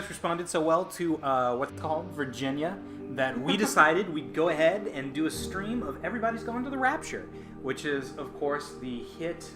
Responded so well to what's called Virginia that we decided we'd go ahead and do a stream of Everybody's Going to the Rapture, which is, of course, the hit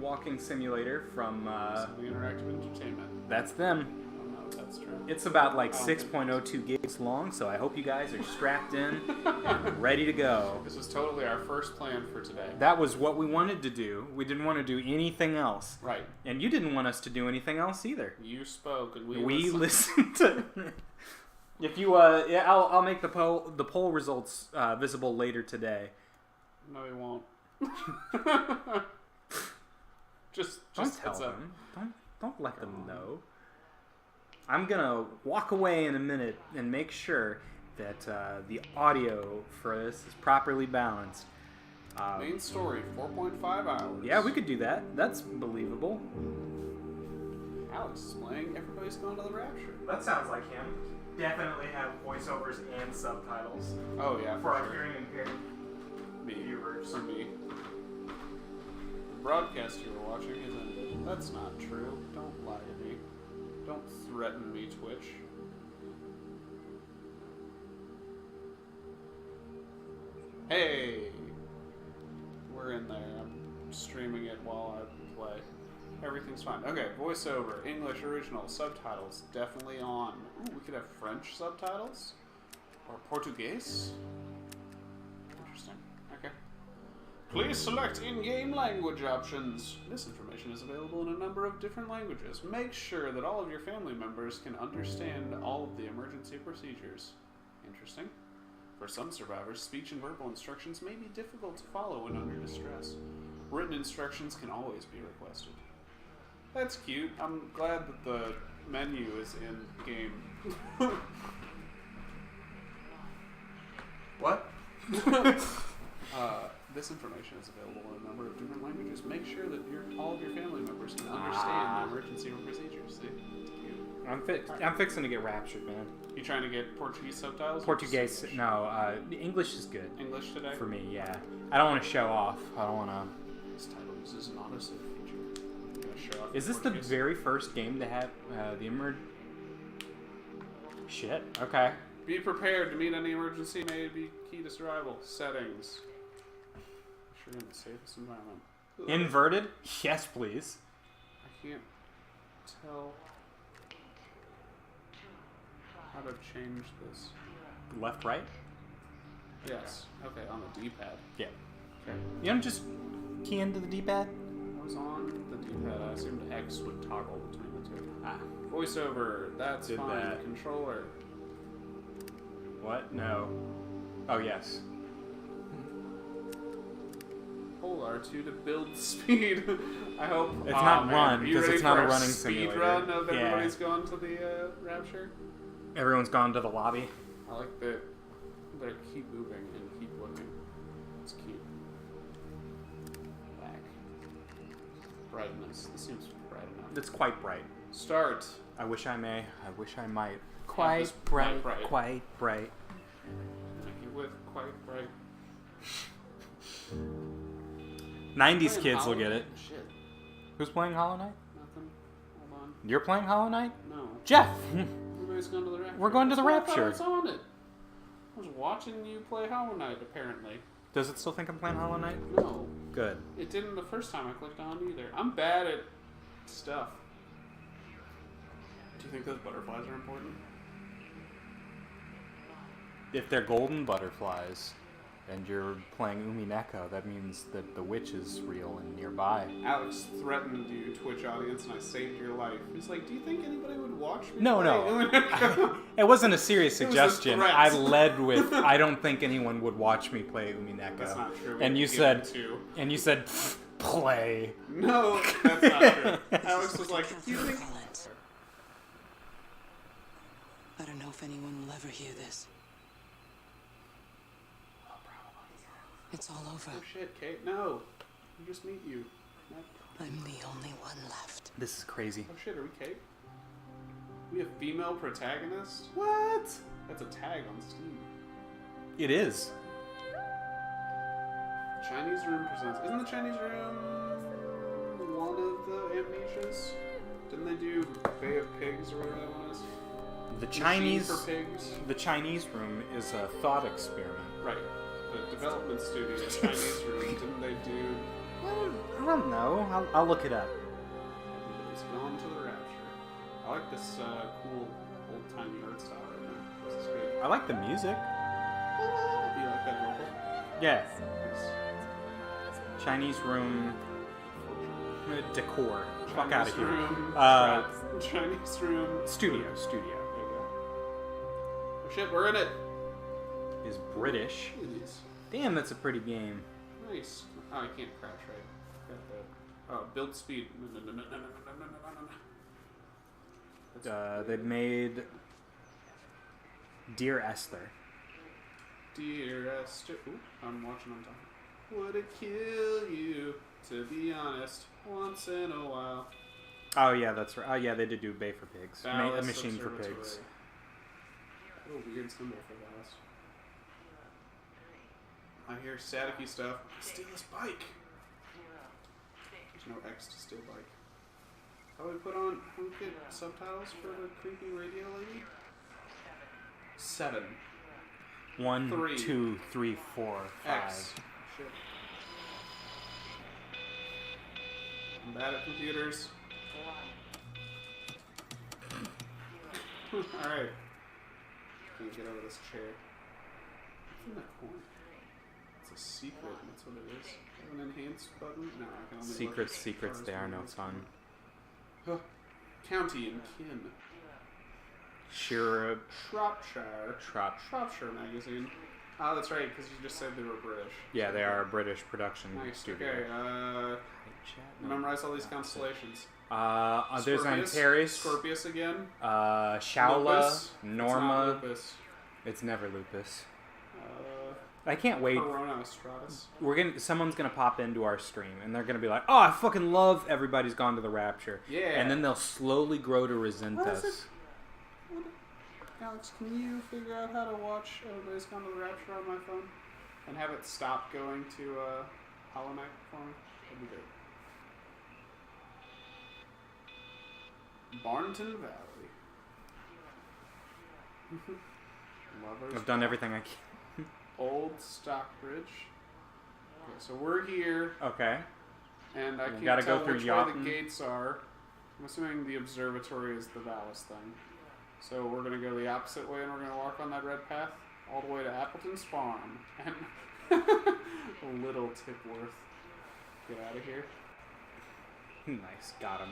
walking simulator from... the Interactive Entertainment. That's them. I don't know if that's true. It's about like 6.02 gigs long, so I hope you guys are strapped in and ready to go. This was totally our first plan for today. That was what we wanted to do. We didn't want to do anything else. Right. And you didn't want us to do anything else either. You spoke, and we listened to... If you, yeah, I'll make the poll results visible later today. No, we won't. just don't tell them. Don't let them know. I'm gonna walk away in a minute and make sure that the audio for this is properly balanced. Main story, 4.5 hours. Yeah, we could do that. That's believable. Alex is playing Everybody's Going to the Rapture. That sounds like him. Definitely have voiceovers and subtitles. Oh yeah, for our hearing impaired viewers. For me. The broadcast you were watching is ended. That's not true. Don't lie to me. Don't threaten me, Twitch. Hey! We're in there. I'm streaming it while I play. Everything's fine. Okay, voiceover, English original, subtitles, definitely on. Ooh, we could have French subtitles? Or Portuguese? Interesting. Okay. Please select in-game language options. This information is available in a number of different languages. Make sure that all of your family members can understand all of the emergency procedures. Interesting. For some survivors, speech and verbal instructions may be difficult to follow when under distress. Written instructions can always be requested. That's cute. I'm glad that the menu is in game. What? This information is available in a number of different languages. Make sure that all of your family members can understand the emergency procedures. See? It's cute. I'm fixing to get raptured, man. You trying to get Portuguese subtitles? Portuguese, no. English is good. English today? For me, yeah. I don't want to show off. I don't want to... This title uses an autosave feature. I'm gonna show off Is this the very first game to have the Shit, okay. Be prepared to meet any emergency may be key to survival. Settings. Sure in the safest environment. Ugh. Inverted? Yes, please. I can't tell how to change this. Left, right? Yes. Okay, on the D-pad. Yeah. Okay. You don't just key into the D-pad? I was on the D-pad. I assumed X would toggle between the two. Ah. Voiceover. That's Did fine. that. Controller. What? No. Oh, yes. Hold R2 to build speed. I hope it's not run, because it's not a running speed simulator. Run of everybody's gone to the Rapture. Everyone's gone to the lobby. I like that they keep moving and keep looking. It's cute. Black. Brightness. This seems bright enough. It's quite bright. Start. I wish I may. I wish I might. Quite bright. Quite bright. Make it with quite bright. 90s kids will get it. Shit. Who's playing Hollow Knight? Nothing. Hold on. You're playing Hollow Knight? No. Jeff! Everybody's going to the Rapture. We're going to the That's Rapture. why I thought I was on it. I was watching you play Hollow Knight, apparently. Does it still think I'm playing Hollow Knight? No. Good. It didn't the first time I clicked on either. I'm bad at stuff. Do you think those butterflies are important? If they're golden butterflies and you're playing Umineko, that means that the witch is real and nearby. Alex threatened you, Twitch audience, and I saved your life. He's like, do you think anybody would watch me No, play no. Umineko? It wasn't a serious It was a suggestion. threat. I led with, I don't think anyone would watch me play Umineko. That's not true. And you said, play. No, that's not true. Alex was like, do you think... I don't know if anyone will ever hear this. It's all over. Oh shit, Kate, no. We just meet you. I'm the only one left. This is crazy. Oh shit, are we Kate? We have female protagonist? What? That's a tag on Steam. It is. Chinese Room presents... Isn't the Chinese Room one of the amnesias? Didn't they do Bay of Pigs or whatever that one is? The Machine Chinese, for Pigs? the Chinese room is a thought experiment. Right. The development studio, Chinese room, didn't they do... I don't know. I'll look it up. Everybody's gone to the Rapture. I like this cool old-timey art style right now. This is good. I like the music. You like that vocal? Yeah. Nice. Chinese room decor. Fuck out of here. Room, Chinese room. Studio. There you go. Oh shit, we're in it. Is British. Jeez. Damn, that's a pretty game. Nice. Oh, I can't crash, right? Got that. Oh, build speed. No. They made Dear Esther. Dear Esther. Ooh, I'm watching on time. Would it kill you, to be honest, once in a while? Oh yeah, that's right. Oh yeah, they did do Bay for Pigs. A Dallas Machine for Observatory. Pigs. Oh, weird symbol for Dallas. I hear staticky stuff. Steal this bike. There's no X to steal bike. How do we put on? Can we get subtitles for the creepy radio lady? 7. 1, 3. 2, 3, 4, 5. X. Shit. I'm bad at computers. Alright. Can't get over this chair. What's in that corner? It's a secret, that's what it is. Have an enhanced button? No, I can only Secrets, they are no fun. Huh. County and kin. Shropshire. Shropshire magazine. Oh, that's right, because you just said they were British. Yeah, they are a British production Nice. studio. Okay, memorize all these constellations. There's Scorpius? Antares. Scorpius again. Shaula. Lupus? Norma. It's not Lupus. It's never Lupus. Uh, I can't wait. Corona Stratus. Someone's gonna pop into our stream and they're gonna be like, "Oh, I fucking love Everybody's Gone to the Rapture." Yeah. And then they'll slowly grow to resent What us. is it? Alex, can you figure out how to watch Everybody's Gone to the Rapture on my phone? And have it stop going to Holomac for me? That'd be great. Barnton Valley. Lovers. I've done everything I can. Old Stockbridge. Okay, so we're here, Okay. and I We can't gotta tell go through which way Yachton. the gates are. I'm assuming the observatory is the Vallis thing. So we're going to go the opposite way, and we're going to walk on that red path all the way to Appleton's Farm. And Little Tipworth. Get out of here. Nice, got him.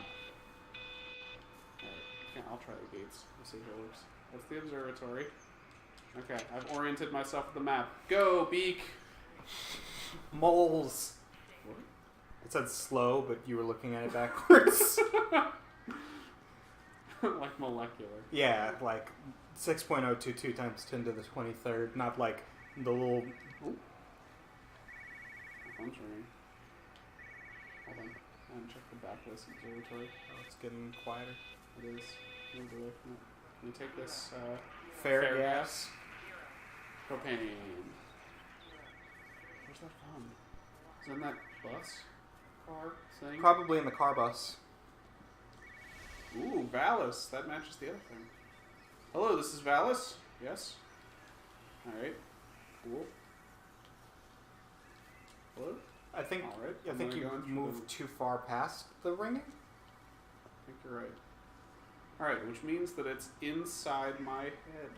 Alright, yeah, I'll try the gates. We'll see how it works. That's the observatory. Okay, I've oriented myself with the map. Go, Beak! Moles. What? It said slow, but you were looking at it backwards. Like molecular. Yeah, like 6.022 times 10 to the 23rd, not like the little... Ooh. My phone's ringing. Hold on. I haven't checked the backlist observatory. Oh, it's getting quieter. It is. Move away from it. Can you take this Fair gas. propane? Where's that from? Is it in that bus car thing? Probably in the car bus. Ooh, Vallis. That matches the other thing. Hello, this is Vallis? Yes? Alright. Cool. Hello? I think Alright. I think you moved too far past the ringing. I think you're right. Alright, which means that it's inside my head.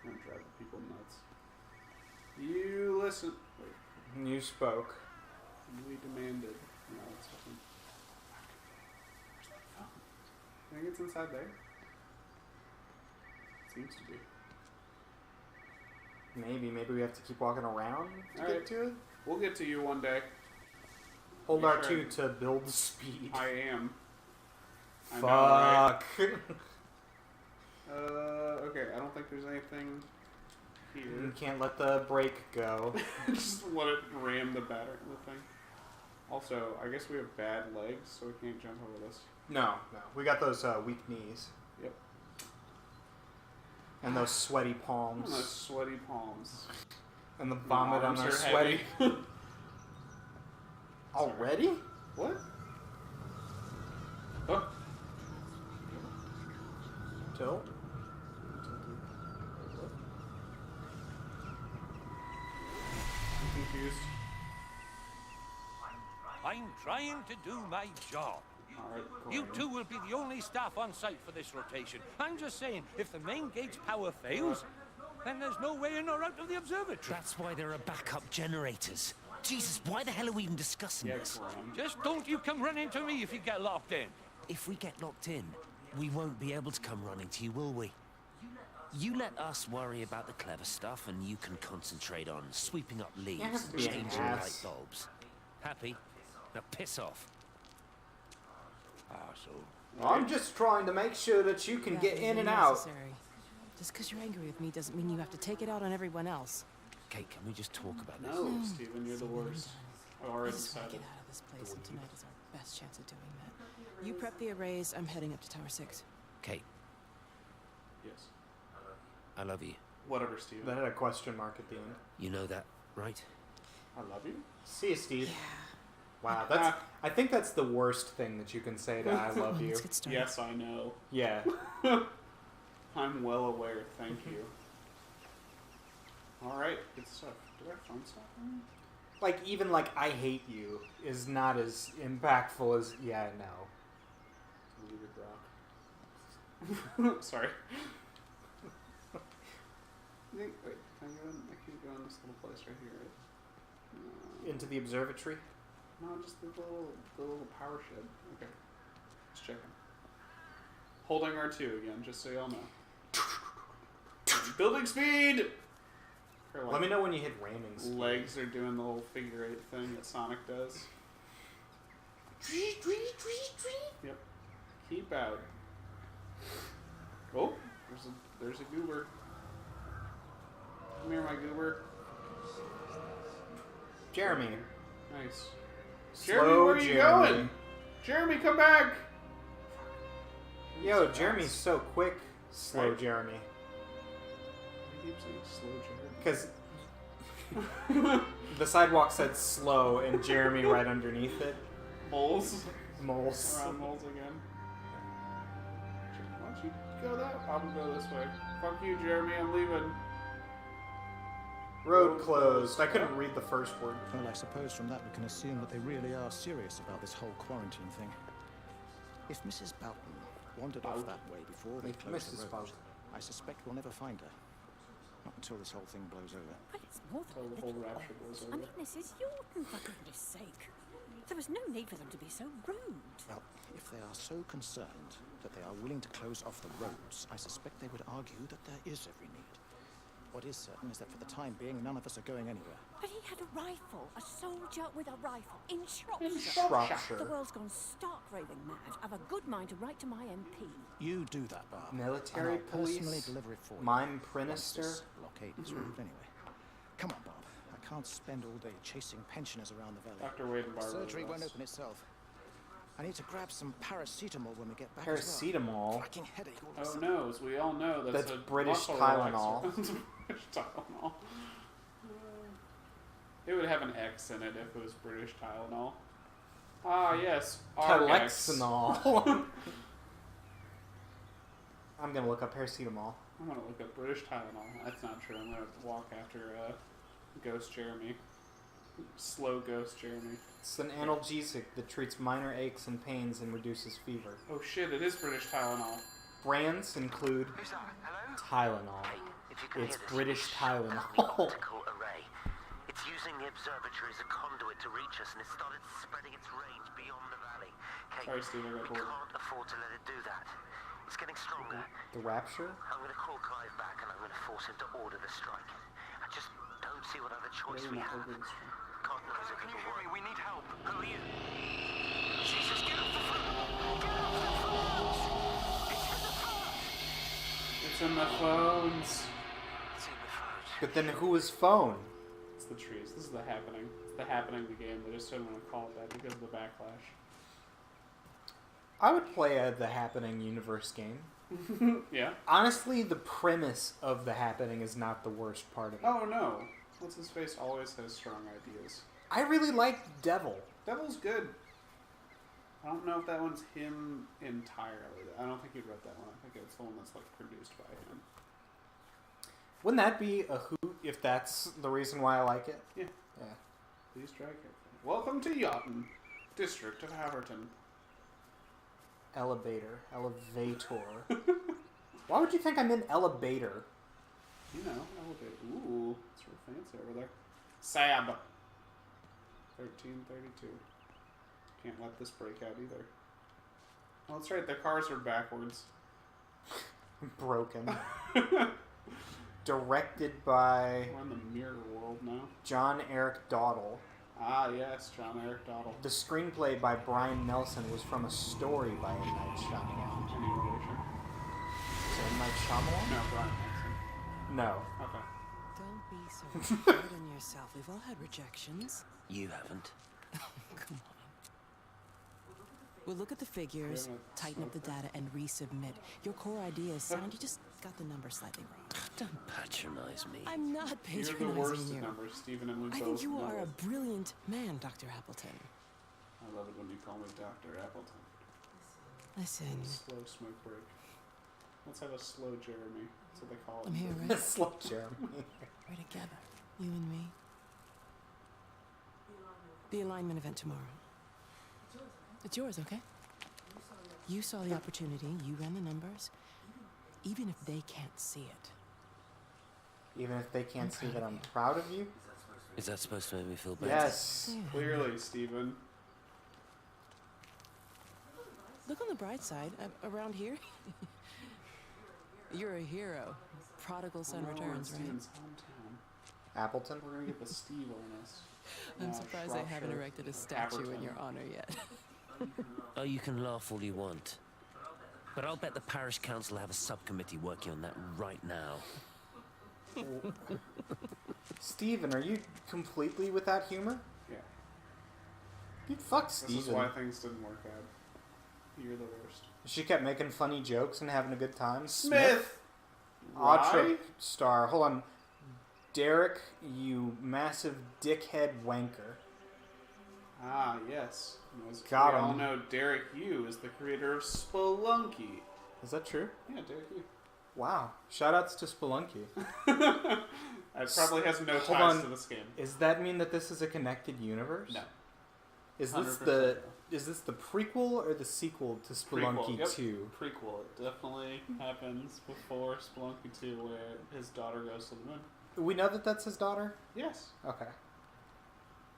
I'm gonna drive people nuts. You listen. Wait. You spoke. We demanded. No, it's something. Where's that phone? I think it's inside there. Seems to be. Maybe we have to keep walking around to Alright. get to it. We'll get to you one day. Hold Yeah, R2 sure. to build speed. I am. I know, Fuck. Okay, I don't think there's anything You here. can't let the brake go. Just let it ram the thing. Also, I guess we have bad legs, so we can't jump over this. No. We got those weak knees. Yep. And those sweaty Oh, palms. those sweaty palms. And the vomit on Arms our are sweaty. heavy. Already? What? Oh. Tilt. I'm confused. I'm trying to do my job. Alright, You two will be the only staff on site for this rotation. I'm just saying, if the main gate's power fails, then there's no way in or out of the observatory. That's why there are backup generators. Jesus, why the hell are we even discussing Yeah, this? Graham. Just don't you come running to me if you get locked in. If we get locked in, we won't be able to come running to you, will we? You let us worry about the clever stuff, and you can concentrate on sweeping up leaves have to and be an changing light ass. bulbs. Happy? Now piss off. Arsehole. I'm just trying to make sure that you can That get is in and out. unnecessary. Just because you're angry with me doesn't mean you have to take it out on everyone else. Kate, can we just talk about this? No, Steven, you're the worst. I've I already just want to decided. get out of this place, and tonight is our best chance of doing that. You prep the arrays. I'm heading up to Tower 6. Kate, Yes. I love you. Whatever, Steven. That had a question mark at the end. You know that, right? I love you. See you, Steve. Yeah. Wow, that's. I think that's the worst thing that you can say to "I love you." Let's get started. Yes, I know. Yeah. I'm well aware, thank you. Alright, good stuff. Did I find something? Like even like "I hate you" is not as impactful as "Yeah, I know." Leave it, Sorry. Wait, can I go in? I can't go in this little place right here, right? Into the observatory. No, just the little power shed. Okay. Just checking. Holding R2 again, just so y'all know. Building speed! Her, like, Let me know when you hit ramming speed. legs are doing the little figure 8 thing that Sonic does. Yep. Keep out. Oh, there's a goober. Come here, my goober. Jeremy. Nice. Slow Jeremy, where are you Jeremy. going? Jeremy, come back! Yo, Jeremy's so quick. Slow Right. Jeremy. I keep saying slow Because Jeremy. the sidewalk said slow and Jeremy right underneath it. Moles. Moles. Around moles again. Why don't you go that? I'm gonna go this way. Fuck you, Jeremy. I'm leaving. Road closed. I couldn't read the first word. Well, I suppose from that we can assume that they really are serious about this whole quarantine thing. If Mrs. Boughton wandered off that way before they closed Mrs. the road, Boughton. I suspect we'll never find her. Not until this whole thing blows over. But it's more Till than the a whole little. rapture goes I over. mean, this is Yorton, for goodness sake. There was no need for them to be so rude. Well, if they are so concerned that they are willing to close off the roads, I suspect they would argue that there is every need. What is certain is that for the time being, none of us are going anywhere. But he had a rifle, a soldier with a rifle, in Shropshire. Shropshire. The world's gone stark raving mad. I've a good mind to write to my MP. You do that, Barb. Military and I'll personally police. deliver it for you. Mime Once Prinister. this blockade is removed anyway. Come on, Bob. I can't spend all day chasing pensioners around the valley. Dr. Wade and Barbara. Surgery won't open itself. I need to grab some paracetamol when we get back as well. Paracetamol. Cracking headache all of a Oh sudden. no, as we all know, that's That's a British muscle Tylenol. relaxer. British Tylenol. It would have an X in it if it was British Tylenol. Ah, yes. RX. Telexanol. I'm gonna look up paracetamol. I'm gonna look up British Tylenol. That's not true. I'm gonna walk after Ghost Jeremy. Slow Ghost Jeremy. It's an analgesic that treats minor aches and pains and reduces fever. Oh shit, it is British Tylenol. Brands include Who's that? Hello? Tylenol. Hey, if you can It's hear this, British it's an Tylenol. optical array. It's using the observatory as a conduit to reach us, and it started spreading its range beyond the valley. Kate, Sorry, Steve, I got we bored. can't afford to let it do that. It's getting stronger. The Rapture? I'm going to call Clive back, and I'm going to force him to order the strike. I just don't see what other choice we have. God knows if it'll work. We need help. Who are you? Jesus, get off the phone! Get off the phones! It's in the phones! It's in the phones. It's in the phones. But then who is phone? It's the trees. This is the happening. It's the happening the game. They just didn't want to call it that because of the backlash. I would play a The Happening universe game. Yeah? Honestly, the premise of The Happening is not the worst part of it. Oh no. What's his face always has strong ideas. I really like Devil. Devil's good. I don't know if that one's him entirely. I don't think he wrote that one. I think it's the one that's like produced by him. Wouldn't that be a hoot if that's the reason why I like it? Yeah. Yeah. Please try carefully. Welcome to Yachton, District of Haverton. Elevator. Elevator. Why would you think I'm in elevator? You know, elevator. Ooh, it's real fancy over there. Sab. 1332. Can't let this break out either. Oh, that's right. The cars are backwards. Broken. Directed by We're in the mirror world now. John Eric Dowdle. Ah, yes, John Eric Dowdle. The screenplay by Brian Nelson was from a story by M. Night Shyamalan. Any relation? Is it M. Night Shyamalan? No, Brian Nelson. No. Okay. Don't be so hard on yourself. We've all had rejections. You haven't. Come on. We'll look at the figures, tighten up the data, and resubmit. Your core idea is sound. You just got the numbers slightly wrong. Don't patronize me. I'm not You're patronizing the worst you. at numbers, Stephen, and we I both think you know are a it. brilliant man, Dr. Appleton. I love it when you call me Dr. Appleton. Listen, Slow smoke break. Let's have a slow Jeremy. That's what they call it. I'm here, right? Slow Jeremy. We're together, you and me. The alignment event tomorrow. It's yours, okay? You saw the opportunity, you ran the numbers. Even if they can't see it. Even if they can't see that I'm proud of you? Is that supposed to make me feel better? Yes. Yeah. Clearly, Stephen. Look on the bright side. Around here, you're a hero. Prodigal son We're in returns, right? Stephen's hometown. Appleton? We're gonna get the Steve on us. I'm surprised they haven't Shropshire, erected a statue in Haverton. your honor yet. Oh, you can laugh all you want. But I'll bet the parish council have a subcommittee working on that right now. Steven, are you completely without humor? Yeah. You fuck This is Steven. why things didn't work out. You're the worst. She kept making funny jokes and having a good time. Smith! Audra Why? star. Hold on. Derek, you massive dickhead wanker. Ah, yes. As Got we all him. know, Derek Yu is the creator of Spelunky. Is that true? Yeah, Derek Yu. Wow. Shoutouts to Spelunky. It probably has no Hold ties on. to this game. Does that mean that this is a connected universe? No. Is this 100% the no. is this the prequel or the sequel to Spelunky Prequel. Yep. 2? Prequel. It definitely happens before Spelunky 2 where his daughter goes to the moon. We know that that's his daughter? Yes. Okay.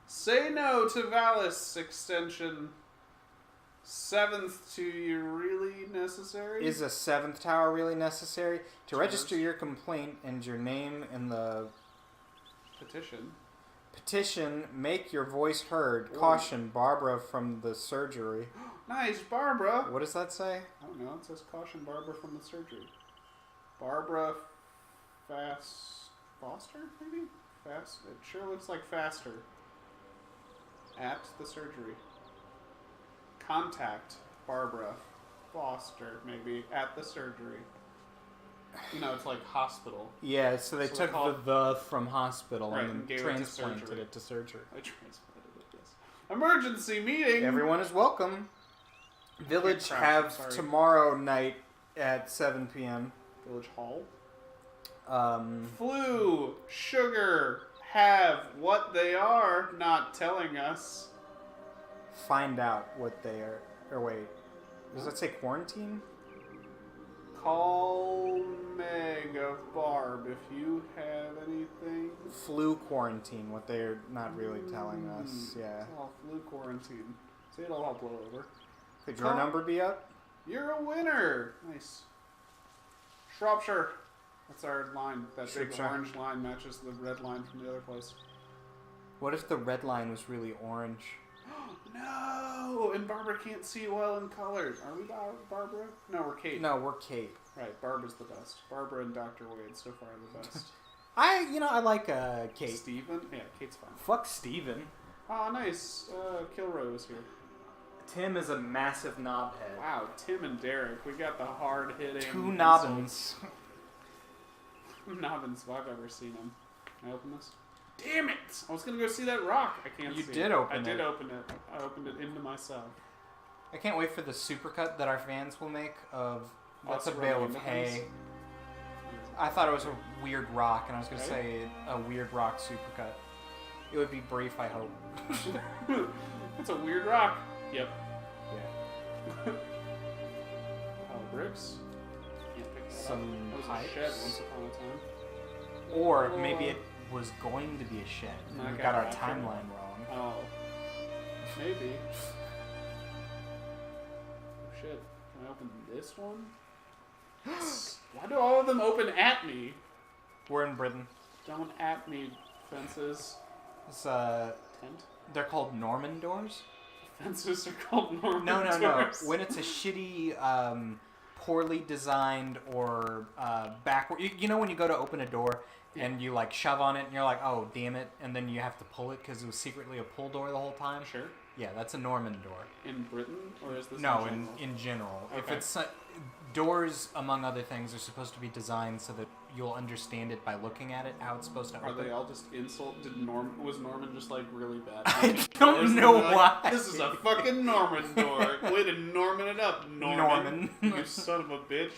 Say no to Valis extension. 7th to you really necessary? Is a 7th tower really necessary? To Sure. register your complaint and your name in the petition, make your voice heard. Ooh. Caution, Barbara from the surgery. Nice, Barbara! What does that say? I don't know. It says caution Barbara from the surgery. Barbara Foster, maybe? Fast. It sure looks like faster. At the surgery. Contact Barbara Foster, maybe, at the surgery. You know, it's like hospital. Yeah, so they So took called- the from hospital Right, and and then gave it to transplanted surgery. it to surgery. I transplanted it, yes. Emergency meeting! Everyone is welcome. Village crouch, have I'm sorry. tomorrow night at 7 p.m. Village Hall. Um, Flu, sugar, have what they are not telling us. find out what they are. Or wait, does that say quarantine? Call Meg of Barb if you have anything. Flu quarantine, what they're not really telling us. Yeah. Oh, flu quarantine. See, it'll all blow over. Could your number be up? You're a winner. Nice. Shropshire. That's our line. That big Shropshire. orange line matches the red line from the other place. What if the red line was really orange? No! And Barbara can't see well in color. Are we Barbara? No, we're Kate. No, we're Kate. Right, Barbara's the best. Barbara and Dr. Wade so far are the best. I like Kate. Steven? Yeah, Kate's fine. Fuck Steven. Oh, nice. Kilroy is here. Tim is a massive knobhead. Wow, Tim and Derek. We got the hard-hitting... 2 insults. nobbins. Nobbins, if I've ever seen them. Can I open this? Damn it! I was gonna go see that rock. I can't You see did it. open I it. did open it. I opened it into myself. I can't wait for the supercut that our fans will make of what's Us a bale running of into hay. things. I thought it was a weird rock, and I was going to say a weird rock supercut. It would be brief, I hope. It's a weird rock. Yep. Yeah. Oh, bricks. Can't pick that Some up. That was pipes. a shed once upon a time. Or maybe it was going to be a shed. Not We got got our Rapture. timeline wrong. Oh. Maybe. Oh shit. Can I open this one? Why do all of them open at me? We're in Britain. Don't at me, fences. It's, Tent? they're called Norman doors. Fences are called Norman No. doors. When it's a shitty, poorly designed or backward. You know when you go to open a door and you like shove on it and you're like, oh damn it, and then you have to pull it because it was secretly a pull door the whole time. Sure. Yeah, that's a Norman door. In Britain, or is this No, in general? in general. If Okay. it's doors, among other things, are supposed to be designed so that you'll understand it by looking at it, how it's supposed to Are open. they all just insult? Was Norman just like really bad? I don't Or is know it like, why. This is a fucking Norman door. Way to Norman it up, Norman. You son of a bitch.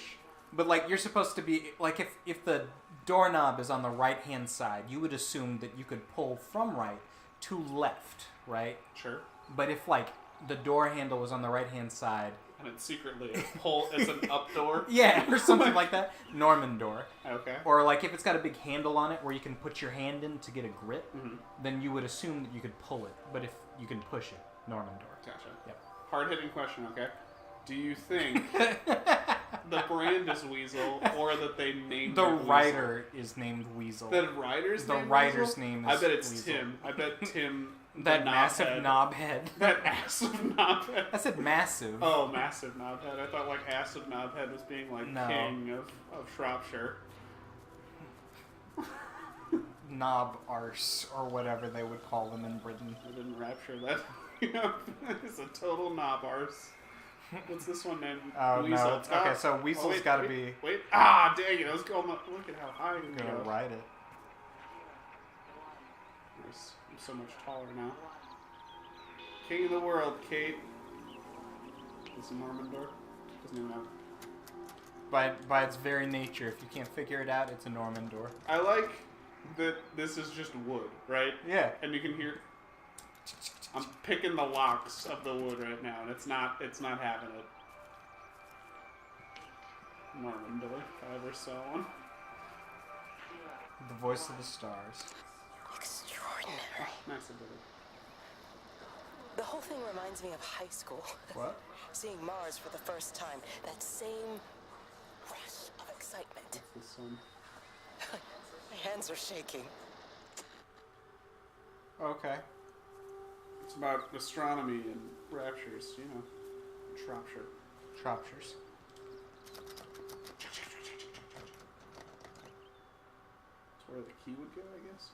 But like you're supposed to be like if the doorknob is on the right hand side, you would assume that you could pull from right to left, right? Sure. But if like the door handle was on the right hand side, And it's secretly a pull. It's an up door. yeah, or something like that, Norman door. Okay. Or like if it's got a big handle on it where you can put your hand in to get a grip, Mhm. then you would assume that you could pull it. But if you can push it, Norman door. Gotcha. Yep. Hard hitting question. Okay. Do you think the brand is Weasel, or that they named The it Weasel? writer is named Weasel. The writer's The name writer's Weasel? name I is bet it's Weasel. Tim. I bet Tim. That the massive knobhead. knob head. That ass of knobhead. I said massive. Oh, massive knobhead. I thought like acid knobhead was being like No. king of Shropshire. Knob arse or whatever they would call them in Britain. I didn't rapture that. It's a total knob arse. What's this one named? Oh Weasel. no! Okay, so Weasel's wait, got to wait, be. Wait! Ah, dang it! I was going up. Look at how high I I'm can gonna go. write it. Nice. I'm so much taller now. King of the world, Kate. Is it Norman door? Doesn't even have. By its very nature, if you can't figure it out, it's a Norman door. I like that this is just wood, right? Yeah. And you can hear. I'm picking the locks of the wood right now, and it's not having it. Norman door, if I ever saw one. The voice of the stars. Extraordinary. Nice ability. The whole thing reminds me of high school. What? Seeing Mars for the first time. That same rush of excitement. This one. My hands are shaking. Okay. It's about astronomy and raptures, you know. Shropshire. Shropshires. That's where the key would go, I guess.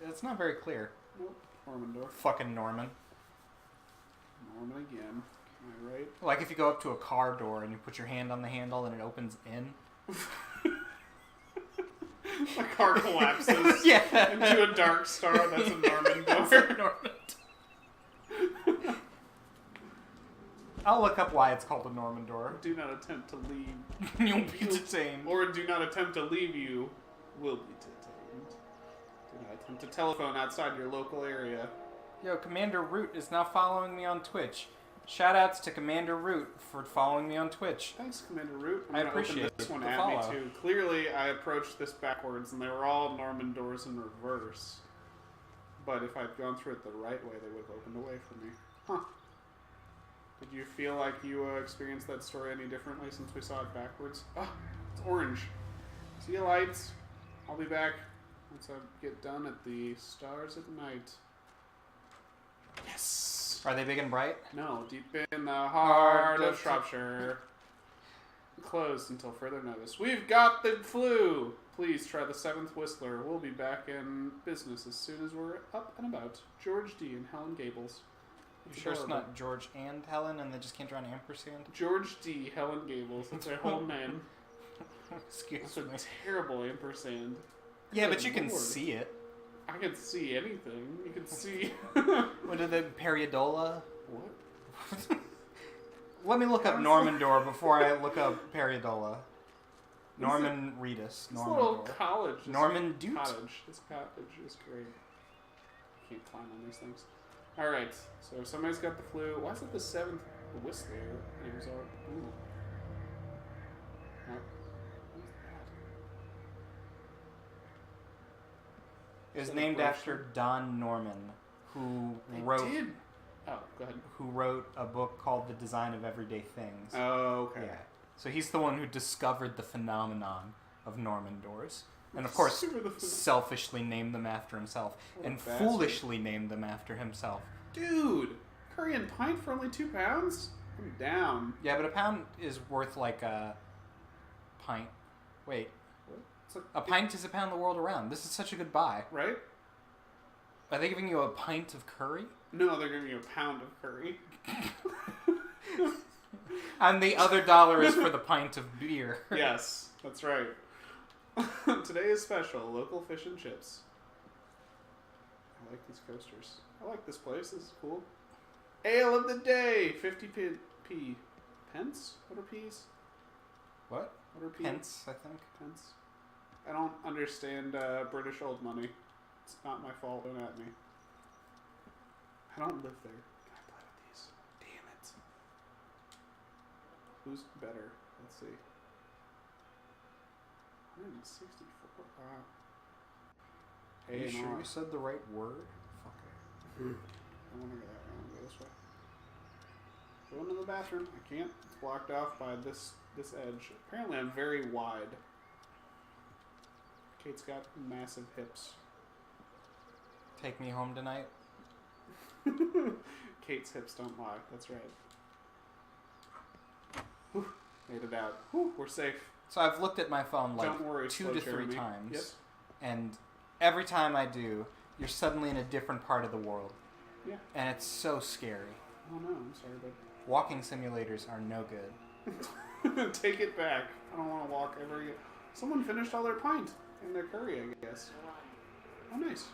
It's not very clear. Nope. Norman door. Fucking Norman. Norman again. Am I right? Like if you go up to a car door and you put your hand on the handle and it opens in. The car collapses Yeah. into a dark star. That's a Norman That's a door. Norman. I'll look up why it's called a Norman door. Do not attempt to leave. You'll be detained. Or do not attempt to leave, you will be detained. Do not attempt to telephone outside your local area. Yo, Commander Root is now following me on Twitch. Shoutouts to Commander Root for following me on Twitch. Thanks, Commander Root. I'm I gonna appreciate open this one the at follow. me too. Clearly, I approached this backwards, and they were all Norman doors in reverse. But if I'd gone through it the right way, they would have opened away from me. Huh. Did you feel like you experienced that story any differently since we saw it backwards? Oh, it's orange. See you, lights. I'll be back once I get done at the Stars at Night. Yes! Are they big and bright? No, deep in the heart of Shropshire. Closed until further notice. We've got the flu! Please try the 7th Whistler. We'll be back in business as soon as we're up and about. George D. and Helen Gables. You sure it's not George and Helen and they just can't draw an ampersand? George D. Helen Gables. That's their whole name. Excuse That's me. a terrible ampersand. Yeah, but Good you can Lord. see it. I can see anything. You can see... What are the periodola? What? Let me look up Normandor before I look up Peridola. Norman Reedus. This little Normandor. college. Norman Dute? This cottage is great. Can't climb on these things. Alright, so somebody's got the flu. Why is it the 7th Whistler names are? Ooh. What is that? It was named after Don Norman, who wrote Oh, go ahead. who wrote a book called The Design of Everyday Things. Oh, okay. Yeah. So he's the one who discovered the phenomenon of Normandors. And of course, selfishly named them after himself. And foolishly named them after himself. Dude! Curry and pint for only £2? I'm down. Yeah, but a pound is worth like a pint. Wait. A pint is a pound the world around. This is such a good buy. Right? Are they giving you a pint of curry? No, they're giving you a pound of curry. And the other dollar is for the pint of beer. Yes, that's right. Today is special. Local fish and chips. I like these coasters. I like this place. This is cool. Ale of the day! 50 pence? What are peas? What? What are peas? Pence, I think. Pence. I don't understand British old money. It's not my fault. Don't at me. I don't live there. Can I play with these? Damn it. Who's better? Let's see. 164. Wow. Are you sure you said the right word? Fuck it. I want to go that way. I want to go this way. Going to the bathroom. I can't. It's blocked off by this edge. Apparently I'm very wide. Kate's got massive hips. Take me home tonight? Kate's hips don't lie. That's right. Whew, made it out. Whew, we're safe. So I've looked at my phone like Don't worry, 2 to 3 times. Yep. And every time I do, you're suddenly in a different part of the world. Yeah. And it's so scary. Oh no, I'm sorry, but Walking simulators are no good. take it back. I don't want to walk ever again. Someone finished all their pint and their curry, I guess. Oh, nice.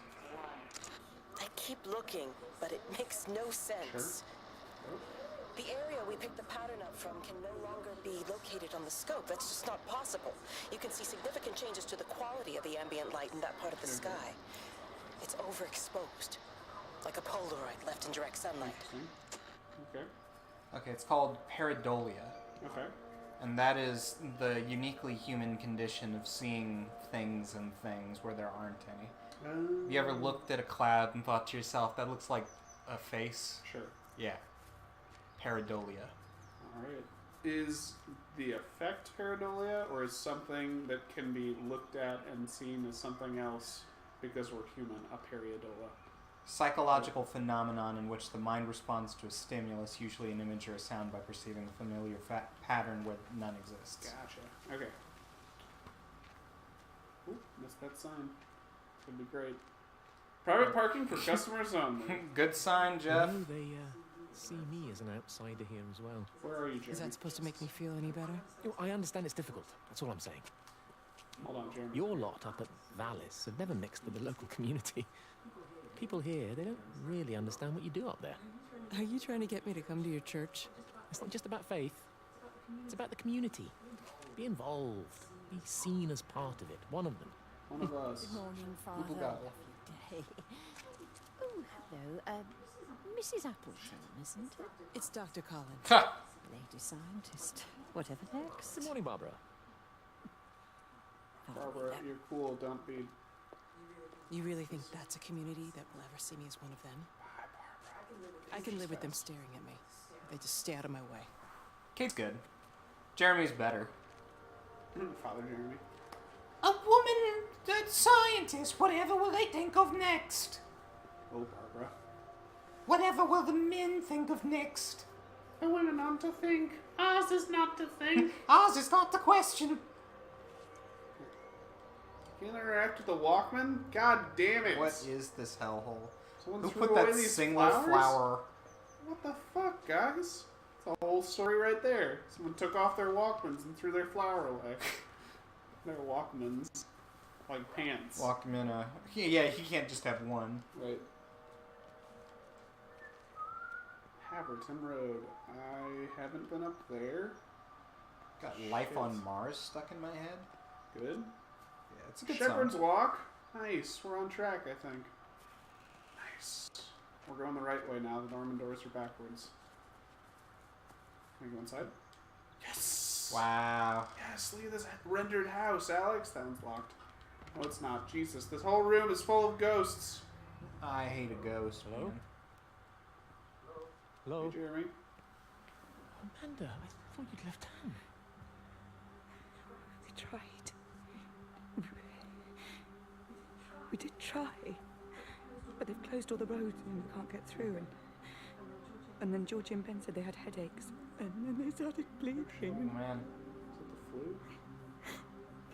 I keep looking, but it makes no sense. The area we picked the pattern up from can no longer be located on the scope. That's just not possible. You can see significant changes to the quality of the ambient light in that part of the sky. It's overexposed, like a Polaroid left in direct sunlight. Okay. Okay, it's called pareidolia. Okay. And that is the uniquely human condition of seeing things and things where there aren't any. Have you ever looked at a cloud and thought to yourself, that looks like a face? Sure. Yeah. Pareidolia. Alright. Is the effect pareidolia, or is something that can be looked at and seen as something else because we're human a pareidolia? Psychological phenomenon in which the mind responds to a stimulus, usually an image or a sound, by perceiving a familiar pattern where none exists. Gotcha. Okay. Ooh, missed that sign. Could be great. Private parking for customers only. Good sign, Jeff. No, they see me as an outsider here as well. Where are you, Jeremy? Is that supposed to make me feel any better? Oh, I understand it's difficult. That's all I'm saying. Hold on, Jeremy. Your lot up at Vallis have never mixed with the local community. People here, they don't really understand what you do up there. Are you trying to get me to come to your church? It's not just about faith. It's about the community. Be involved. Be seen as part of it. One of them. One of us. Good morning, Father. People got it. Lovely day. Oh, hello. Mrs. Appleton, isn't it? It's Dr. Collins. Lady scientist. Whatever next. Good morning, Barbara. Barbara, you're cool. Don't be... You really think that's a community that will ever see me as one of them? I can live with them staring at me. They just stay out of my way. Kate's good. Jeremy's better. Father Jeremy. A woman, a scientist, whatever will they think of next? Oh, Barbara. Whatever will the men think of next? The women aren't to think. Ours is not to think. Ours is not the question. Can't interact with the Walkman? God damn it. What is this hellhole? Someone Who threw put away that these single flowers? flower? What the fuck, guys? It's a whole story right there. Someone took off their Walkmans and threw their flower away. Their Walkmans. Like pants. Walkman, yeah, he can't just have one. Right. Haverton Road. I haven't been up there. Got Life on Mars stuck in my head. Good. Yeah, it's a good Shepherd's song. Walk. Nice. We're on track, I think. Nice. We're going the right way now. The Norman doors are backwards. Can we go inside? Yes! Wow. Yes, look at this rendered house, Alex. That one's locked. No, it's not. Jesus, this whole room is full of ghosts. I hate a ghost. Hello? Man. Hello? Hey, Jeremy. Amanda, I thought you'd left town. We tried. We did try. But they've closed all the roads and we can't get through. And then Georgie and Ben said they had headaches. And then they started bleeding. Oh, man. Is it the flu?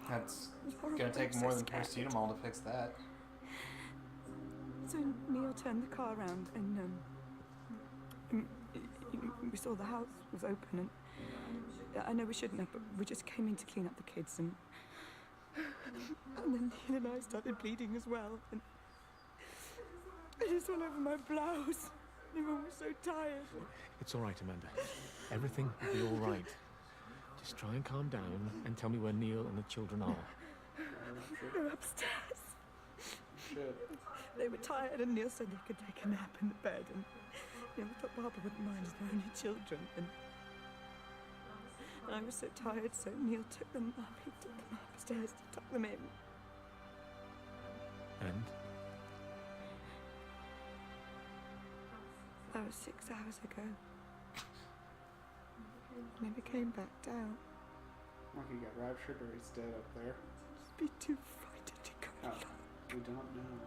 That's It was horrible. gonna take I'm more so than scared. paracetamol to fix that. So Neil turned the car around and we saw the house was open and I know we shouldn't have, but we just came in to clean up the kids and then Neil and I started bleeding as well and it was all over my blouse. Everyone was so tired. It's all right, Amanda. Everything will be all right. Just try and calm down and tell me where Neil and the children are. They're upstairs. Shit. They were tired and Neil said they could take a nap in the bed and Neil thought Barbara wouldn't mind as they're only children and I was so tired so Neil took them up. He took them upstairs to tuck them in. And? That was 6 hours ago. Never came back down. Like he got raptured or he's dead up there. Just be too frightened to go Oh, alone. we don't know.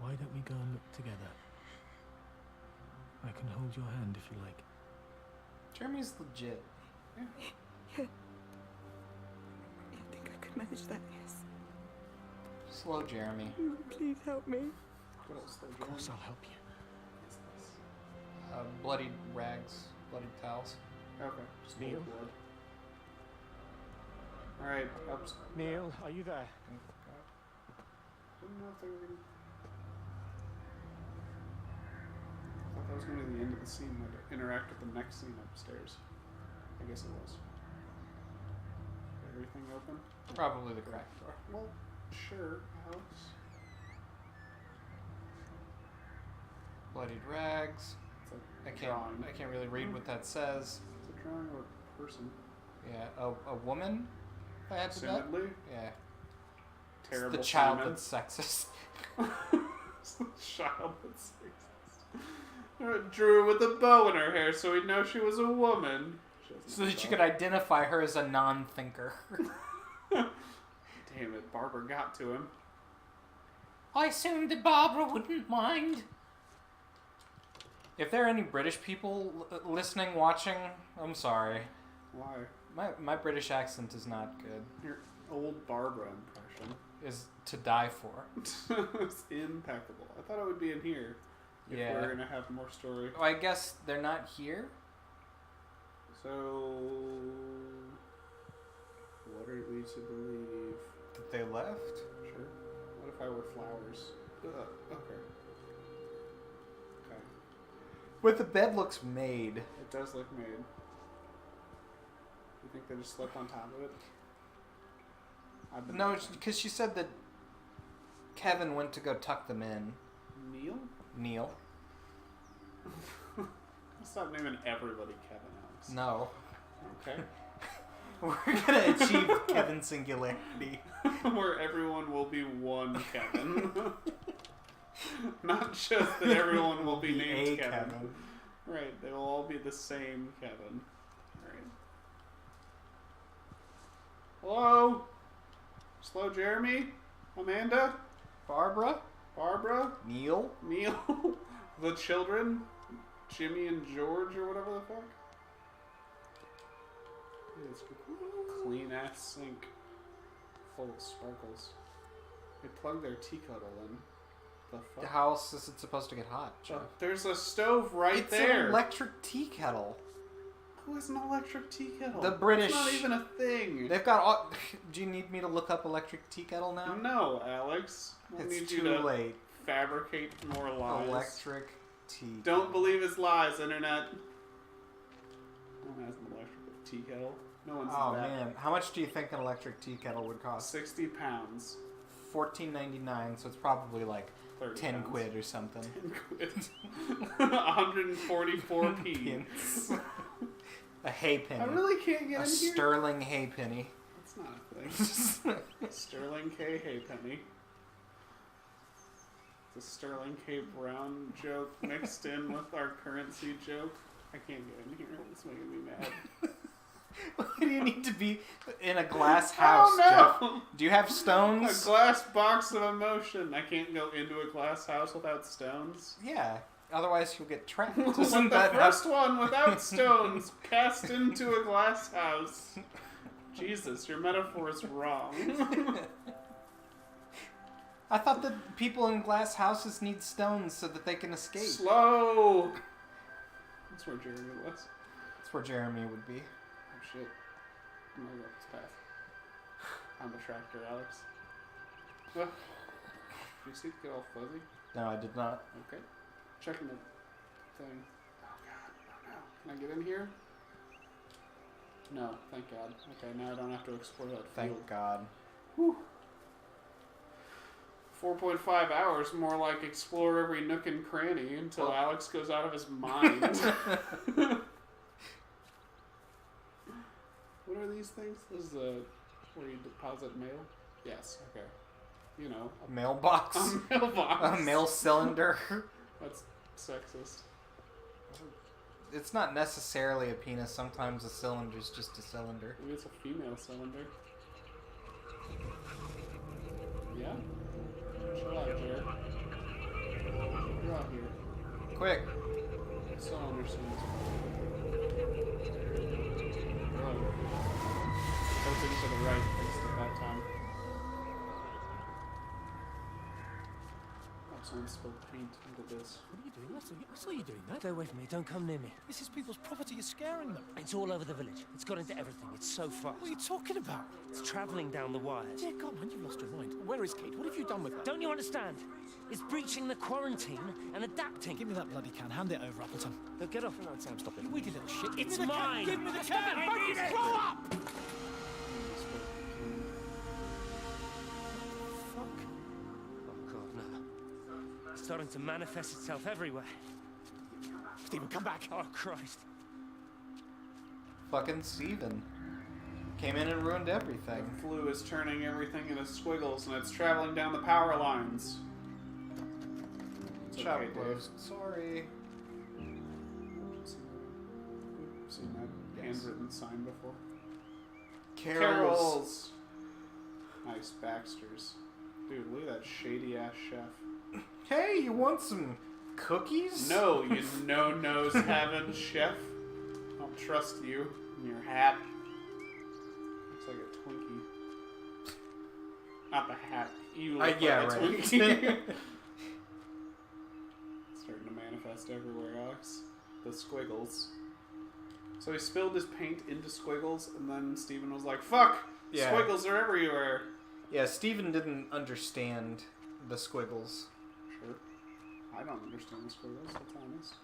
Why don't we go and look together? I can hold your hand if you like. Jeremy's legit. Yeah. I think I could manage that, yes. Slow Jeremy. Please help me. What else? Of course I'll help you. Bloodied rags, bloodied towels. Okay. Just Neil? blood. Alright, up. Neil, are you there? Didn't know if they were gonna. I thought that was going to be the end of the scene, that interact with the next scene upstairs. I guess it was. Everything open? Probably the cracked door. Well, sure, Alex. Bloodied rags. It's a drawing. I can't really read what that says. It's a drawing of a person. Yeah, a woman. If I had to bet. Assumedly. Yeah. Terrible. It's the child Simon. that's sexist. It's the child that's sexist. Drew her with a bow in her hair so we'd know she was a woman. So that you could identify her as a non-thinker. Damn it, Barbara got to him. I assumed that Barbara wouldn't mind. If there are any British people listening, watching, I'm sorry. Why? My British accent is not good. Your old Barbara impression Is to die for. it's impeccable. I thought it would be in here. If Yeah. we're gonna have more story. Well, I guess they're not here. So, what are we to believe? That they left? Sure. What if I were flowers? Ugh, okay. Okay. But the bed looks made. It does look made. You think they just slept on top of it? No, because she said that Kevin went to go tuck them in. Neil? Stop naming everybody Kevin, Alex. No. Okay. We're gonna achieve Kevin singularity. Where everyone will be one Kevin. Not just that everyone will be named A Kevin. Kevin. Right, they will all be the same Kevin. Right. Hello? Slow Jeremy? Amanda? Barbara? Neil? The children? Jimmy and George or whatever the fuck? Yeah, it's a clean ass sink. Full of sparkles. They plug their tea kettle in. The fuck? How else is it supposed to get hot, Jeff? There's a stove right It's there. an electric tea kettle. Who has an electric tea kettle? The British. It's not even a thing. They've got all... Do you need me to look up electric tea kettle now? No, Alex. We'll It's need too you to late. fabricate more lies. Electric tea. Don't believe his lies, internet. No one has an electric tea kettle. No one's Oh that. man, how much do you think an electric tea kettle would cost? 60 pounds. $14.99, so it's probably like 30 10 pounds. quid or something. 10 quid. 144p. A hay penny. I really can't get a in here. sterling hay penny. That's not a thing. Sterling K. Haypenny. It's a Sterling K. Brown joke mixed in with our currency joke. I can't get in here. It's making me mad. Why do you need to be in a glass house, Oh, no. Jeff? Do you have stones? A glass box of emotion. I can't go into a glass house without stones. Yeah. Otherwise, you'll get trapped. Isn't the first one without stones cast into a glass house? Jesus, your metaphor is wrong. I thought that people in glass houses need stones so that they can escape. Slow. That's where Jeremy was. That's where Jeremy would be. Oh shit. I'm gonna go up this path. I'm a tractor, Alex. Did you see it get all fuzzy? No, I did not. Okay. Checking the thing. Oh god, oh no. Can I get in here? No, thank God. Okay, now I don't have to explore that field. Thank God. Whew. 4.5 hours, more like explore every nook and cranny until Alex goes out of his mind. What are these things? This is where you deposit mail? Yes, okay. You know. A mailbox? A mailbox. A mail cylinder? That's sexist. It's not necessarily a penis. Sometimes a cylinder's just a cylinder. Maybe it's a female cylinder. Yeah? Chill out, Jared. You're out here. Quick. Cylinder seems. Tilting to the right, fixed at that time. Someone spilled paint into this. What are you doing? I saw you doing that. Stay away from me. Don't come near me. This is people's property. You're scaring them. It's all over the village. It's got into everything. It's so fast. What are you talking about? It's travelling down the wires. Dear God, man, you've lost your mind. Where is Kate? What have you done with her? Don't you understand? It's breaching the quarantine and adapting. Give me that bloody can. Hand it over, Appleton. No, get off. No, Sam, stop it. You weedy little shit. It's Give me the mine. Can. Give me the can. I need it. Grow up! Oh, God, no. It's starting to manifest itself everywhere. Stephen, come back. Oh, Christ. Fucking Steven. Came in and ruined everything. The flu is turning everything into squiggles, and it's traveling down the power lines. It's Shop okay, Dave. closed. Sorry. Seen that handwritten sign before? Carols. Nice Baxters. Dude, look at that shady-ass chef. Hey, you want some cookies? No, you no-nose having chef. I don't trust you and your hat. Looks like a Twinkie. Not the hat. You look like yeah, a right. Twinkie. Starting to manifest everywhere, Alex. The squiggles. So he spilled his paint into squiggles, and then Steven was like, fuck! Yeah. Squiggles are everywhere! Yeah, Steven didn't understand the squiggles. Sure. I don't understand the squiggles, let's be honest.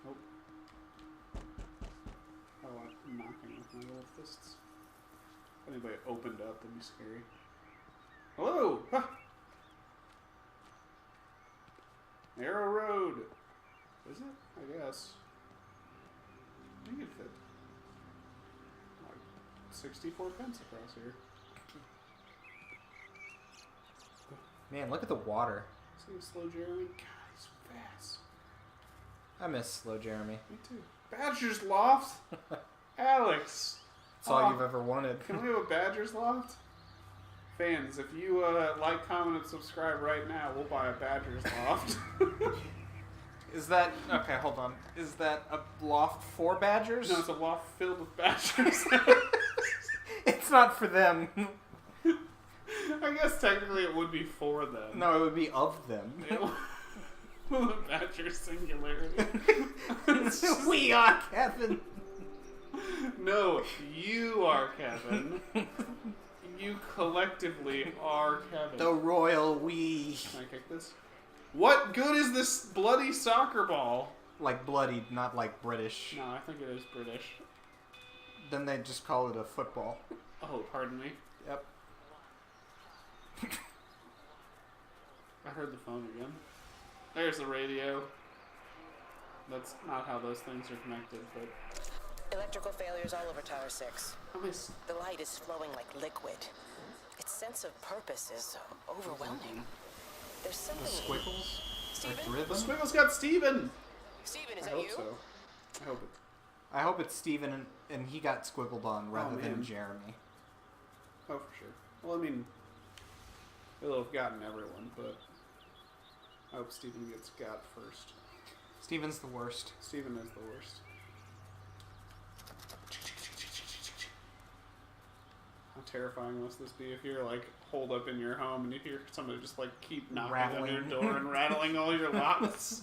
Nope. Oh, I'm knocking with my little fists. If anybody opened up, that'd be scary. Hello! Huh. Narrow road! Is it? I guess. I think it fit. Like 64 pence across here. Man, look at the water. See Slow Jeremy? God, he's fast. I miss Slow Jeremy. Me too. Badger's Loft? Alex! That's all you've ever wanted. Can we have a Badger's Loft? Fans, if you like, comment, and subscribe right now, we'll buy a Badger's Loft. Is that... Okay, hold on. Is that a loft for badgers? No, it's a loft filled with badgers. It's not for them. I guess technically it would be for them. No, it would be of them. The badger singularity. We are Kevin. No, you are Kevin. You collectively are Kevin. The royal we. Can I kick this? What good is this bloody soccer ball? Like bloodied, not like British. No, I think it is British. Then they just call it a football. Oh, pardon me. Yep. I heard the phone again. There's the radio. That's not how those things are connected, but... Electrical failures all over Tower 6. How many... The light is flowing like liquid. Its sense of purpose is overwhelming. There's something... The squiggles? Steven? Like rhythm? The squiggles got Steven! Steven, is I that hope you? so. I hope it... I hope it's Steven and he got squiggled on rather than man. Jeremy. Oh, for sure. Well, I mean... It'll have gotten everyone, but... I hope Steven gets got first. Steven's the worst. Steven is the worst. How terrifying must this be if you're like holed up in your home and you hear somebody just like keep knocking on your door and rattling all your locks?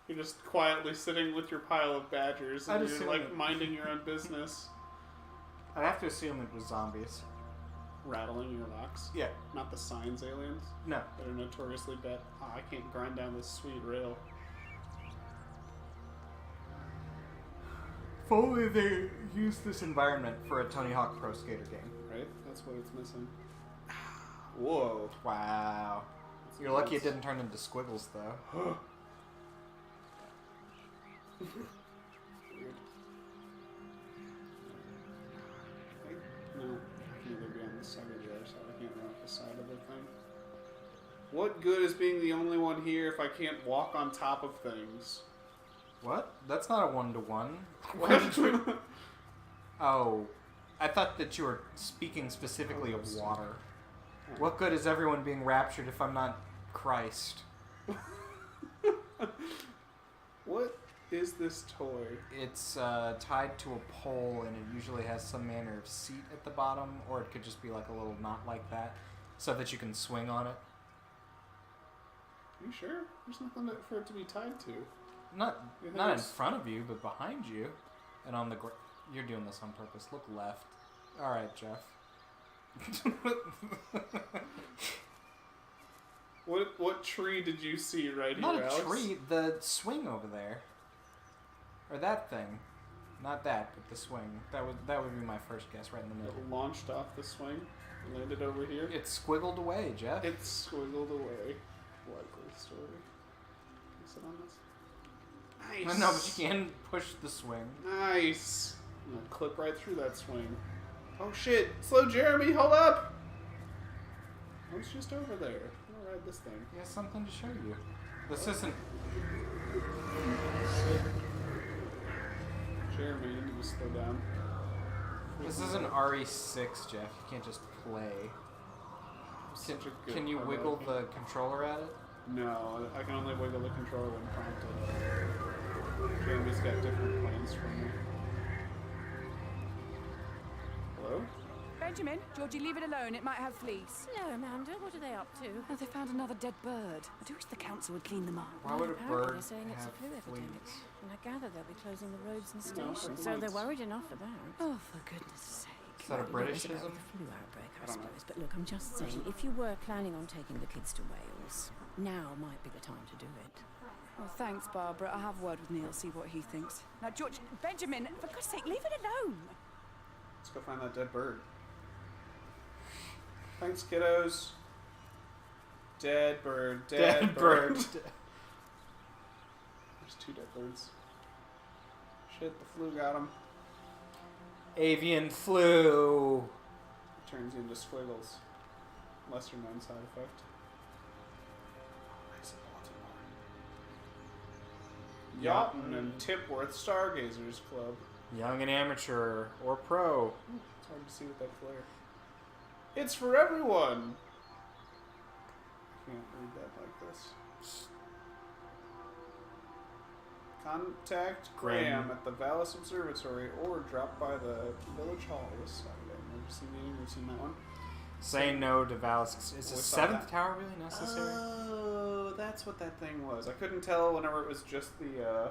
You're just quietly sitting with your pile of badgers and you're like minding your own business. I'd have to assume it was zombies. Rattling your locks? Yeah. Not the Signs aliens? No. That are notoriously bad. Oh, I can't grind down this sweet rail. If only they used this environment for a Tony Hawk Pro Skater game. Right? That's what it's missing. Whoa. Wow. You're lucky it didn't turn into squiggles, though. Weird. No, I can either be on this side or the other side. I can't run up the side of the thing. What good is being the only one here if I can't walk on top of things? What? That's not a one-to-one. Why did you... Oh, I thought that you were speaking specifically of water. What good is everyone being raptured if I'm not Christ? What is this toy? It's tied to a pole, and it usually has some manner of seat at the bottom, or it could just be like a little knot like that, so that you can swing on it. Are you sure? There's nothing for it to be tied to. Not in front of you, but behind you, and on the you're doing this on purpose. Look left. All right, Jeff. What tree did you see right Not here, a Alex? tree. The swing over there, or that thing. Not that, but the swing. That would be my first guess, right in the middle. It launched off the swing, landed over here. It squiggled away, Jeff. It squiggled away. Likely story. Can I sit on this? Nice. No, but you can push the swing. Nice. I'm gonna clip right through that swing. Oh shit! Slow Jeremy, hold up! I was just over there. I'm gonna ride this thing. He has something to show you. This isn't... Jeremy, you need to slow down. This isn't RE6, Jeff. You can't just play. Can you wiggle the controller at it? No, I can only wiggle the controller when prompted. Jeremy's got different plans for me. Hello? Benjamin, Georgie, leave it alone. It might have fleas. Hello, Amanda. What are they up to? Oh, they found another dead bird. I do wish the council would clean them up. Why would a Apparently bird they're saying it's a have flu epidemic. fleas? And I gather they'll be closing the roads and No, stations. for So they're once. worried enough for that. Oh, for goodness sake. Is that a Well, it was Britishism? about the flu outbreak, I don't know. suppose. But look, I'm just saying, if you were planning on taking the kids to Wales, now might be the time to do it. Oh, thanks, Barbara. I'll have a word with Neil, see what he thinks. Now, George, Benjamin, for God's sake, leave it alone. Let's go find that dead bird. Thanks, kiddos. Dead bird. Dead bird. There's 2 dead birds. Shit, the flu got him. Avian flu. Turns you into squiggles. Lesser known side effect. Yachtin and Tipworth Stargazers Club. Young and amateur or pro. It's hard to see with that flare. It's for everyone! I can't read that like this. Contact Graham at the Vallis Observatory or drop by the Village Hall this Saturday. Never seen that one. Say no to Val's. Is the We saw 7th that. tower really necessary? Oh, that's what that thing was. I couldn't tell whenever it was just the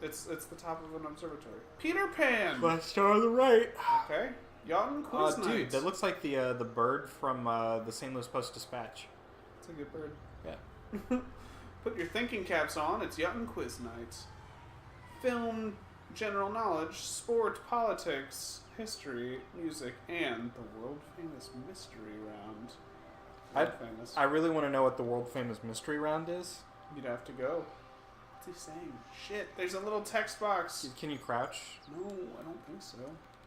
it's the top of an observatory. Peter Pan. Last star on the right. Okay. Yachtin Quiz Dude, Night. that looks like the bird from the St. Louis Post-Dispatch. It's a good bird. Yeah. Put your thinking caps on, it's Young Quiz Night. Film, general knowledge, sport, politics, history, music, and the world-famous mystery round. I really want to know what the world-famous mystery round is. You'd have to go. What's he saying? Shit, there's a little text box. Can you crouch? No, I don't think so.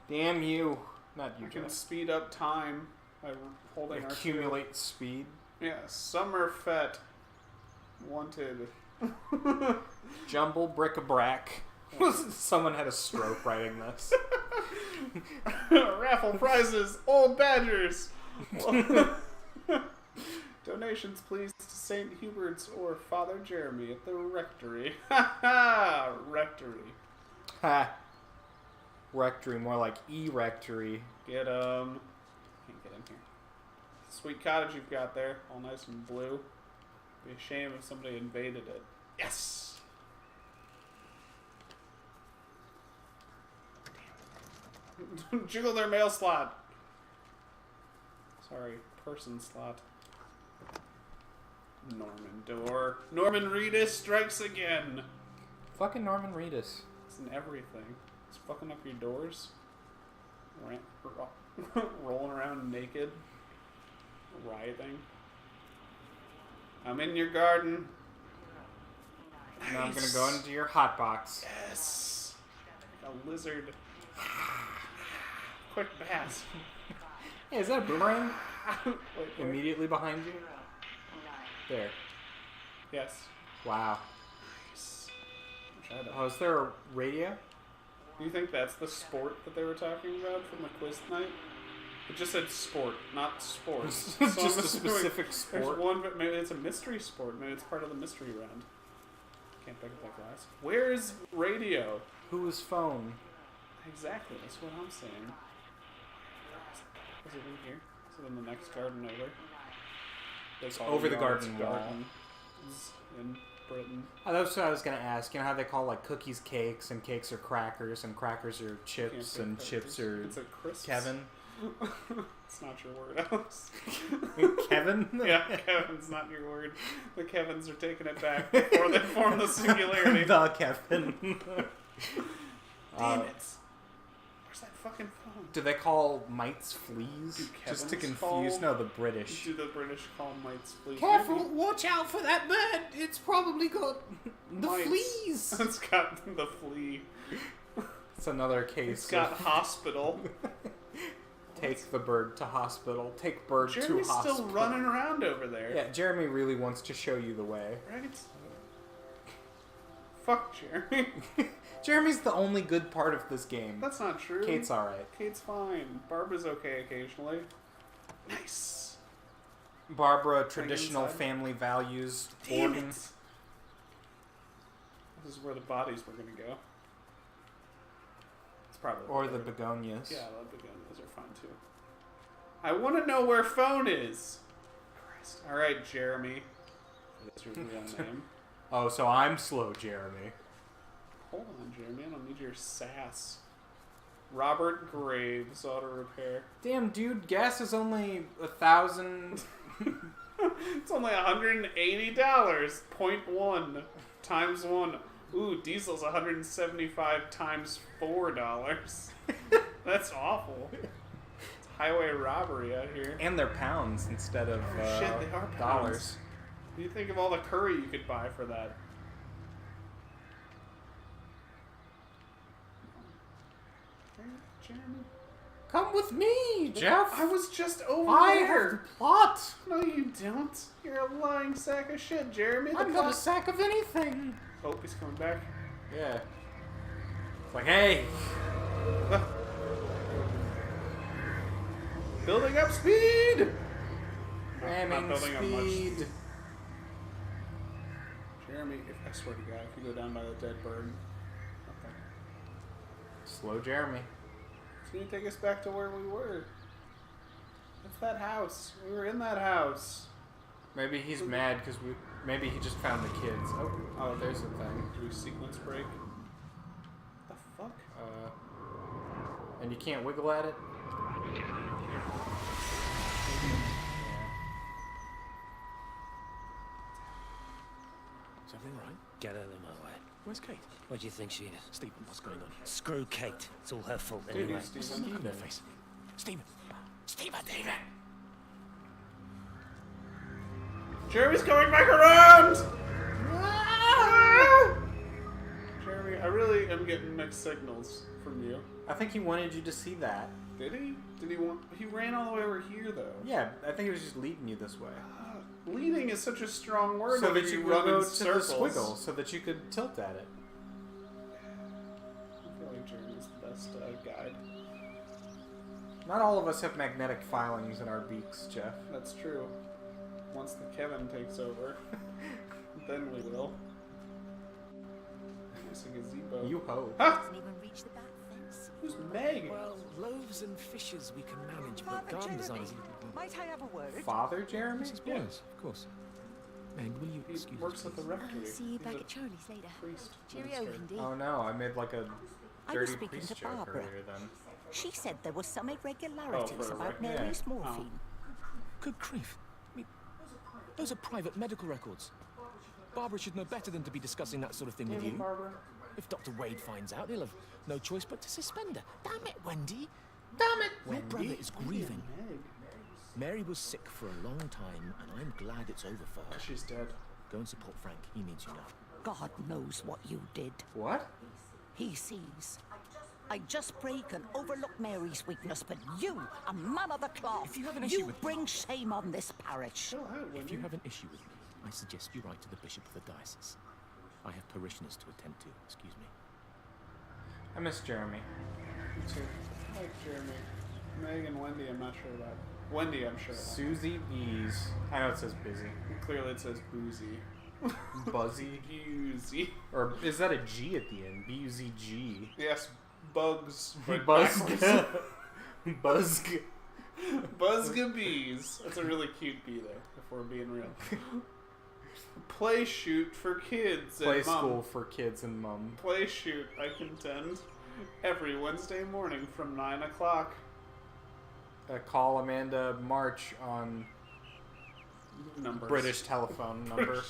Damn you. Not you, We can Jeff. speed up time by holding our Accumulate speed. Yeah, Summer Fete. Wanted. Jumble bric-a-brac. Someone had a stroke writing this. Raffle prizes, old badgers. Donations, please, to St. Hubert's or Father Jeremy at the rectory. Ha ha! Rectory. Ha. Rectory, more like E-rectory. Get Can't get in here. Sweet cottage you've got there, all nice and blue. Be a shame if somebody invaded it. Yes! Damn. Jiggle their mail slot. Sorry, person slot. Norman door. Norman Reedus strikes again. Fucking Norman Reedus. It's in everything. It's fucking up your doors. Rolling around naked. Writhing. I'm in your garden. Nice. Now I'm gonna go into your hot box. Yes. A lizard. Quick bath. Hey, is that a boomerang? Wait, Immediately behind you? There. Yes. Wow. Nice. Oh, is there a radio? Do you think that's the sport that they were talking about from the quiz night? It just said sport, not sports. Just a specific sport? There's one, but maybe it's a mystery sport. Maybe it's part of the mystery round. Can't pick up that glass. Where's radio? Whose phone? Exactly, that's what I'm saying. Is it in here? Is it in the next garden over? It's over the garden wall. In Britain. Oh, that's what I was gonna ask. You know how they call like cookies cakes, and cakes are crackers, and crackers are chips, and crackers. Chips are It's a crisps. Kevin. It's not your word, Alex. Kevin? Yeah, Kevin's not your word. The Kevins are taking it back before they form the singularity. The Kevin. Damn it. Where's that fucking phone? Do they call mites fleas? Just to confuse? No, the British. Do the British call mites fleas? Careful! Watch out for that bird! It's probably got the Mites. fleas! It's got the flea. It's another case. It's got hospital. Take the bird to hospital. Take bird Jeremy's to hospital. still running around over there. Yeah, Jeremy really wants to show you the way. Right? Fuck Jeremy. Jeremy's the only good part of this game. That's not true. Kate's alright. Kate's fine. Barbara's okay occasionally. Nice. Barbara, traditional family values. Damn Gordon. it. This is where the bodies were going to go. It's probably... Or the begonias. Yeah, the begonias are fine too. I want to know where phone is. Christ. Alright, Jeremy. That's your real name. Oh, so I'm slow, Jeremy. Hold on, Jeremy. I don't need your sass. Robert Graves, auto repair. Damn, dude, gas is only 1,000. It's only $180. 0.1 times 1. Ooh, diesel's 175 times $4. That's awful. It's highway robbery out here. And they're pounds instead of Shit, they are pounds. dollars. Do you think of all the curry you could buy for that? Jeremy? Come with me, Jeff. I was just over I there. have the plot. No, you don't. You're a lying sack of shit, Jeremy. I'm not a sack of anything. Oh, he's coming back. Yeah. It's like, hey. Building up speed. Ramming building up speed. much. Jeremy, I swear to God, if you go down by the dead bird. Okay. Slow Jeremy. It's gonna take us back to where we were. It's that house. We were in that house. Maybe he's mad because maybe he just found the kids. Oh, there's a thing. Do we sequence break? The fuck? And you can't wiggle at it? everything all right? Get out of my way. Where's Kate? What do you think she is? Stephen, what's going on? Screw Kate. It's all her fault Dude, anyway. What's that look on your face? Stephen! Stephen! Jeremy's coming back around! Ah! Jeremy, I really am getting mixed signals from you. I think he wanted you to see that. Did he? Did he want... He ran all the way over here, though. Yeah, I think he was just leading you this way. Leading is such a strong word. So that you run could go in to the circles. squiggle, so that you could tilt at it. I feel like Jeremy's the best guide. Not all of us have magnetic filings in our beaks, Jeff. That's true. Once the Kevin takes over, then we will. There's a gazebo. You hope. Huh? Doesn't even reach the back fence. Who's Meg? Well, loaves and fishes we can manage, but Father garden Jeremy, design is... might I have a word? Father Jeremy? Mrs. Boyles, of course. Meg, will you He excuse works us, at the please? rectory. I'll see you He's back a at Charlie's later. priest. Cheerio, minister. Indy. Oh no, I made like a I was dirty speaking priest to joke Barbara. earlier then. She said there were some Oh, irregularities for a about rec- Mary's yeah. morphine. Good grief. I mean, those are private medical records. Barbara should know better than to be discussing that sort of thing with Damn it, you. Barbara. If Dr. Wade finds out, he'll have no choice but to suspend her. Damn it, Wendy. Damn it! Your brother is grieving. Meg. Mary was sick for a long time, and I'm glad it's over for her. She's dead. Go and support Frank. He needs you now. God knows what you did. What? He sees. I just break and overlook Mary's weakness, but you, a man of the cloth, If you have an issue you with- bring shame on this parish. Chill out, If Wendy. you have an issue with me, I suggest you write to the Bishop of the Diocese. I have parishioners to attend to. Excuse me. I miss Jeremy. Me too. I like Jeremy. Meg and Wendy, I'm not sure about. Wendy, I'm sure about. Susie Bees. I know it says busy. Clearly it says boozy. Buzzy. Boozy. Or is that a G at the end? B-U-Z-G. Yes, bugs. But Buzzg. backwards. Buzzg. Buzzga bees. That's a really cute bee, though, if we're being real. Play shoot for kids Play and mum. school for kids and mum. Play shoot, I contend, every Wednesday morning from 9 o'clock. Call Amanda March on Numbers. British telephone number.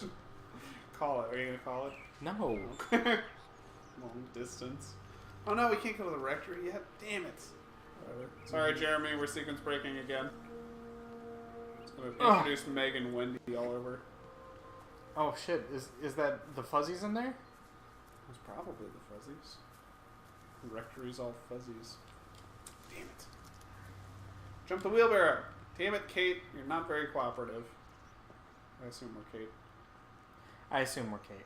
Call it. Are you going to call it? No. Long distance. Oh no, we can't go to the rectory yet. Damn it. Whatever. Sorry, Jeremy, we're sequence breaking again. Just gonna introduce Meg and Wendy all over. Oh shit, is that the fuzzies in there? It's probably the fuzzies. The rectory's all fuzzies. Damn it. Jump the wheelbarrow! Damn it, Kate. You're not very cooperative. I assume we're Kate. I assume we're Kate.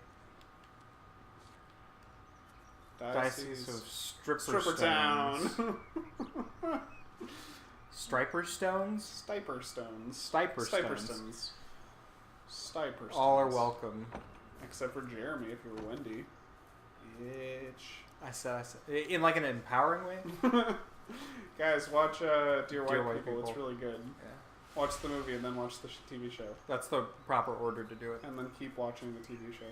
Diocese of Stripper Stripper Stones. Town. Striper Stones? Stiper Stones. Stiper Stiper Stones. Stones. Stiper Stones. All are welcome. Except for Jeremy, if you're Wendy. Bitch. I said. In like an empowering way? Guys, watch Dear White, White People. It's People. really good. Yeah. Watch the movie and then watch the TV show. That's the proper order to do it. And then keep watching the TV show.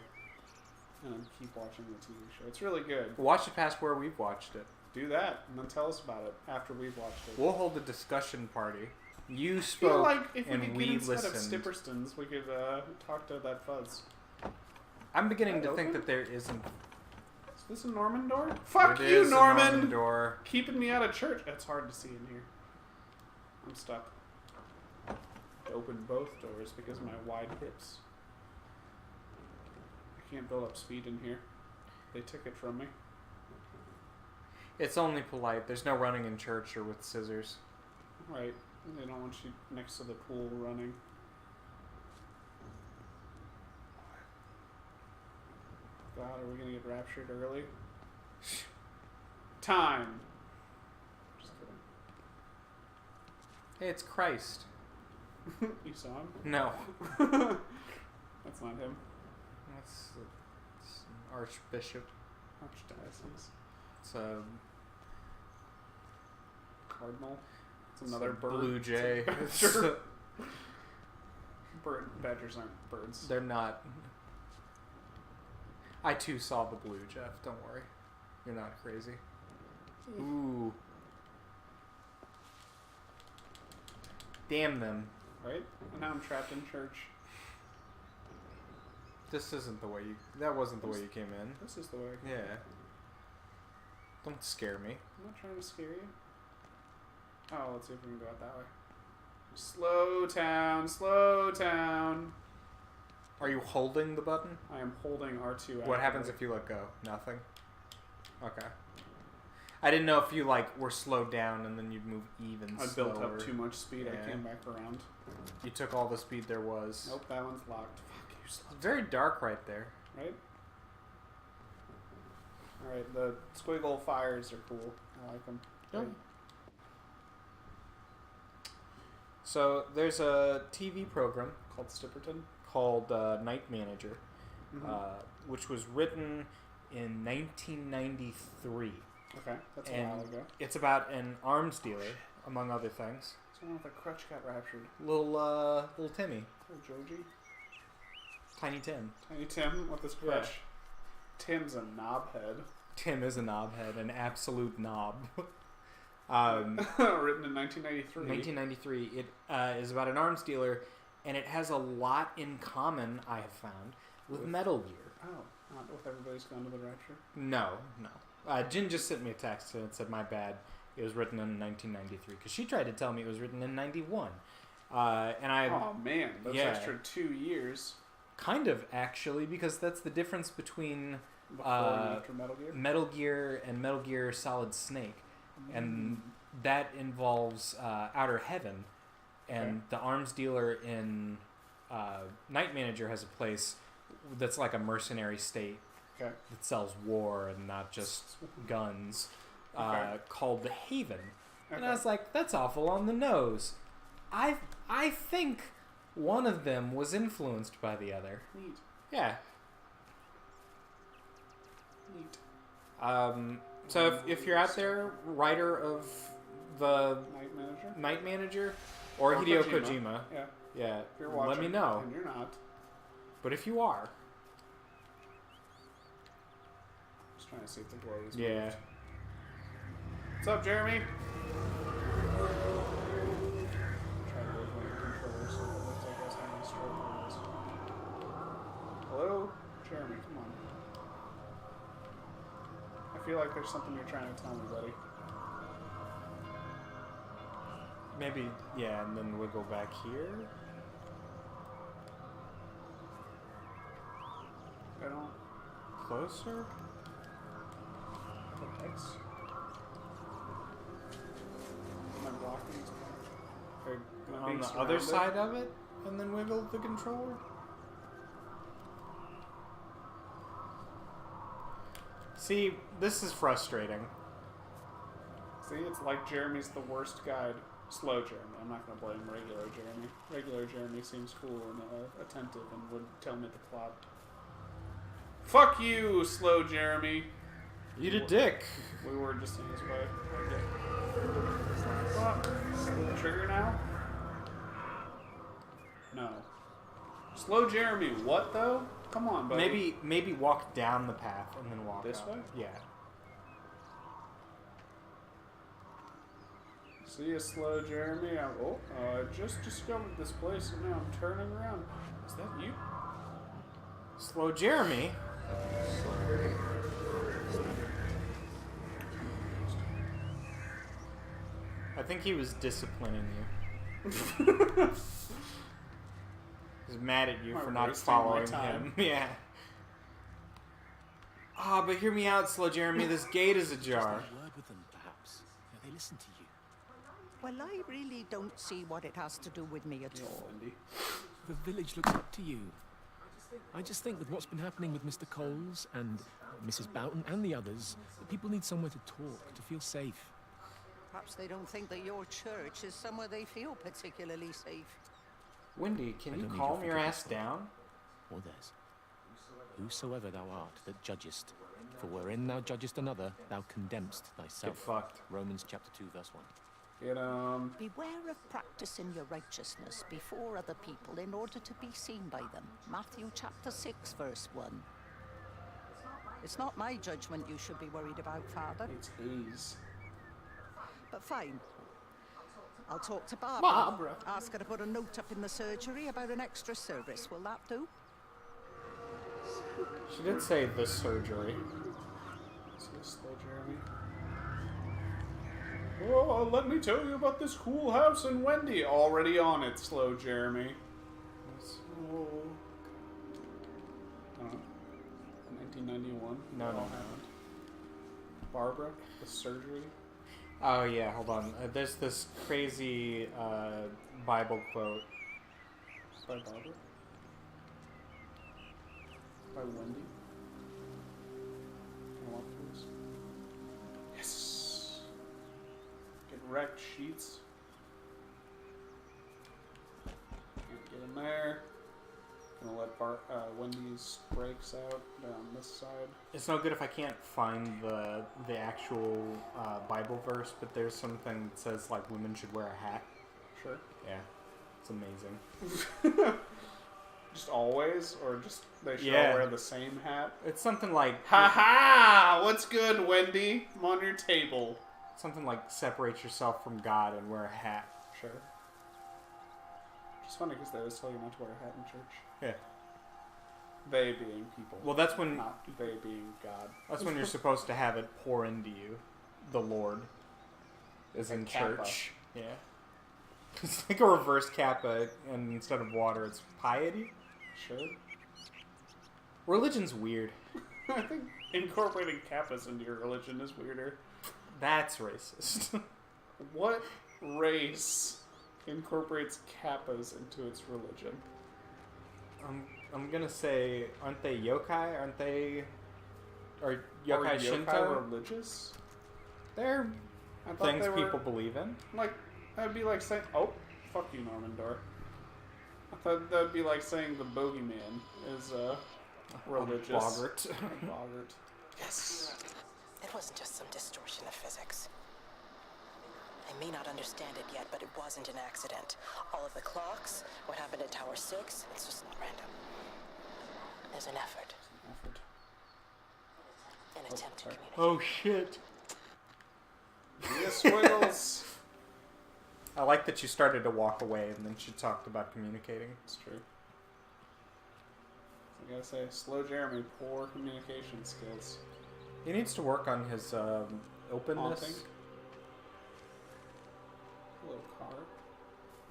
And then keep watching the TV show. It's really good. Watch it past where we've watched it. Do that, and then tell us about it after we've watched it. We'll hold a discussion party. You I feel spoke, like if we and could we get instead listened. of Stipperstons, we could talk to that fuzz. I'm beginning to Open? think that there isn't. Is this a Norman door? Fuck It you, is a Norman! door. Keeping me out of church. It's hard to see in here. I'm stuck. Open both doors because of my wide hips. I can't build up speed in here. They took it from me. It's only polite. There's no running in church or with scissors. Right. They don't want you next to the pool running. God, are we gonna get raptured early? Time! Just kidding. Hey, it's Christ. You saw him? No. That's not him. That's it's an archbishop. Archdiocese. It's a Cardinal. It's another a bird. blue jay. It's a badger. Badgers aren't birds. They're not. I too saw the blue, Jeff. Don't worry. You're not crazy. Ooh. Damn them. Right? And now I'm trapped in church. This isn't the way you... That wasn't the way you came in. This is the way. Yeah. Don't scare me. I'm not trying to scare you. Oh, let's see if we can go out that way. Slow town, slow town. Are you holding the button? I am holding R2. What happens if you let go? Nothing? Okay. I didn't know if you, like, were slowed down and then you'd move even I slower. built up too much speed. Yeah. I came back around. You took all the speed there was. Nope, that one's locked. Fuck you, slow. It's very dark right there. Right? Alright, the squiggle fires are cool. I like them. Yep. So, there's a TV program Called Stipperton? called Night Manager, which was written in 1993. Okay, that's a and while ago. It's about an arms dealer, among other things. Someone with a crutch got raptured. Little Timmy. Little Georgie? Tiny Tim. Tiny Tim with his crutch. Yeah. Tim's a knobhead. Tim is a knobhead, an absolute knob. Written in 1993. 1993. It is about an arms dealer, and it has a lot in common, I have found, with Metal Gear. Oh, not with Everybody's Gone to the Rapture? No. Jin just sent me a text and it said, my bad, it was written in 1993. Because she tried to tell me it was written in 91. Oh, man. That's extra 2 years. Kind of, actually, because that's the difference between Before and after Metal Gear? Metal Gear and Metal Gear Solid Snake. And that involves Outer Heaven. And the arms dealer in Night Manager has a place that's like a mercenary state that sells war and not just guns, called the Haven. And I was like, that's awful on the nose. I think one of them was influenced by the other. Neat. Yeah. Neat. So if you're out there, writer of the Night Manager or Hideo Kojima, yeah, if you're watching, let me know. And you're not. But if you are, just trying to see if the glow is yeah. moved. What's up, Jeremy? Hello, Jeremy. Come on. I feel like there's something you're trying to tell me, buddy. Maybe, yeah, and then we'll go back here. I don't. Closer? X. Am I blocking? On the other side of it, and then wiggle the controller? See, this is frustrating. See, it's like Jeremy's the worst guide. Slow Jeremy. I'm not going to blame regular Jeremy. Regular Jeremy seems cool and attentive and would tell me the plot. Fuck you, Slow Jeremy. Eat a dick. We were just in his way. Okay. Trigger now? No. Slow Jeremy, what though? Come on, buddy. Maybe walk down the path and then walk this up. way? Yeah. See you, Slow Jeremy. I just discovered this place and now I'm turning around. Is that you? Slow Jeremy? I think he was disciplining you. He's mad at you for not following him. Yeah. But hear me out, Slow Jeremy. This gate is ajar. Just have a word with them, perhaps. They listen to you. Well, I really don't see what it has to do with me at all. The village looks up to you. I just think with what's been happening with Mr. Coles and Mrs. Boughton and the others, that people need somewhere to talk, to feel safe. Perhaps they don't think that your church is somewhere they feel particularly safe. Wendy, can you calm your ass down? Or theirs. Whosoever thou art that judgest, for wherein thou judgest another, thou condemnest thyself. Get fucked. Romans chapter 2, verse 1. Beware of practicing your righteousness before other people in order to be seen by them. Matthew chapter 6, verse 1. It's not my judgment you should be worried about, Father. It's his. But fine. I'll talk to Barbara. Barbara. Ask her to put a note up in the surgery about an extra service. Will that do? She did say the surgery. So slow Jeremy. Oh, let me tell you about this cool house in Wendy. Already on it, slow Jeremy. So, 1991. No. Barbara, the surgery. Oh yeah, hold on. There's this crazy Bible quote. By Barbara? By Wendy? Can I walk through this? Yes! Get wrecked, sheets. Can't get in there. Gonna let Wendy's brakes out down this side. It's no good if I can't find the actual Bible verse, but there's something that says like women should wear a hat. Sure. Yeah, it's amazing. Just always, or just they should Yeah. all wear the same hat? It's something like Ha ha! What's good, Wendy? I'm on your table. something like separate yourself from God and wear a hat. Sure. It's funny because they always tell you not to wear a hat in church. Yeah. They being people. Well, that's when Not they being God. that's when you're supposed to have it pour into you. The Lord is in Kappa. church. Yeah. It's like a reverse kappa, and instead of water, it's piety. Sure. Religion's weird. I think incorporating kappas into your religion is weirder. That's racist. What race incorporates kappas into its religion? I'm gonna say, aren't they yokai? Aren't they? Or yokai Are Shinto? yokai religious? They're I thought things they were, people believe in. Like, that'd be like saying, oh, fuck you, Norman Door. I thought that'd be like saying the bogeyman is religious. Boggart. A boggart. Yes. It wasn't just some distortion of physics. I may not understand it yet, but it wasn't an accident. All of the clocks, what happened at Tower 6, it's just not random. There's an effort. An attempt to communicate. Oh shit. Yes, Wiggles. I like that you started to walk away and then she talked about communicating. It's true. I gotta say, slow Jeremy, poor communication skills. He needs to work on his openness. Haunting. Hello, car.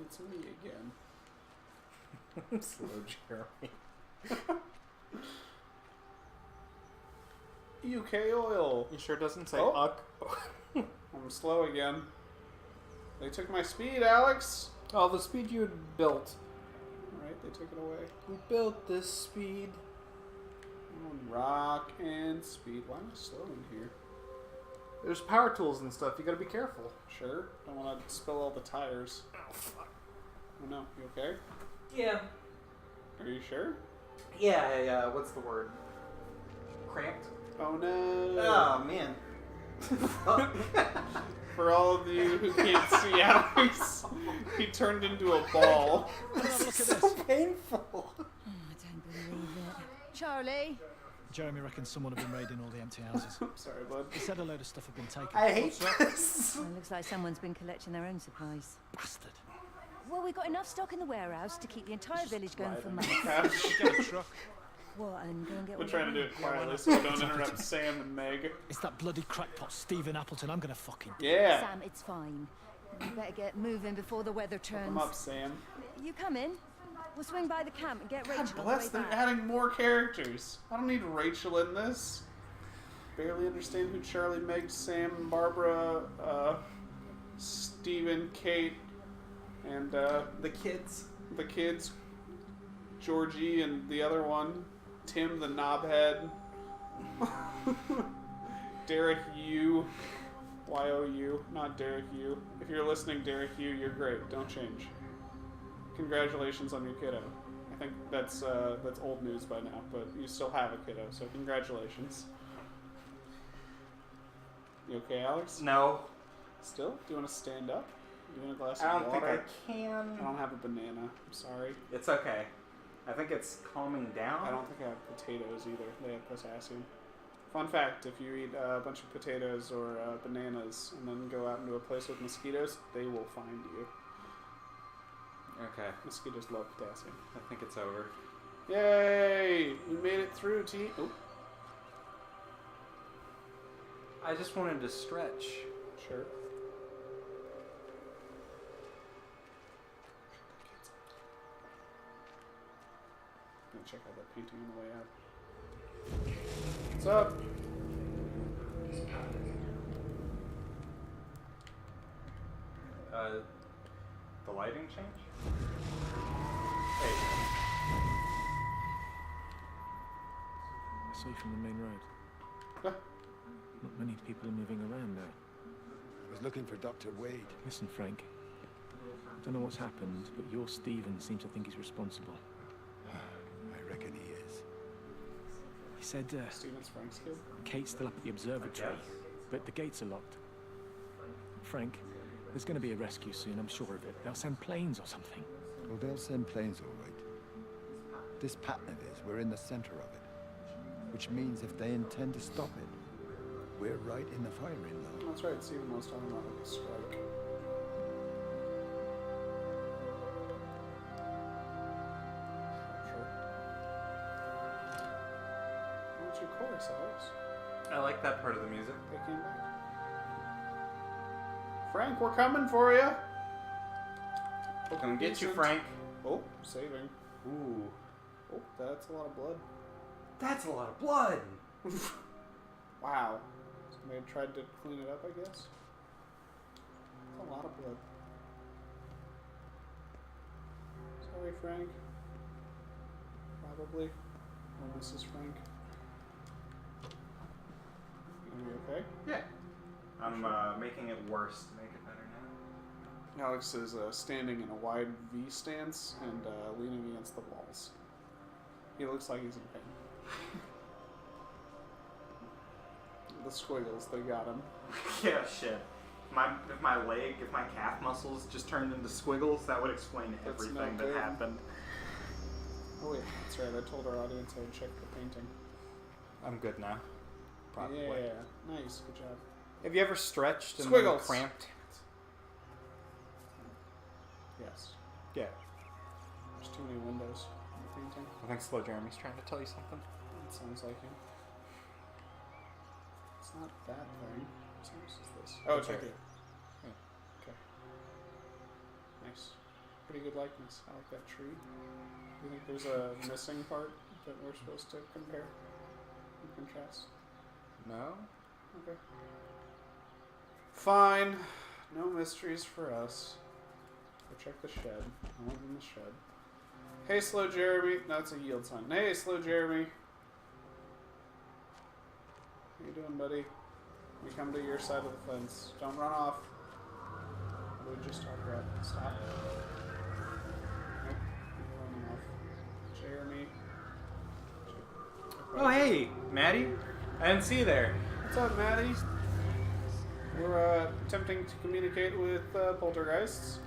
It's me again. Slow Jeremy. UK oil. He sure doesn't say Oh. uck. I'm slow again. They took my speed, Alex. Oh, the speed you had built. Alright, they took it away. We built this speed. Rock and speed. Why am I slow in here? There's power tools and stuff. You gotta be careful. Sure. Don't want to spill all the tires. Oh, fuck. Oh no. You okay? Yeah. Are you sure? Yeah, what's the word? Cramped? Oh no. Oh, man. For all of you who can't see Alex, he turned into a ball. This is so painful. Oh, I don't believe it. Charlie? Jeremy reckons someone had been raiding all the empty houses. Sorry, bud. He said a load of stuff had been taken. I hate this. Well, it looks like someone's been collecting their own supplies. Bastard. Well, we've got enough stock in the warehouse to keep the entire village going for months. Get a truck. What, and go and get We're all trying to do your it quietly so we don't interrupt Sam and Meg. It's that bloody crackpot Stephen Appleton. I'm gonna fucking... Yeah. Sam, it's fine. You better get moving before the weather turns. Come up, Sam. You come in. We'll swing by the camp and get God Rachel on the bless, way they're back. adding more characters. I don't need Rachel in this. Barely understand who Charlie, Meg, Sam, Barbara, Steven, Kate, and The kids. the kids, Georgie and the other one, Tim the knobhead, Derek Yu, Y-O-U, not Derek Yu. If you're listening, Derek Yu, you're great. Don't change. Congratulations on your kiddo. I think that's old news by now, but you still have a kiddo, so congratulations. You okay, Alex? No. Still? Do you want to stand up? Do you want a glass I of don't water? think I can. I don't have a banana. I'm sorry. It's okay. I think it's calming down. I don't think I have potatoes either. They have potassium. Fun fact, if you eat a bunch of potatoes or bananas and then go out into a place with mosquitoes, they will find you. Okay. Mosquitoes love potassium. I think it's over. Yay! We made it through, team. Oh. I just wanted to stretch. Sure. I'm gonna check out that painting on the way out. What's up? The lighting change? Hey. I saw you from the main road. Huh? Not many people are moving around now. I was looking for Dr. Wade. Listen, Frank. I don't know what's happened, but your Stephen seems to think he's responsible. I reckon he is. He said, Stephen's Frank's kid? Kate's still up at the observatory, but the gates are locked. Frank, there's going to be a rescue soon, I'm sure of it. They'll send planes or something. Well, they'll send planes, all right. This pattern of his, we're in the center of it. Which means if they intend to stop it, we're right in the firing line. That's right, Stephen was talking about a strike. Sure. What's your chorus, Alex? I like that part of the music. They came back. Frank, we're coming for you. Come get you, Frank. Oh, saving. Ooh. Oh, that's a lot of blood. That's a lot of blood. Wow. Somebody tried to clean it up, I guess. That's a lot of blood. Sorry, Frank. Probably. Or Mrs. Frank. Are you okay? Yeah. I'm making it worse to make it better now. Alex is standing in a wide V stance and leaning against the walls. He looks like he's in pain. The squiggles, they got him. Yeah, shit. If my calf muscles just turned into squiggles, that would explain everything that happened. Oh wait, that's right. I told our audience I would check the painting. I'm good now. Probably. Yeah, nice. Good job. Have you ever stretched and Squiggles. then cramped? Yes. Yeah. There's too many windows in the painting. I think Slow Jeremy's trying to tell you something. It sounds like him. It's not that thing. What house is this? Oh, it's right here. Yeah. Okay. Nice. Pretty good likeness. I like that tree. Do you think there's a missing part that we're supposed to compare and contrast? No? Okay. Fine. No mysteries for us. Go check the shed. I want in the shed. Hey, Slow Jeremy. No, it's a yield sign. Hey, Slow Jeremy. How you doing, buddy? We come to your side of the fence. Don't run off. What did we just talk about? Stop. Nope. You're running off. Jeremy. Oh, hey, Maddie. I didn't see you there. What's up, Maddie? We're attempting to communicate with poltergeists.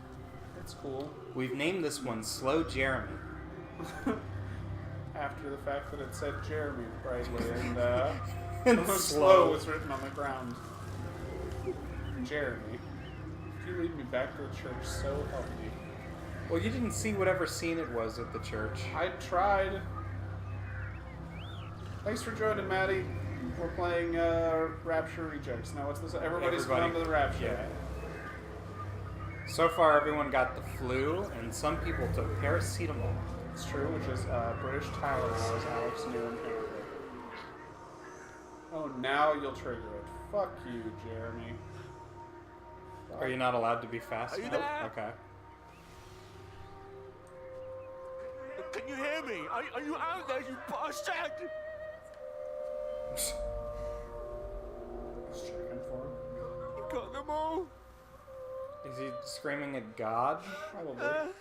That's cool. We've named this one Slow Jeremy. After the fact that it said Jeremy brightly and And slow was written on the ground. Jeremy. If you lead me back to the church, so help me. Well, you didn't see whatever scene it was at the church. I tried. Thanks for joining, Maddie. We're playing Rapture Rejects. Now, what's this? Everybody's come to the Rapture. Yeah. So far, everyone got the flu, and some people took paracetamol. It's true, which is British Tylenol, as Alex knew in Canada. Oh, now you'll trigger it. Fuck you, Jeremy. Fuck. Are you not allowed to be fast? Are you there? Okay. Can you hear me? Are you out there, you bastard? Just checking for him. You got them all. Is he screaming at God? Probably.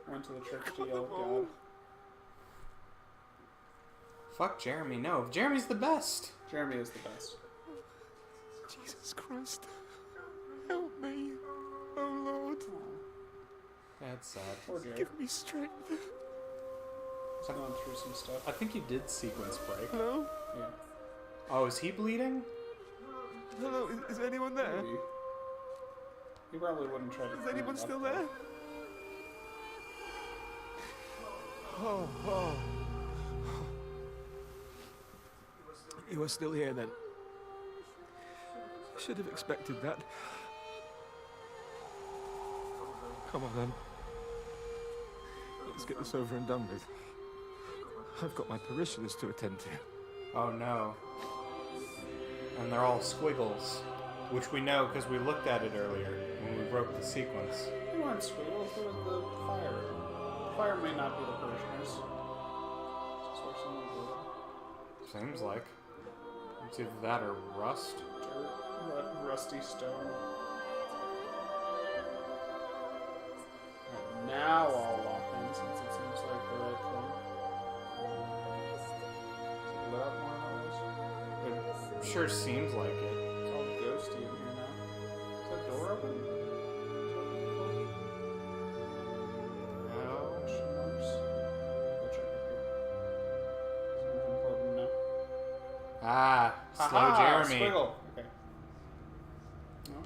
Went to the church to yell at God. Fuck Jeremy, no. Jeremy's the best. Jeremy is the best. Jesus Christ. Help me. Oh, Lord. That's sad. Poor Jeremy. Give me strength. He's going through some stuff. I think you did sequence break. Hello? Yeah. Oh, is he bleeding? Hello, is anyone there? Maybe. He probably wouldn't try to. Is anyone still there? Oh. You are still here, then? Should have expected that. Come on, then. Let's get this over and done with. I've got my parishioners to attend to. Oh no. And they're all squiggles, which we know because we looked at it earlier when we broke the sequence. They weren't squiggles, it was the fire. The fire may not be the parishioners. Seems like. It's either that or rust. Dirt, rusty stone. Right, now I'll lock in since it seems like the right thing. Lit up more of those? It sure seems like it. It's all ghosty in here now. Is that door open? No. Question marks. Go check up here. Something important now. Ah, slow Aha, Jeremy. Squiggle. Okay. No.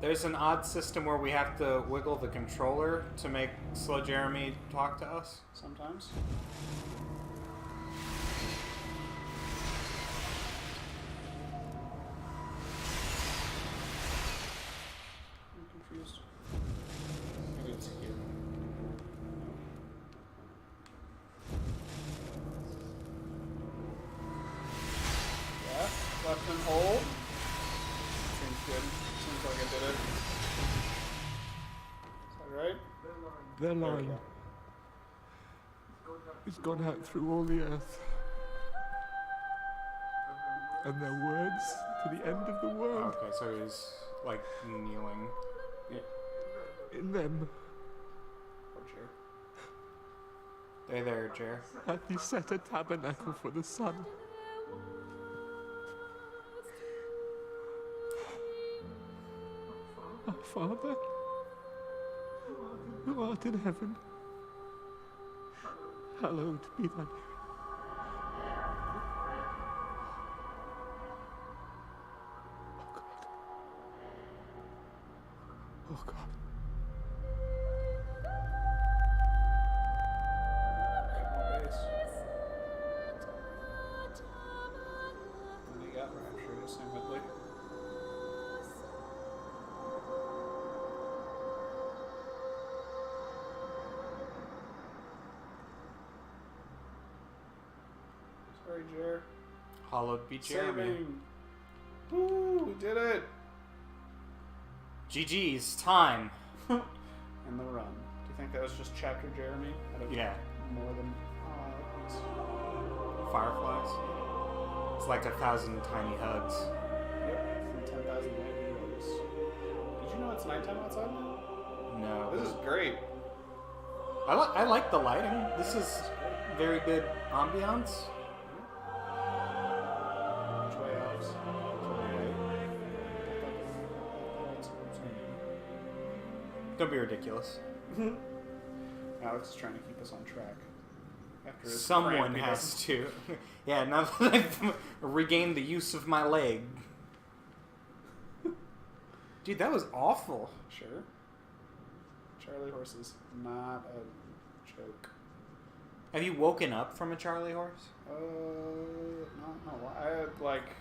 There's an odd system where we have to wiggle the controller to make slow Jeremy talk to us. Sometimes. I'm confused. Maybe it's here. Yeah, left and hold. Seems good. Seems like I did it. Is that right? Their There we line go. has gone out through all the earth. And their words to the end of the world. Okay, so he's like kneeling. Yeah. In them Poor chair. Hey there, Jer. hath he set a tabernacle for the sun. Our Father, who art in heaven, hallowed be thy name. Oh God. Got more bass. And we got Rapture to sing with Lee. Sorry, Jer. Hallowed be Jeremy. Saving. Woo, we did it. GG's, time. And the run. Do you think that was just chapter Jeremy? Out of Yeah. More than Fireflies. It's like 1,000 tiny hugs. Yep. From 10,000 lightning bolts. Did you know it's nighttime outside now? No. This is great. I like the lighting. This is very good ambiance. Which way, Alex? Don't be ridiculous. Alex is trying to keep us on track. After his Someone cramp, he has doesn't- to. Yeah, now that I've regained the use of my leg. Dude, that was awful. Sure. Charlie horse is not a joke. Have you woken up from a Charlie horse? No. I had like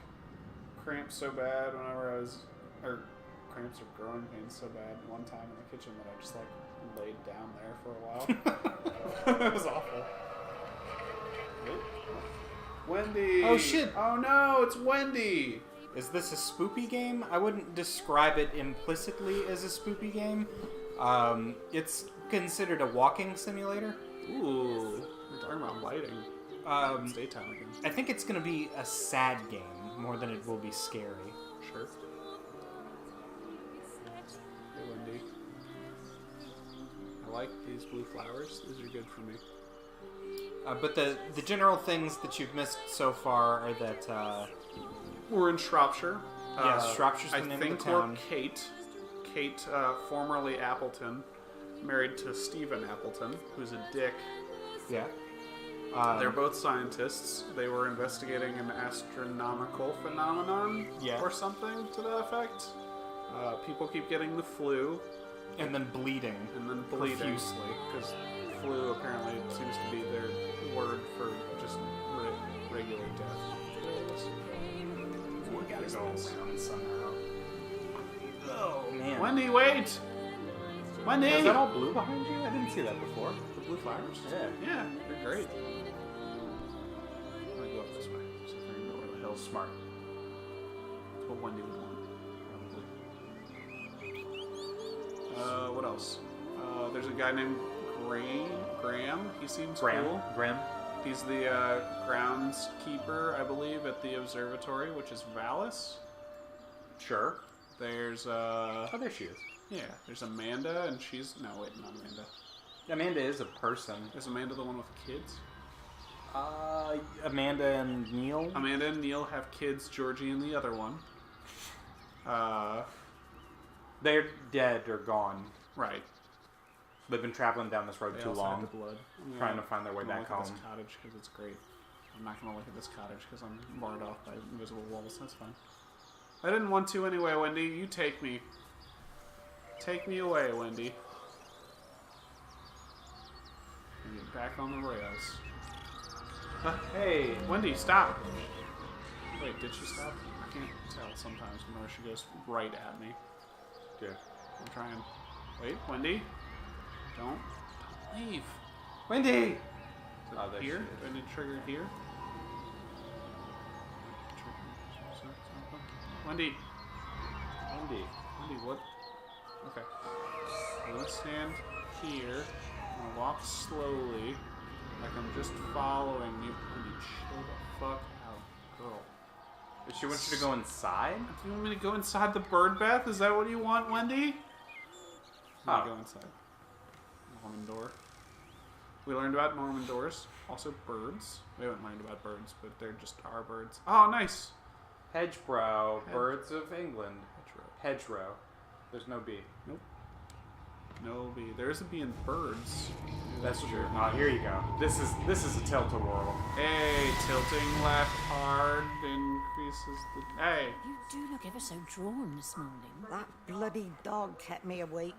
cramps so bad whenever I was, or cramps or growing pains so bad one time in the kitchen that I just like laid down there for a while. It was awful. Wendy! Oh shit! Oh no, it's Wendy! Is this a spoopy game? I wouldn't describe it implicitly as a spoopy game. It's considered a walking simulator. Ooh, we're talking about lighting. It's daytime again. I think it's going to be a sad game more than it will be scary. Sure. Hey, Wendy. I like these blue flowers. These are good for me. But the general things that you've missed so far are that... We're in Shropshire. Yes, Shropshire's the I name of think the town. we're Kate. Kate, formerly Appleton, married to Stephen Appleton, who's a dick. Yeah. They're both scientists. They were investigating an astronomical phenomenon or something to that effect. People keep getting the flu. And then bleeding. And then bleeding. Profusely. Because flu apparently seems to be their word for just regular death. We gotta go around somehow. Oh, man. Wendy, wait! Wendy! Is that all blue behind you? I didn't see that before. The blue flowers? Yeah. Yeah, they're great. I'm gonna go up this way. So I can go over the hill. Smart. That's what Wendy would want, probably. What else? There's a guy named Graham. He seems cool. Graham. He's the groundskeeper, I believe, at the observatory, which is Valis. Sure. There's Oh, there she is. yeah, there's Amanda, and she's no, wait, not Amanda. Amanda is a person. Is Amanda the one with the kids? Amanda and Neil. Amanda and Neil have kids. Georgie and the other one. They're dead or gone. Right. They've been traveling down this road They too also long, had the blood. trying to find their way I'm gonna back look at home. this cottage because it's great. I'm not gonna look at this cottage because I'm barred off by invisible walls. That's fine. I didn't want to anyway, Wendy. You take me. Take me away, Wendy. And get back on the rails. Hey, Wendy, stop! Wait, did she stop? I can't tell sometimes whenever she goes right at me. Yeah. I'm trying. Wait, Wendy? Don't leave. Wendy! Oh, there here? Do I need to trigger here? Wendy! Wendy. Wendy, what? Okay. I'm gonna stand here. I'm gonna walk slowly, like I'm just following you. Wendy, chill the fuck out, girl. Does she want you to go inside? Do you want me to go inside the bird bath? Is that what you want, Wendy? I'm gonna go inside. Norman door. We learned about Norman doors. Also birds. We haven't learned about birds, but they're just our birds. Oh, nice! Hedgebrow, birds of England. Hedgerow. Hedgerow. There's no B. Nope. No B. There is a B in birds. That's true. Oh, here you go. This is a tilt-a-whirl. Hey, tilting left hard increases the... Hey! You do look ever so drawn this morning. That bloody dog kept me awake.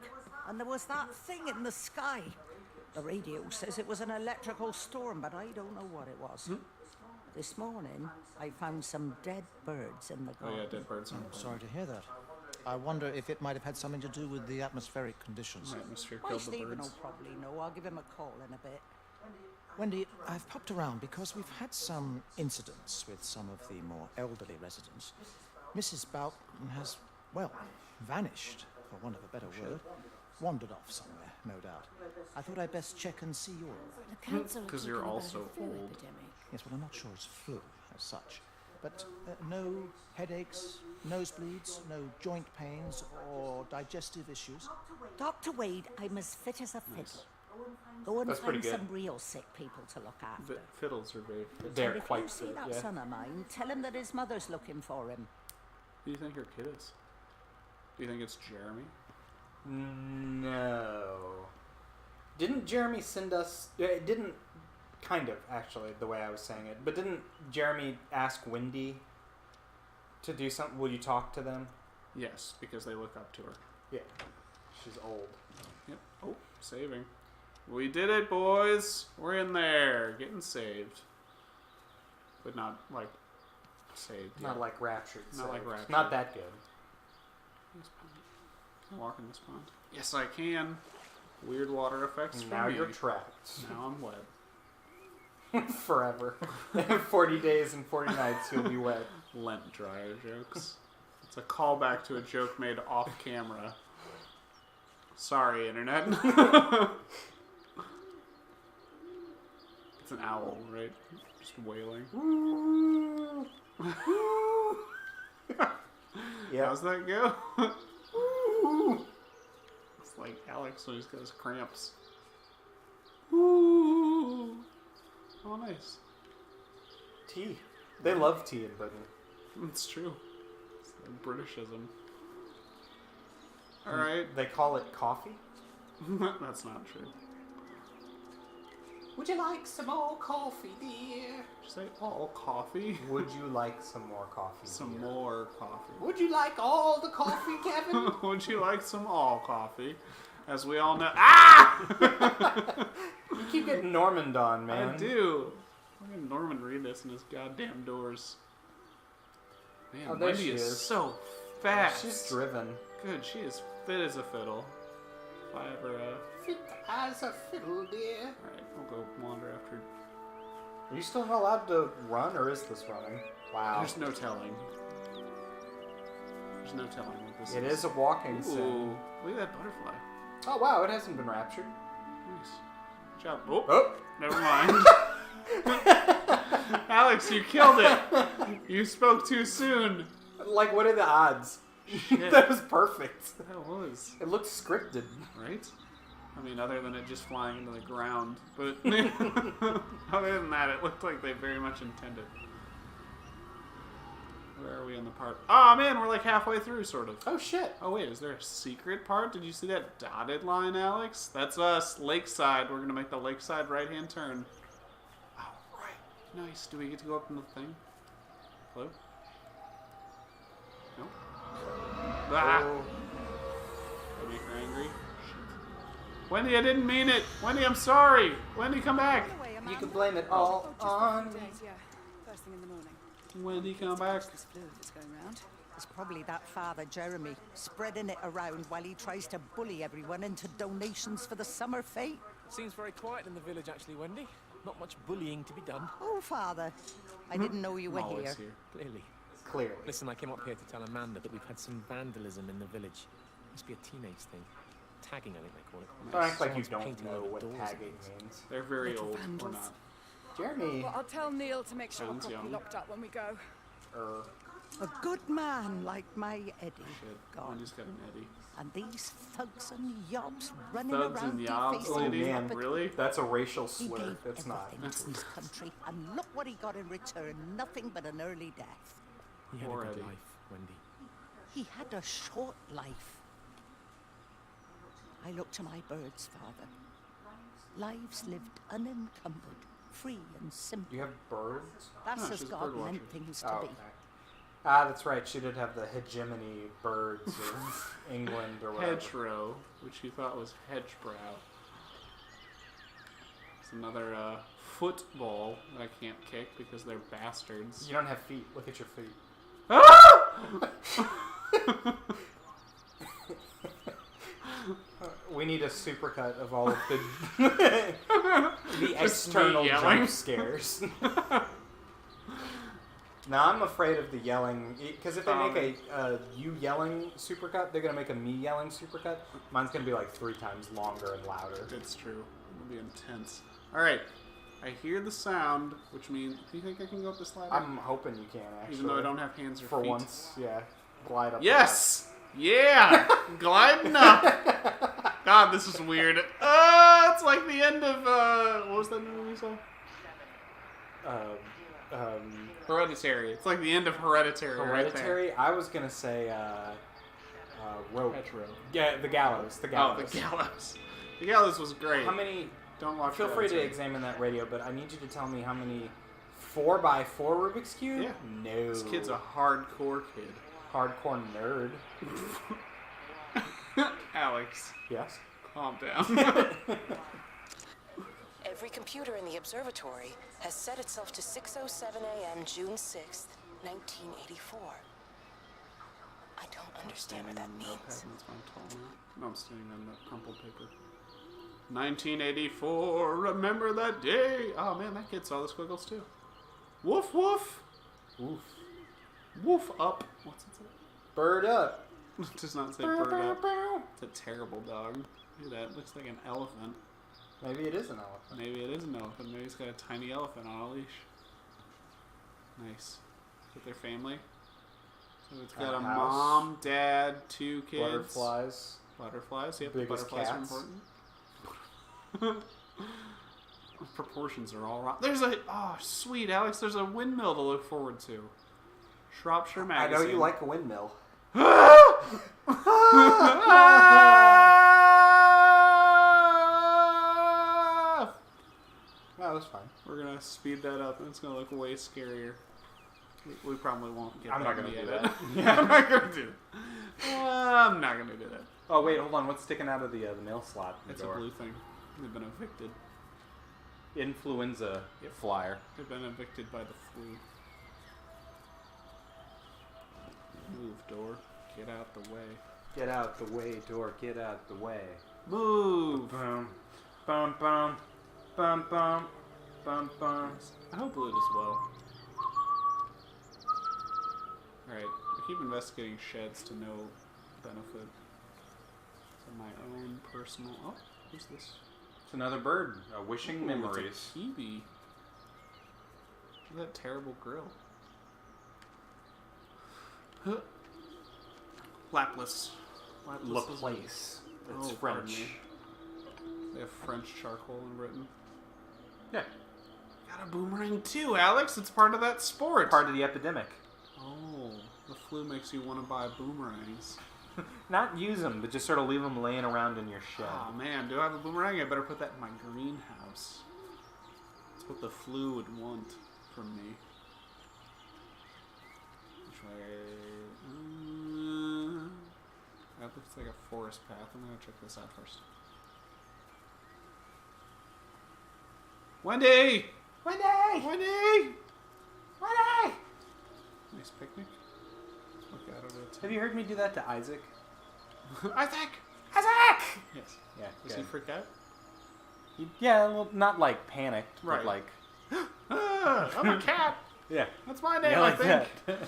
And there was that thing in the sky. The radio says it was an electrical storm, but I don't know what it was. This morning, I found some dead birds in the garden. Oh yeah, dead birds. I'm sorry to hear that. I wonder if it might have had something to do with the atmospheric conditions. Atmosphere Why, killed the Stephen birds. will probably know. I'll give him a call in a bit. Wendy, I've popped around because we've had some incidents with some of the more elderly residents. Mrs. Boughton has, well, vanished, for want of a better word. Wandered off somewhere, no doubt. I thought I'd best check and see you're all right. The council are Because you're talking about also a flu old. epidemic. Yes, well, I'm not sure it's flu as such. But no headaches, nosebleeds, no joint pains or digestive issues. Dr. Wade, I'm as fit as a fiddle. Go and That's pretty find good. some real sick people to look after. Fiddles are very fit. They're And if quite you see fit, that yeah. son of mine, tell him that his mother's looking for him. Who do you think her kid is? Do you think it's Jeremy? No. Didn't Jeremy send us... didn't... Kind of, actually, the way I was saying it. But didn't Jeremy ask Wendy to do something? Will you talk to them? Yes, because they look up to her. Yeah. She's old. Yep. Oh, saving. We did it, boys. We're in there. Getting saved. But not, like, saved. Not yet. like Rapture. Not like Rapture. Not that good. This pond. Can I walk in this pond? Yes, I can. Weird water effects for Now me. you're trapped. Now I'm wet. Forever. 40 days and 40 nights you'll be wet. Lent dryer jokes. It's a callback to a joke made off camera. Sorry, internet. It's an owl, right? Just wailing. Yeah. How's that go? It's like Alex when he's got his cramps. Ooh. Oh, nice. Tea. They love tea in Britain. It's true. It's like Britishism. Alright. They call it coffee? That's not true. Would you like some more coffee, dear? Did you say all coffee? Would you like some more coffee? Some more coffee. Would you like all the coffee, Kevin? Would you like some all coffee? As we all know. Ah! You keep getting Normand on, man. I do. Look at Norman read this in his goddamn doors. Man, Oh, there Wendy she is so fast. She's driven. Good, she is fit as a fiddle. If I ever, Fit as a fiddle, dear. Alright, I'll go wander after. Are you still not allowed to run, or is this running? Wow. There's no telling. There's no telling what this is. It is a walking sim. Ooh, look at that butterfly. Oh, wow, it hasn't been raptured. Nice. Good job. Oh, Oh. never mind. Alex, you killed it. You spoke too soon. Like, what are the odds? Shit. That was perfect. That was. It looked scripted. Right? I mean, other than it just flying into the ground. But other than that, it looked like they very much intended. Where are we in the part? Oh, man, we're like halfway through, sort of. Oh, shit. Oh, wait, is there a secret part? Did you see that dotted line, Alex? That's us, Lakeside. We're going to make the Lakeside right-hand turn. Oh, right. Nice. Do we get to go up in the thing? Hello? No? Ah! Oh. Did I make her angry? Shit. Wendy, I didn't mean it! Wendy, I'm sorry! Wendy, come back! You can blame it all on me. Yeah, first thing in the morning. Wendy, come back. This flu that's going round. It's probably that father, Jeremy, spreading it around while he tries to bully everyone into donations for the summer fete. Seems very quiet in the village, actually, Wendy. Not much bullying to be done. Oh, father, I didn't know you were I'm always here. Clearly. Clearly. Listen, I came up here to tell Amanda that we've had some vandalism in the village. Must be a teenage thing. Tagging, I think they call it. Don't act like you Someone's don't painting know over what doors tagging and things. means. They're very Little old. vandals. We're not. Jeremy. Well, I'll tell Neil to make sure we're Sounds properly young. locked up when we go. A good man like my Eddie. Shit. God. Wendy's got an Eddie. And these thugs and yobs running Thugs around and yobs, defacing lady? property. Really? That's a racial He slur. gave It's not. everything to this country, and look what he got in return. Nothing but an early death. He had Poor a good Eddie. life, Wendy. He had a short life. I look to my birds, father. Lives lived unencumbered, free and simple. You have birds? That's No, as she's a God bird meant watcher. things to Oh, be. okay. Ah, that's right. She did have the hegemony birds of England or whatever. Hedgerow, which you thought was hedgebrow. It's another football that I can't kick because they're bastards. You don't have feet. Look at your feet. We need a supercut of all of the external yelling. jump scares. Now I'm afraid of the yelling because if they make a you yelling supercut, they're gonna make a me yelling supercut. Mine's gonna be like 3 times longer and louder. It's true. It'll be intense. All right. I hear the sound, which means. Do you think I can go up this ladder? I'm hoping you can actually. Even though I don't have hands or for feet. once, yeah. Glide up. Yes! Yeah! Gliding up! God, this is weird. It's like the end of, what was that movie we saw? Hereditary. It's like the end of Hereditary. Hereditary. Right I was gonna say rope. Hedgerow. Yeah, the gallows. The gallows. Oh, the gallows. The gallows was great. How many? Don't watch. Feel free to Hereditary. examine that radio, but I need you to tell me how many 4x4 Rubik's cube. Yeah. No. This kid's a hardcore kid. Hardcore nerd. Alex. Yes. Calm down. Every computer in the observatory has set itself to 6:07 a.m. June 6th, 1984. I don't understand what that means. No, I'm standing on that crumpled paper. 1984, remember that day. Oh man, that kid saw the squiggles too. Woof woof. Woof. Woof up. What's it say? Bird up. It does not say bird up. It's a terrible dog. Look at that. Looks like an elephant. Maybe it is an elephant. Maybe it is an elephant. Maybe it's got a tiny elephant on a leash. Nice. With their family. So it's got a house. mom, dad, 2 kids. Butterflies. Butterflies. Yep, Biggest butterflies are cats. important. Proportions are all wrong. There's a sweet Alex. There's a windmill to look forward to. Shropshire I Magazine. know you like a windmill. gonna speed that up, and it's gonna look way scarier. We probably won't get. I'm that not gonna in the do edit. that. Yeah, I'm not gonna do that. I'm not gonna do that. Oh wait, hold on. What's sticking out of the mail slot? It's door? a blue thing. They've been evicted. Influenza flyer. They've been evicted by the flu. Move, door. Get out the way. Get out the way, door. Get out the way. Move. Boom, bum, bum, bum, bum, bum, bum. I hope Blue does well. Alright, I keep investigating sheds to no benefit. So my own personal... Oh, who's this? It's another bird. Wishing Ooh, memories. It's a kiwi. Look at that terrible grill. Huh. Laplace. Laplace. It's pardon French. me. They have French charcoal in Britain. Yeah. Got a boomerang too, Alex. It's part of that sport. Part of the epidemic. Oh, the flu makes you want to buy boomerangs. Not use them, but just sort of leave them laying around in your shed. Oh man, do I have a boomerang? I better put that in my greenhouse. That's what the flu would want from me. Which way? That looks like a forest path. I'm gonna check this out first. Wendy! Wendy! Wendy! Wendy! Nice picnic. Look out over the Have you heard me do that to Isaac? Isaac! Isaac! Yes. Yeah. Does good. he freak out? Yeah, well, not like panicked, Right. but like. I'm a cat! Yeah. That's my name, Yeah, I like think. that.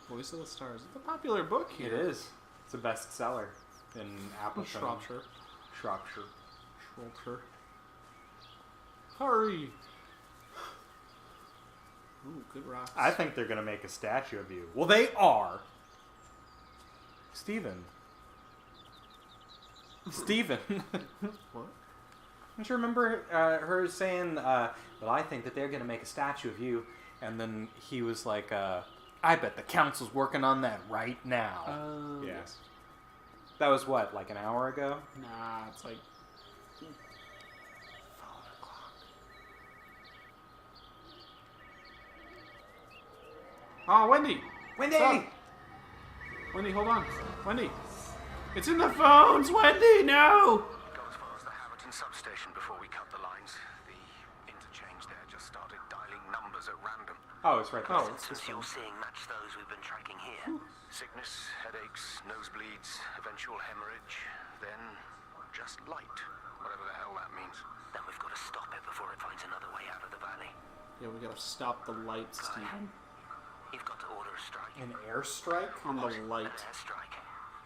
Voice of the Stars. It's a popular book here. It is. It's a bestseller in Appleton. Shropshire. Shropshire. Shropshire. Hurry! Ooh, good rocks. I think they're going to make a statue of you. Well, they are. Steven. Steven. What? Don't you remember her saying, well, I think that they're going to make a statue of you. And then he was like, I bet the council's working on that right now. Yeah. Yes. That was what, like an hour ago? Nah, it's like... Oh, Wendy! Wendy! Stop. Wendy, hold on. Wendy! It's in the phones! Wendy, no! Go as far as the Haverton substation before we cut the lines. The interchange there just started dialing numbers at random. Oh, it's right there. Oh, it's this Since you're one. seeing match those we've been tracking here. Sickness, headaches, nosebleeds, eventual hemorrhage, then just light. Whatever the hell that means. Then we've got to stop it before it finds another way out of the valley. Yeah, we gotta stop the light, Steven. You've got to order a strike. An airstrike? On the An light. airstrike.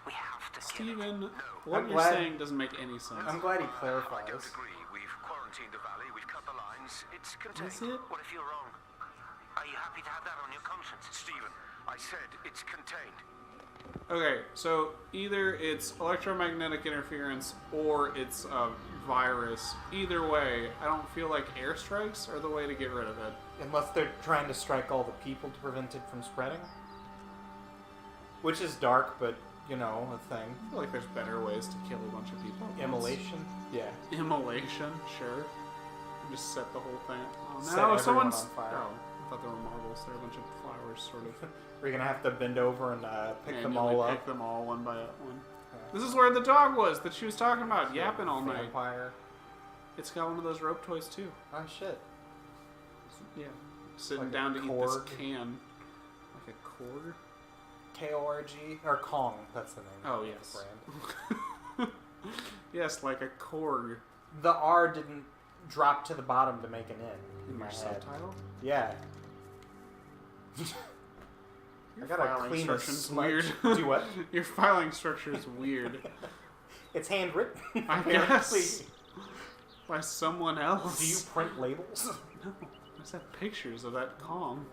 We have to kill it. Steven, No. what I'm you're glad- saying doesn't make any sense. I'm glad he I clarifies. don't agree. We've quarantined the valley, we've cut the lines. It's contained. Is it? What if you're wrong? Are you happy to have that on your conscience? Stephen, I said it's contained. Okay, so either it's electromagnetic interference or it's a virus. Either way, I don't feel like airstrikes are the way to get rid of it. Unless they're trying to strike all the people to prevent it from spreading. Which is dark, but, you know, a thing. I feel like there's better ways to kill a bunch of people. at once. Immolation? Yeah. Immolation, sure. Just set the whole thing. Oh Set no, everyone someone's. on fire. Oh, I thought they were marbles. They're a bunch of flowers, sort of. We're gonna have to bend over and pick them Manually all up. Pick them all one by one. This is where the dog was that she was talking about, yapping all night. Vampire. It's got one of those rope toys too. Oh shit. Yeah. Sitting Like a down to eat Korg. this can. Like a Korg? K-O-R-G? Or Kong, that's the name. Oh, of yes. the brand. Yes, like a Korg. The R didn't drop to the bottom to make an N. In my your head. subtitle? Yeah. Your I gotta filing clean a instruction's smudge. weird. Do what? Your filing structure is weird. It's handwritten. I guess. By someone else. Do you print labels? No. I just have pictures of that Kong.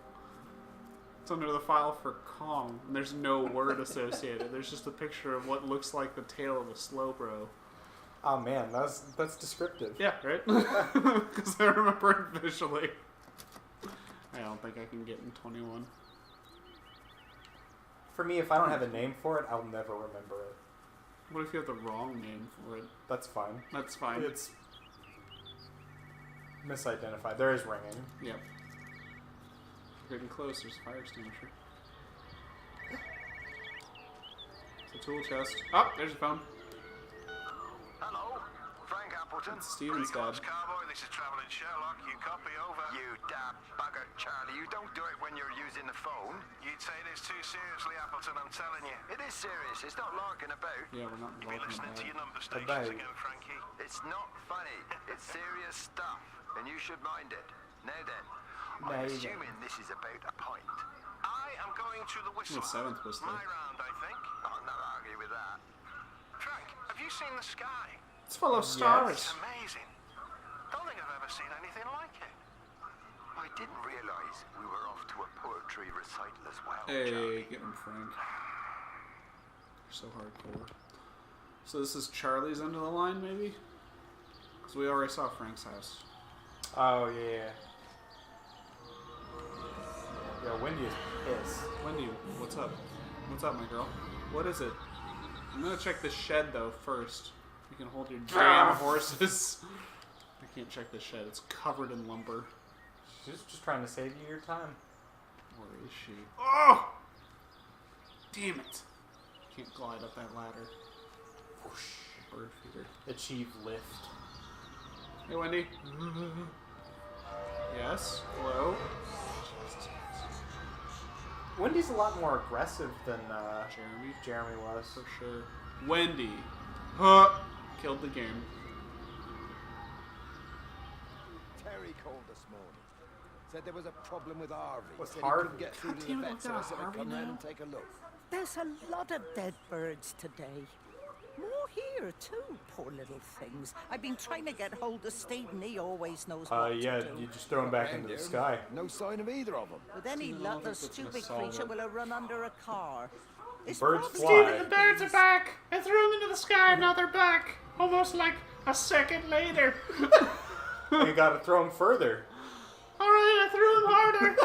It's under the file for Kong, and there's no word associated. There's just a picture of what looks like the tail of a Slowbro. Oh man, that's descriptive. Yeah, right? Because I remember it visually. I don't think I can get in 21. For me, if I don't have a name for it, I'll never remember it. What if you have the wrong name for it? That's fine. That's fine. It's misidentified. There is ringing. Yep. Getting close. There's a fire extinguisher. It's a tool chest. Oh, there's a phone. Hello, Frank Appleton. It's Steven's dad. Cowboy, this is Traveling Sherlock. You copy over. You damn bugger, Charlie. You don't do it when you're using the phone. You'd say this too seriously, Appleton, I'm telling you. It is serious. It's not larking about. Yeah, we're not You've been listening to your number stations About. again, Frankie. It's not funny. It's serious stuff, and you should mind it. Now then, I'm assuming this is about a point. I am going to the whistle. The 7th was My round, I think. I'll not argue with that. Frank, have you seen the sky? It's full of stars. It's amazing. Don't think I've ever seen anything like it. I didn't realize we were off to a poetry recital as well. Hey, get him, Frank. You're so hardcore. So this is Charlie's end of the line, maybe? Because we already saw Frank's house. Oh, yeah. Yo, Wendy is pissed. Wendy, what's up? What's up, my girl? What is it? I'm gonna check the shed, though, first. You can hold your damn horses. I can't check the shed. It's covered in lumber. She's just trying to save you your time. Where is she? Oh! Damn it. Can't glide up that ladder. Whoosh. Bird feeder. Achieve lift. Hey, Wendy. Yes? Hello? Wendy's a lot more aggressive than Jeremy was. For sure. Wendy. Killed the game. Terry called this morning. Said there was a problem with Harvey. What's Said Harvey? He couldn't get through to the damn it, vet, so I said I'd come round and take a look. There's a lot of dead birds today. More here, too, poor little things. I've been trying to get hold of Steve, and he always knows what Yeah, to do. you just throw them back into the sky. No sign of either of them. With any luck, the stupid creature will have run under a car. It's Birds probably- fly. Steven, the birds are back! I threw them into the sky, and now they're back! Almost like a second later. You gotta throw them further. Alright, I threw them harder.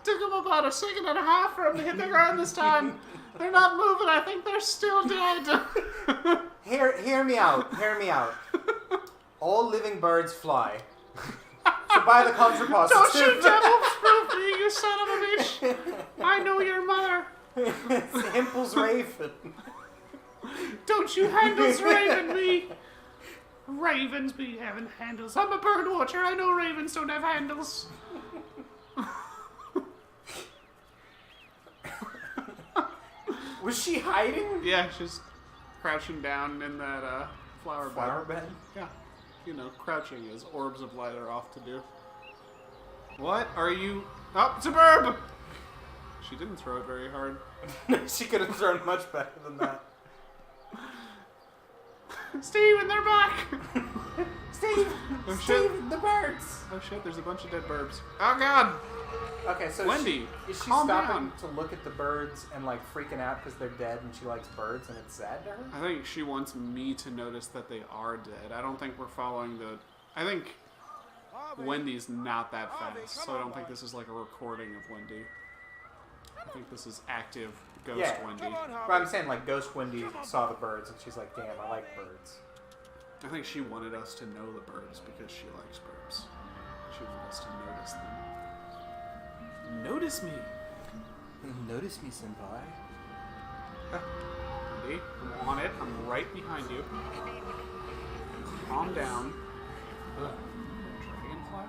Took them about a second and a half for them to hit the ground this time. They're not moving. I think they're still dead. Hear me out. Hear me out. All living birds fly. So buy the contrapositive. Don't you devil-proof me, you son of a bitch. I know your mother. Impulse Raven. Don't you handles Raven me. Ravens be having handles. I'm a bird watcher. I know ravens don't have handles. Was she hiding? Yeah, she's crouching down in that flower bed. Yeah. You know, crouching as orbs of light are off to do. What are you... Oh, it's a burb! She didn't throw it very hard. She could have thrown much better than that. Steven, they're back! Steve! Oh, shit. Steve, the birds! Oh shit, there's a bunch of dead burbs. Oh god! Okay, so Wendy, is she calm stopping down. to look at the birds and like freaking out because they're dead and she likes birds and it's sad to her? I think she wants me to notice that they are dead. I don't think we're following the... I think Wendy's not that fast, so I don't think this is like a recording of Wendy. I think this is active Ghost Wendy. But I'm saying like Ghost Wendy saw the birds and she's like, damn, I like birds. I think she wanted us to know the birds because she likes birds. She wanted us to notice them. Notice me! Notice me, senpai. Wendy, I'm on it. I'm right behind you. Calm down. Dragonfly?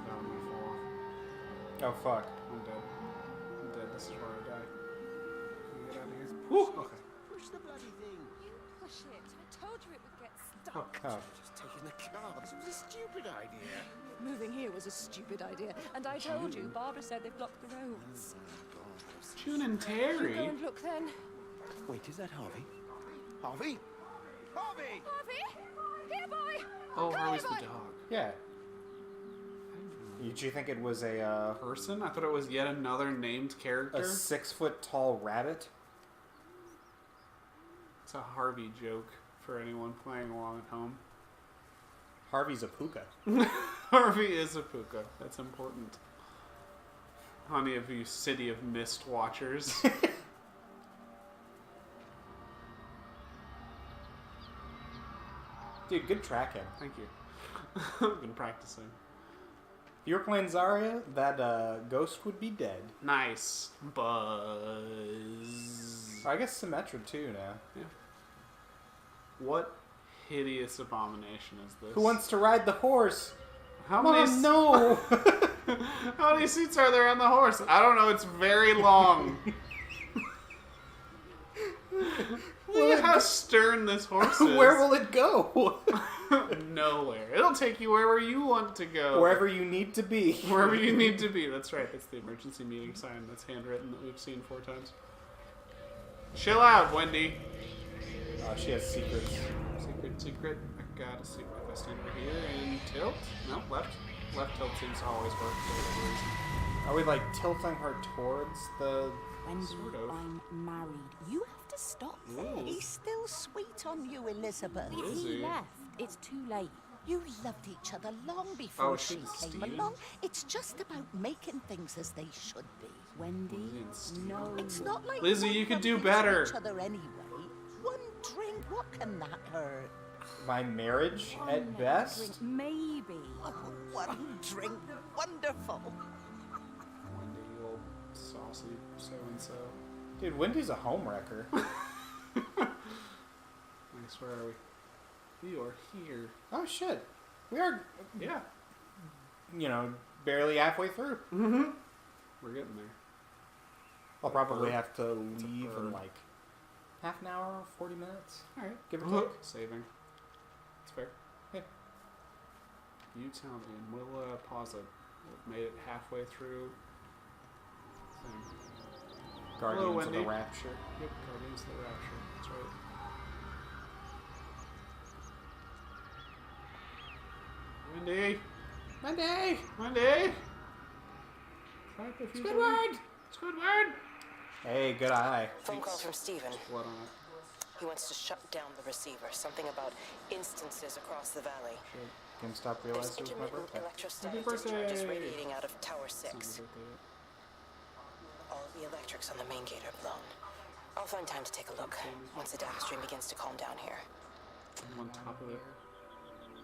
That one might fall off. Oh fuck. I'm dead. I'm dead. This is where I die. Can we get out of here? Whew! Okay. Push the bloody thing. Push it. I told you it would get stuck. Oh. Just taking the car. This was a stupid idea. Moving here was a stupid idea. And I told you, Barbara said they've blocked the roads. June and You Terry. go and look then. Wait, is that Harvey? Harvey? Harvey! Harvey! Here, boy! Oh, Come Harvey's here, the boy. dog. Yeah. Did you think it was a Person? I thought it was yet another named character. a 6-foot tall rabbit? It's a Harvey joke for anyone playing along at home. Harvey's a puka. Harvey is a puka. That's important. Honey of you City of Mist watchers. Dude, good tracking. Thank you. I've been practicing. If you were playing Zarya, that ghost would be dead. Nice. Buzz. I guess Symmetra too now. Yeah. What hideous abomination is this? Who wants to ride the horse? How Mom, many? no! How many seats are there on the horse? I don't know. It's very long. Look at how stern this horse is. Where will it go? Nowhere. It'll take you wherever you want to go. Wherever you need to be. Wherever you need to be. That's right. That's the emergency meeting sign that's handwritten that we've seen 4 times. Chill out, Wendy. She has secrets. Secret. I got a secret. If I stand over here and tilt. No, left. Left tilt seems to always work for whatever reason. Are we like tilting her towards the... Wendy, Sort of. I'm married. You have to stop this. He's still sweet on you, Elizabeth. Is He he? left. It's too late. You loved each other long before Oh, she she's came Steven? along. It's just about making things as they should be. Wendy, no. It's not like Lizzie, one you could of do them better. Each other anyway. One drink, what can that hurt? My marriage, at best? Maybe. Oh, one drink, wonderful. Wendy, you old saucy so-and-so. Dude, Wendy's a homewrecker. Nice, where are we? We are here. Oh, shit. We are, Yeah. you know, barely halfway through. Mm-hmm. We're getting there. I'll probably have to It's a leave in bird. like half an hour, 40 minutes. Alright. Give or take. Saving. It's fair. Yeah. You tell me, and we'll pause it. We've made it halfway through. Thing. Guardians Hello, of the Wendy. Rapture. Yep, Guardians of the Rapture. That's right. Wendy! Wendy! Wendy! Clap if you Squidward! Squidward! Hey, good eye. Phone call from Steven. Blood on it. He wants to shut down the receiver. Something about instances across the valley. Should GameStop There's realize it was my intermittent birthday? electrostatic Happy discharges birthday! radiating out of Tower It's not 6. my birthday yet. All the electrics on the main gate are blown. I'll find time to take a look once the data stream begins to calm down here. I'm on top of it.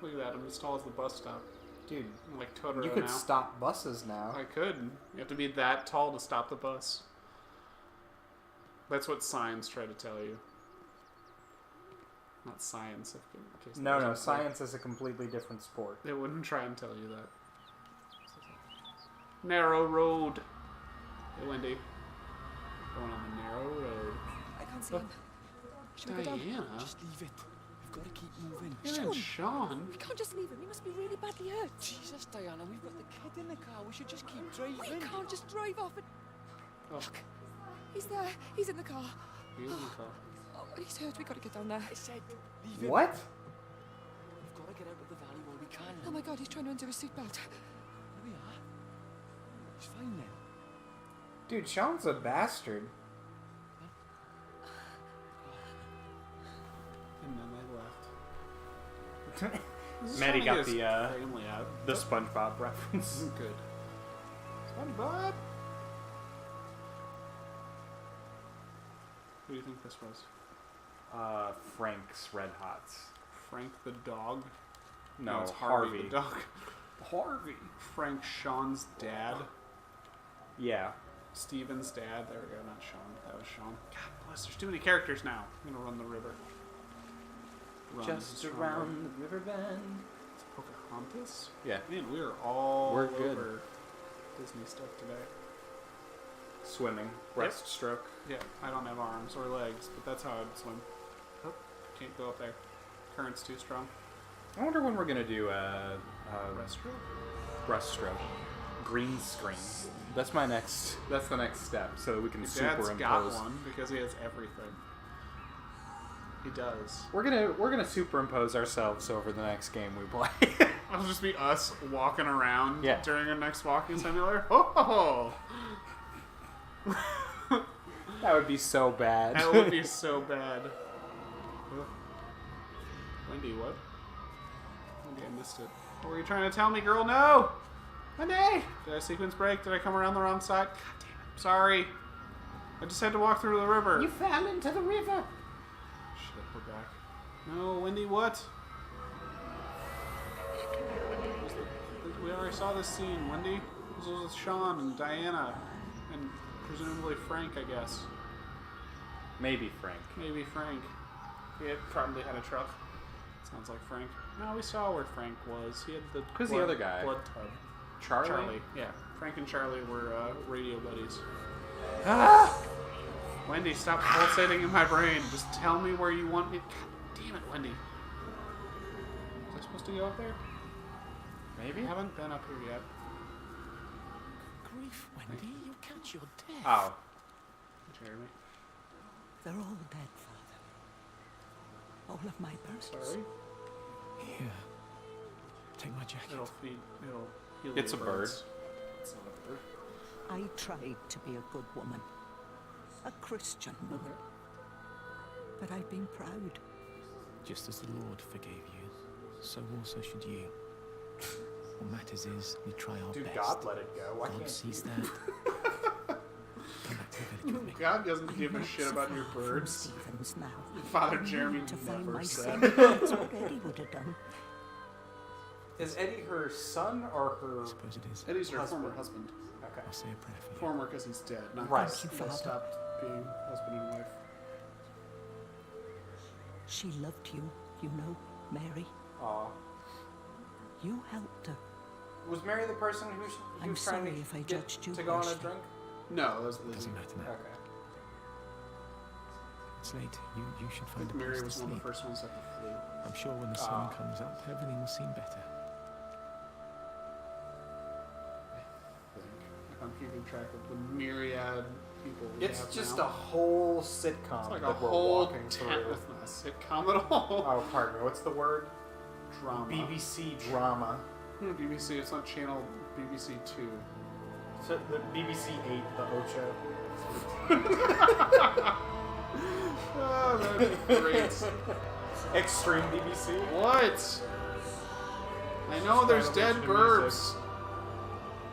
Look at that, I'm as tall as the bus stop. Dude, I'm like Totoro you could now. stop buses now. I could. You have to be that tall to stop the bus. That's what signs try to tell you. Not science. In case No, that no, wasn't clear. science is a completely different sport. They wouldn't try and tell you that. Narrow road. Hey, Wendy. Going on the narrow road. I can't see him. Should we go down? Diana? Just leave it. We've got to keep moving. You're in Sean. We can't just leave him. He must be really badly hurt. Jesus, Diana, we've got the kid in the car. We should just keep driving. We can't just drive off and... Oh, He's there. He's in the car. he's in the car. Oh, he's hurt. We got to get down there. I said, leave it. What? We've got to get out of the valley while we can. Oh my God, he's trying to undo his seatbelt. There we are. It's fine then. Dude, Sean's a bastard. And then they left. This is Maddie funny got as the family out. the SpongeBob reference. Good. SpongeBob. Who do you think this was? Frank's Red Hots. Frank the dog? No, it's Harvey Harvey. the dog. Harvey. Frank Sean's dad. Yeah. Steven's dad. There we go. Not Sean. That was Sean. God bless. There's too many characters now. I'm gonna run the river. Run Just is stronger. around the river bend. It's Pocahontas. Yeah. Man, we are all We're good. over Disney stuff today. Swimming. Breaststroke. Yeah, I don't have arms or legs, but that's how I'd swim. Oh, can't go up there. Current's too strong. I wonder when we're gonna do Breaststroke? breaststroke. Green screen. That's the next step, so that we can Your dad's superimpose. got one because he has everything. He does. We're gonna superimpose ourselves over the next game we play. It'll just be us walking around Yeah. during our next walking simulator. Oh! That would be so bad. That would be so bad. Oh. Wendy, what? Wendy, I missed it. What were you trying to tell me, girl? No! Wendy! Did I sequence break? Did I come around the wrong side? God damn it. Sorry. I just had to walk through the river. You fell into the river. Shit, we're back. No, Wendy, what? We already saw this scene, Wendy. This was with Sean and Diana, and presumably Frank, I guess. Maybe Frank. Maybe Frank. He had probably had a truck. Sounds like Frank. No, we saw where Frank was. He had the Who's the other guy? blood tub. Charlie? Yeah. Frank and Charlie were radio buddies. Ah! Wendy, stop pulsating in my brain. Just tell me where you want me. God damn it, Wendy. Was I supposed to go up there? Maybe? I haven't been up here yet. Grief, Wendy. You'll catch your death. Oh. Jeremy. They're all dead, Father. All of my birds. Sorry? Here. Take my jacket. It'll heal It's your a bird. birds. It's not a bird. I tried to be a good woman. A Christian woman. But I've been proud. Just as the Lord forgave you, so also should you. What matters is we try our Dude, best. God let it go. Why God can't sees you? that. Come back to the village with me. God doesn't give a shit about your birds. Stevens now. Father Jeremy To find never my said. son. That's what Eddie would have done. Is Eddie her son or her... I suppose it is. Eddie's her husband? former husband. Okay. I'll say a prayer for you. Former because he's dead. Not Right. because Thank you, they Father. stopped being husband and wife. She loved you, you know, Mary. Aw. You helped her. Was Mary the person who I'm was trying sorry to if I get judged you to go on a harshly. drink? No, that was Lizzie. Doesn't matter now. Okay. It's late. You should I find think a Mary place was to one of sleep. the first ones that the flu. I'm sure when the sun comes up, everything will seem better. If I'm keeping track of the myriad people we It's have just now. a whole sitcom It's like that a we're whole walking through. It's not a sitcom at all. Oh, pardon me. What's the word? Drama. BBC drama. BBC, it's on channel BBC 2. So the BBC 8, the Ocho. Oh, that'd be great. Extreme BBC. What? I know there's dead Final burbs. music.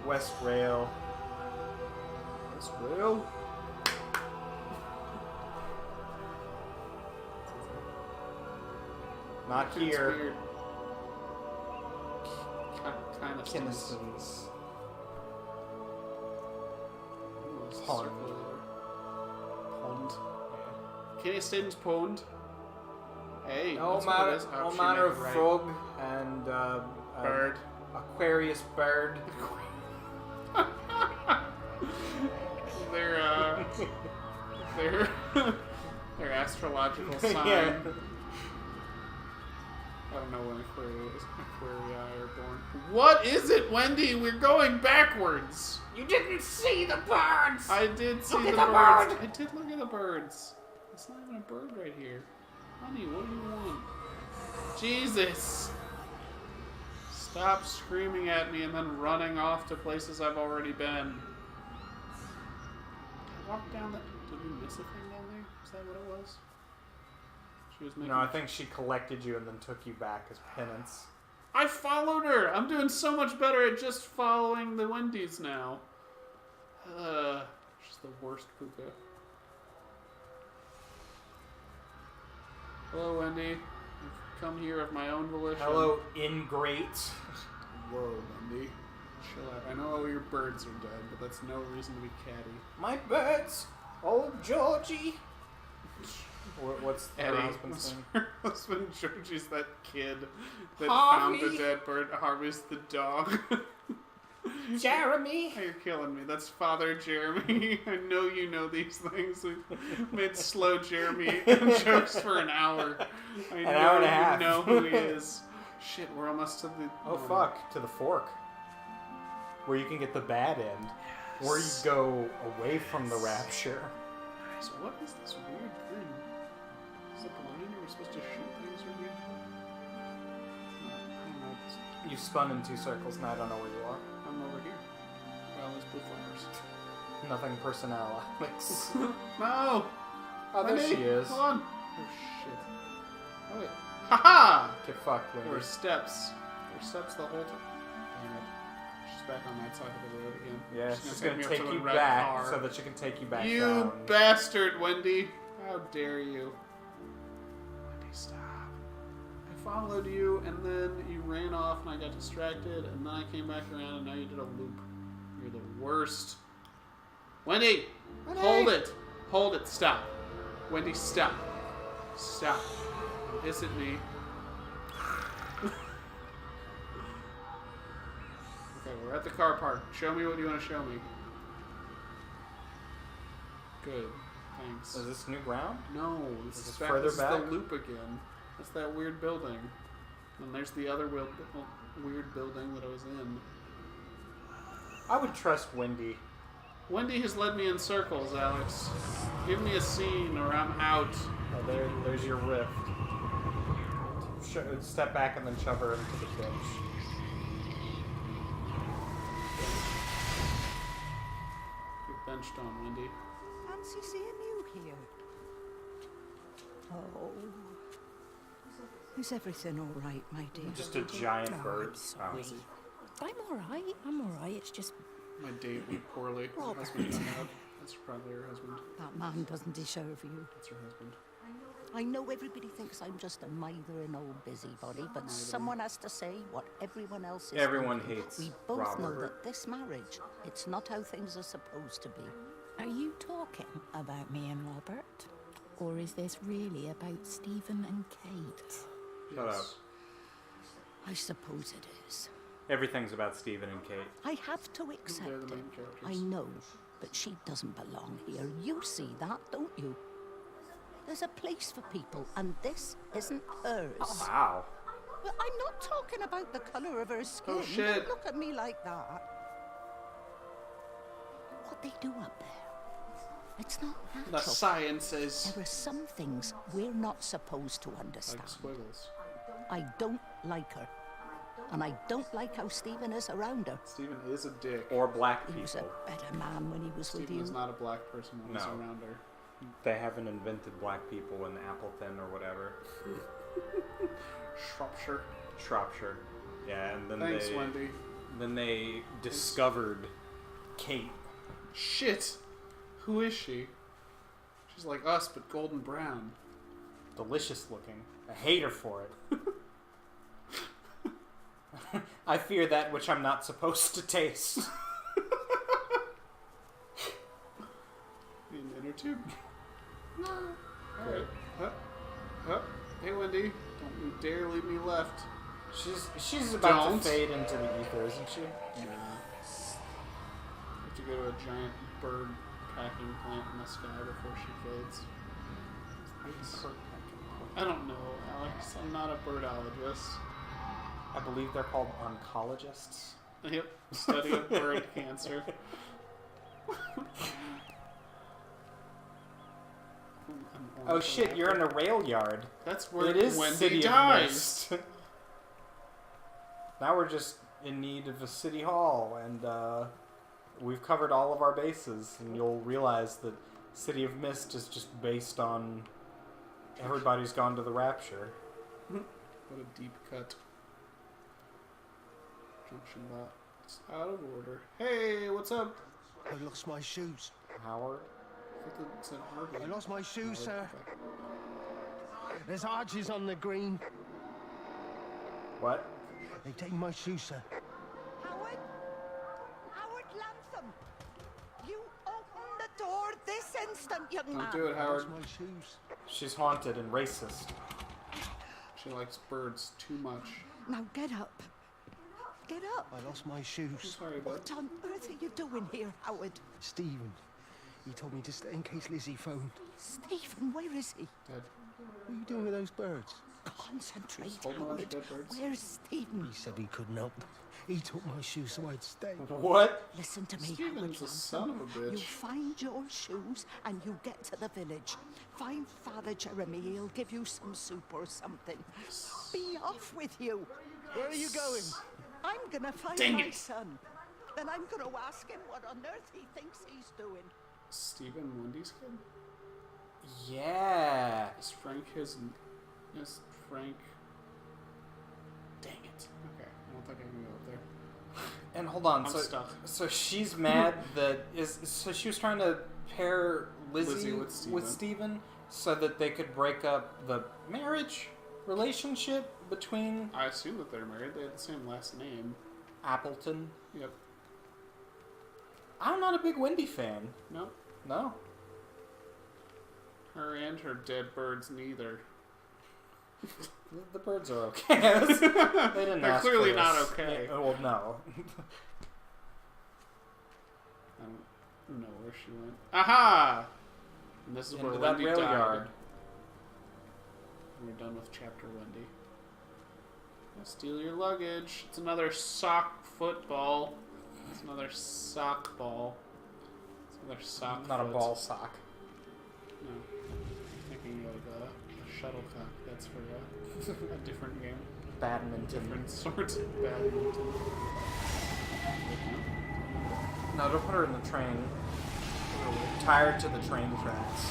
West Rail. West Rail? Not It's here. weird. Kind of Kinnison's. Pond. Pond. Kinnison's Pond. Hey, All that's what it manner, is. Oh, all she manner made of it right. frog and Bird. Aquarius bird. Their astrological sign. Yeah. I don't know when Aquarii are born. What is it, Wendy? We're going backwards. You didn't see the birds. I did see Look the at the birds. bird. I did look at the birds. It's not even a bird right here. Honey, what do you want? Jesus. Stop screaming at me and then running off to places I've already been. I walked down that. Did we miss a thing down there? Is that what it was? She was making. No, I think she collected you and then took you back as penance. I followed her. I'm doing so much better at just following the Wendy's now. She's the worst puka. Hello, Wendy. I've come here of my own volition. Hello, ingrate. Whoa, Wendy. Chill out. I know all your birds are dead, but that's no reason to be catty. My birds. Oh, Georgie. What's her Eddie. husband's name? Her husband Georgie's that kid that Harvey. found the dead bird. Harvey's the dog. Jeremy. You're killing me. That's Father Jeremy. I know you know these things. We've made slow Jeremy jokes for an hour. I know hour and a you half. know who he is. Shit, we're almost to the... Oh, fuck. To the fork. Where you can get the bad end. Where you go away from the rapture. Guys, what is this weird thing? Is it blind? Are we supposed to shoot things or weird? I don't know. You spun in 2 circles and I don't know where you are. I'm over here. Well, there's blue flowers. Nothing personnel, Alex. No! Oh, there Wendy, she is. Hold on. Oh, shit. Oh, wait. Ha-ha! Get fucked, There were Wendy. steps. There were steps the whole time. Damn it. She's back on that side of the road again. Yeah, she's gonna me up take to the you red back car. so that she can take you back You down. bastard, Wendy. How dare you. Wendy, stop. followed you, and then you ran off, and I got distracted, and then I came back around, and now you did a loop. You're the worst. Wendy! Hold it! Hold it. Stop. Wendy, stop. Stop. Don't hiss at me. Okay, we're at the car park. Show me what you want to show me. Good. Thanks. Is this new ground? No, this Is is this back, further this is back? the loop again. That's that weird building. And there's the other weird building that I was in. I would trust Wendy. Wendy has led me in circles, Alex. Give me a scene or I'm out. Oh, there's your rift. Step back and then shove her into the bench. You're benched on, Wendy. Fancy seeing you here. Oh. Is everything all right, my dear? Just a giant bird. I'm sorry. Oh. I'm all right. I'm all right. It's just... My date went poorly. Her husband found out. That's probably her husband. That man doesn't deserve you. That's her husband. I know everybody thinks I'm just a mithering old busybody, but someone has to say what everyone else is Everyone thinking. hates We both know Robert. that this marriage, it's not how things are supposed to be. Are you talking about me and Robert? Or is this really about Stephen and Kate? Shut up. I suppose it is. Everything's about Stephen and Kate. I have to accept They're the it. main characters. I know, but she doesn't belong here. You see that, don't you? There's a place for people, and this isn't hers. Wow. Well, I'm not talking about the colour of her skin. Oh, shit. Don't look at me like that. What they do up there, it's not natural. The sciences. There are some things we're not supposed to understand. Like squiggles. I don't like her. And I don't like how Stephen is around her. Stephen is a dick. Or black people. He was a better man when he was with Stephen you. is not a black person when he's No. around her. They haven't invented black people in Appleton or whatever. Shropshire. Shropshire. Yeah, and then Thanks, Wendy. Then they discovered Kate. Shit! Who is she? She's like us, but golden brown. Delicious looking. I hate her for it. I fear that which I'm not supposed to taste. An inner tube. Great. Huh? Hey, Wendy. Don't you dare leave me left. She's about Don't. to fade into the ether, isn't she? Nah. Have to go to a giant bird packing plant in the sky before she fades. I don't know, Alex. I'm not a birdologist. I believe they're called oncologists. Yep. Study of bird cancer. Oh shit, you're in a rail yard. That's where it is Wendy City dies. Of Mist. Now we're just in need of a city hall, and we've covered all of our bases, and you'll realize that City of Mist is just based on everybody's gone to the Rapture. What a deep cut. Junction bot. It's out of order. Hey, what's up? I lost my shoes. Howard? I thought that said Harvey. I lost my shoes, Howard, sir. okay. There's arches on the green. What? They've taken my shoes, sir. Howard? Howard Latham! You open the door this instant, young man. Don't do it, Howard. I lost my shoes. She's haunted and racist. She likes birds too much. Now get up. Get up. I lost my shoes. I'm sorry, bud. What on earth are you doing here, Howard? Stephen. He told me to stay in case Lizzie phoned. Stephen, where is he? Dead. What are you doing with those birds? Concentrate, Holding on to Howard. dead birds. Where's Stephen? He said he couldn't help them. He took my shoes so I'd stay. What? Listen to me, Stephen's Howard a Latham. son of a bitch. You find your shoes and you get to the village. Find Father Jeremy. He'll give you some soup or something. Be off with you. Where are you going? I'm gonna find Dang my it. son. Then I'm gonna ask him what on earth he thinks he's doing. Stephen Wendy's kid? Yeah. Is Frank his... Is Frank... Dang it. Okay, I don't think I can go up there. And hold on, I'm so stuck. so she's mad that so she was trying to pair Lizzie Lizzie with Stephen. Stephen so that they could break up the marriage. relationship between I assume that they're married. They had the same last name. Appleton? Yep. I'm not a big Wendy fan. No. No. Her and her dead birds neither. The birds are okay. They didn't They're ask clearly for not this. okay. Yeah, well, no. I don't know where she went. Aha! And this is Into where that Wendy rail died. yard. We're done with chapter Wendy. Now steal your luggage. It's another sock football. It's another sock ball. It's another sock. Not a foot. ball sock. No. Thinking of a shuttlecock. That's for a different game. Badminton. Different sorts of badminton. No, don't put her in the train. Tired to the train tracks.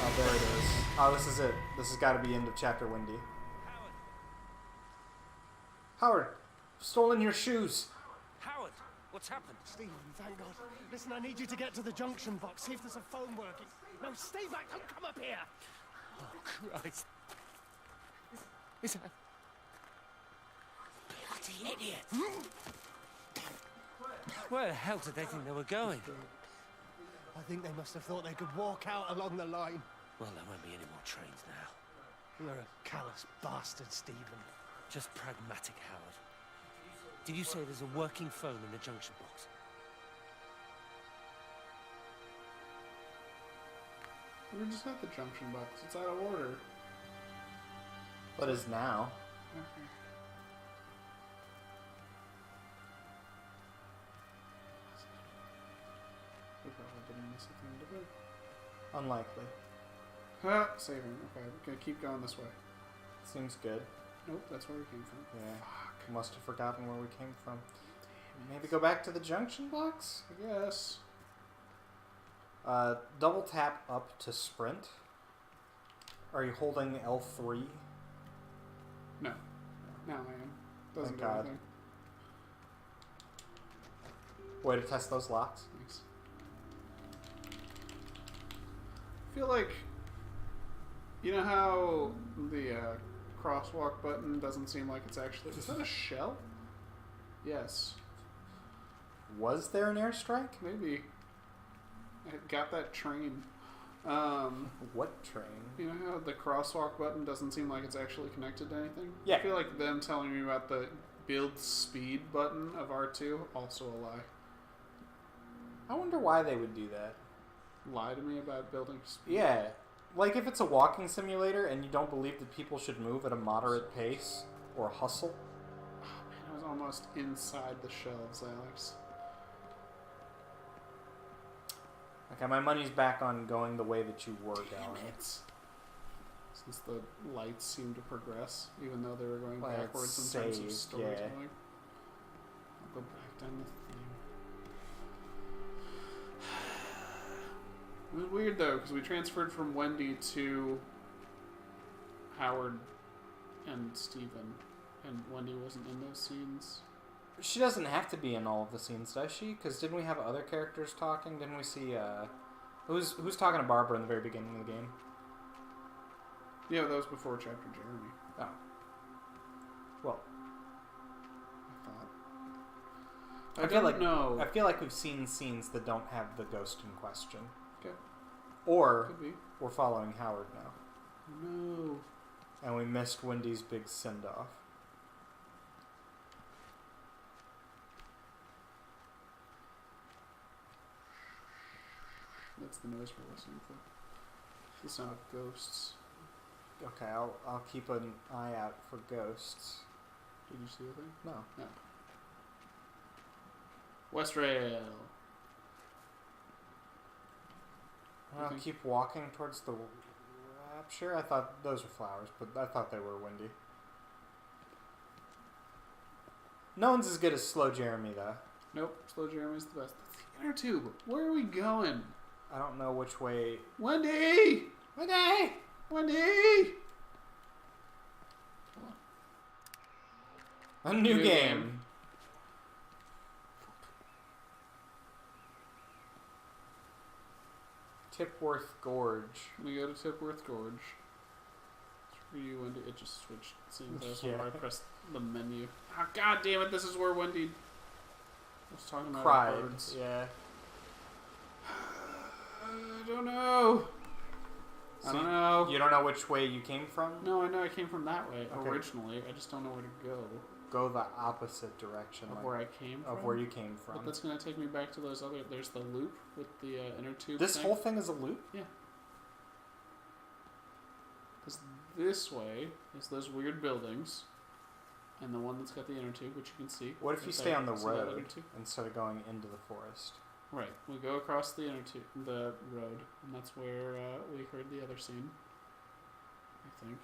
Oh, there it is. Oh, this is it. This has got to be end of chapter Wendy. Howard, stolen your shoes. Howard, what's happened? Stephen, thank God. Listen, I need you to get to the junction box. See if there's a phone working. No, stay back. Don't come up here. Oh, Christ. Is that... Bloody idiot. Where the hell did they think they were going? I think they must have thought they could walk out along the line. Well, there won't be any more trains now. You're a callous bastard, Stephen. Just pragmatic, Howard. Did you say there's a working phone in the junction box? We just at the junction box. It's out of order. What is now? Okay. We probably didn't miss a thing to do. Unlikely. Ah, saving. Okay, we're gonna keep going this way. Seems good. Nope, that's where we came from. Yeah. Fuck. Must have forgotten where we came from. Maybe go back to the junction box? I guess. Double tap up to sprint. Are you holding L3? No. Now I am. Doesn't Thank do God. anything. Way to test those locks. Thanks. I feel like, you know how the crosswalk button doesn't seem like it's actually... Is that a shell? Yes. Was there an airstrike? Maybe. I got that train. What train? You know how the crosswalk button doesn't seem like it's actually connected to anything? Yeah. I feel like them telling me about the build speed button of R2, also a lie. I wonder why they would do that. Lie to me about building speed? Yeah. Like if it's a walking simulator and you don't believe that people should move at a moderate pace or hustle. Oh, man, I was almost inside the shelves, Alex. Okay, my money's back on going the way that you were going. Since the lights seem to progress, even though they were going Well, backwards it's in terms of saved, storytelling. yeah. I'll go back down the thing. It was weird though, because we transferred from Wendy to Howard and Stephen, and Wendy wasn't in those scenes. She doesn't have to be in all of the scenes, does she? Because didn't we have other characters talking? Didn't we see, who's talking to Barbara in the very beginning of the game? Yeah, that was before Chapter Jeremy. Oh. Well. I thought. I feel like we've seen scenes that don't have the ghost in question. Okay. Or Could be. we're following Howard now. No. And we missed Wendy's big send-off. That's the noise we're listening for. The sound of ghosts. Okay, I'll keep an eye out for ghosts. Did you see a thing? No. No. West Rail. I'll keep walking towards the Rapture. I thought those were flowers, but I thought they were windy. No one's as good as Slow Jeremy, though. Nope, Slow Jeremy's the best. That's the inner tube. Where are we going? I don't know which way. Wendy! Wendy! Wendy! A new game. Tipworth Gorge. We go to Tipworth Gorge. For you, Wendy, it just switched. Seems as Yeah. I pressed the menu. Oh, God damn it! This is where Wendy was talking about Cried. birds. Yeah. I don't know. I don't know. You don't know which way you came from? No, I know I came from that way Okay. originally. I just don't know where to go. Go the opposite direction. Of like, where I came from? Of where you came from. But that's going to take me back to those other... There's the loop with the inner tube This thing. whole thing is a loop? Yeah. Because this way is those weird buildings, and the one that's got the inner tube, which you can see. What if you Right stay there. on the See that inner road tube? instead of going into the forest? Right. We go across the the road, and that's where we heard the other scene. I think.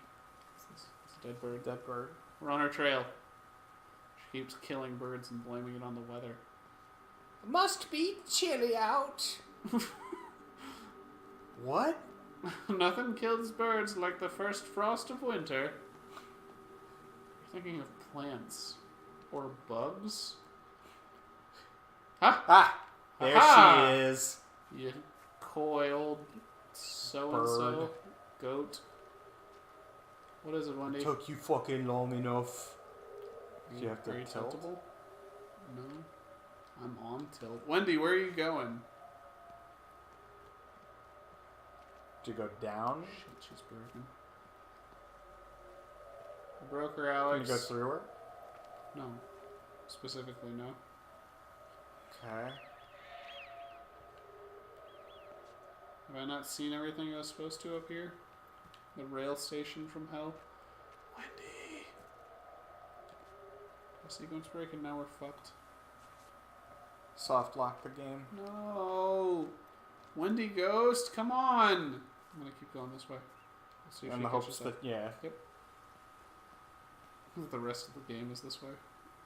It's a dead bird. Dead bird. We're on our trail. She keeps killing birds and blaming it on the weather. Must be chilly out. What? Nothing kills birds like the first frost of winter. You're thinking of plants. Or bugs? Huh? Ah! There Aha! she is. You coy old so-and-so Bird. goat. What is it, Wendy? It took you fucking long enough. Do you have to Are you tilt? tiltable? No. I'm on tilt. Wendy, where are you going? To go down? Shit, she's broken. I broke her, Alex. Can you go through her? No. Specifically, no. Okay. Have I not seen everything I was supposed to up here? The rail station from hell? Wendy! The sequence break and now we're fucked. Soft lock the game. No! Wendy Ghost, come on! I'm gonna keep going this way. Let's see if In she the hopes catches that, yeah. Yep. The rest of the game is this way.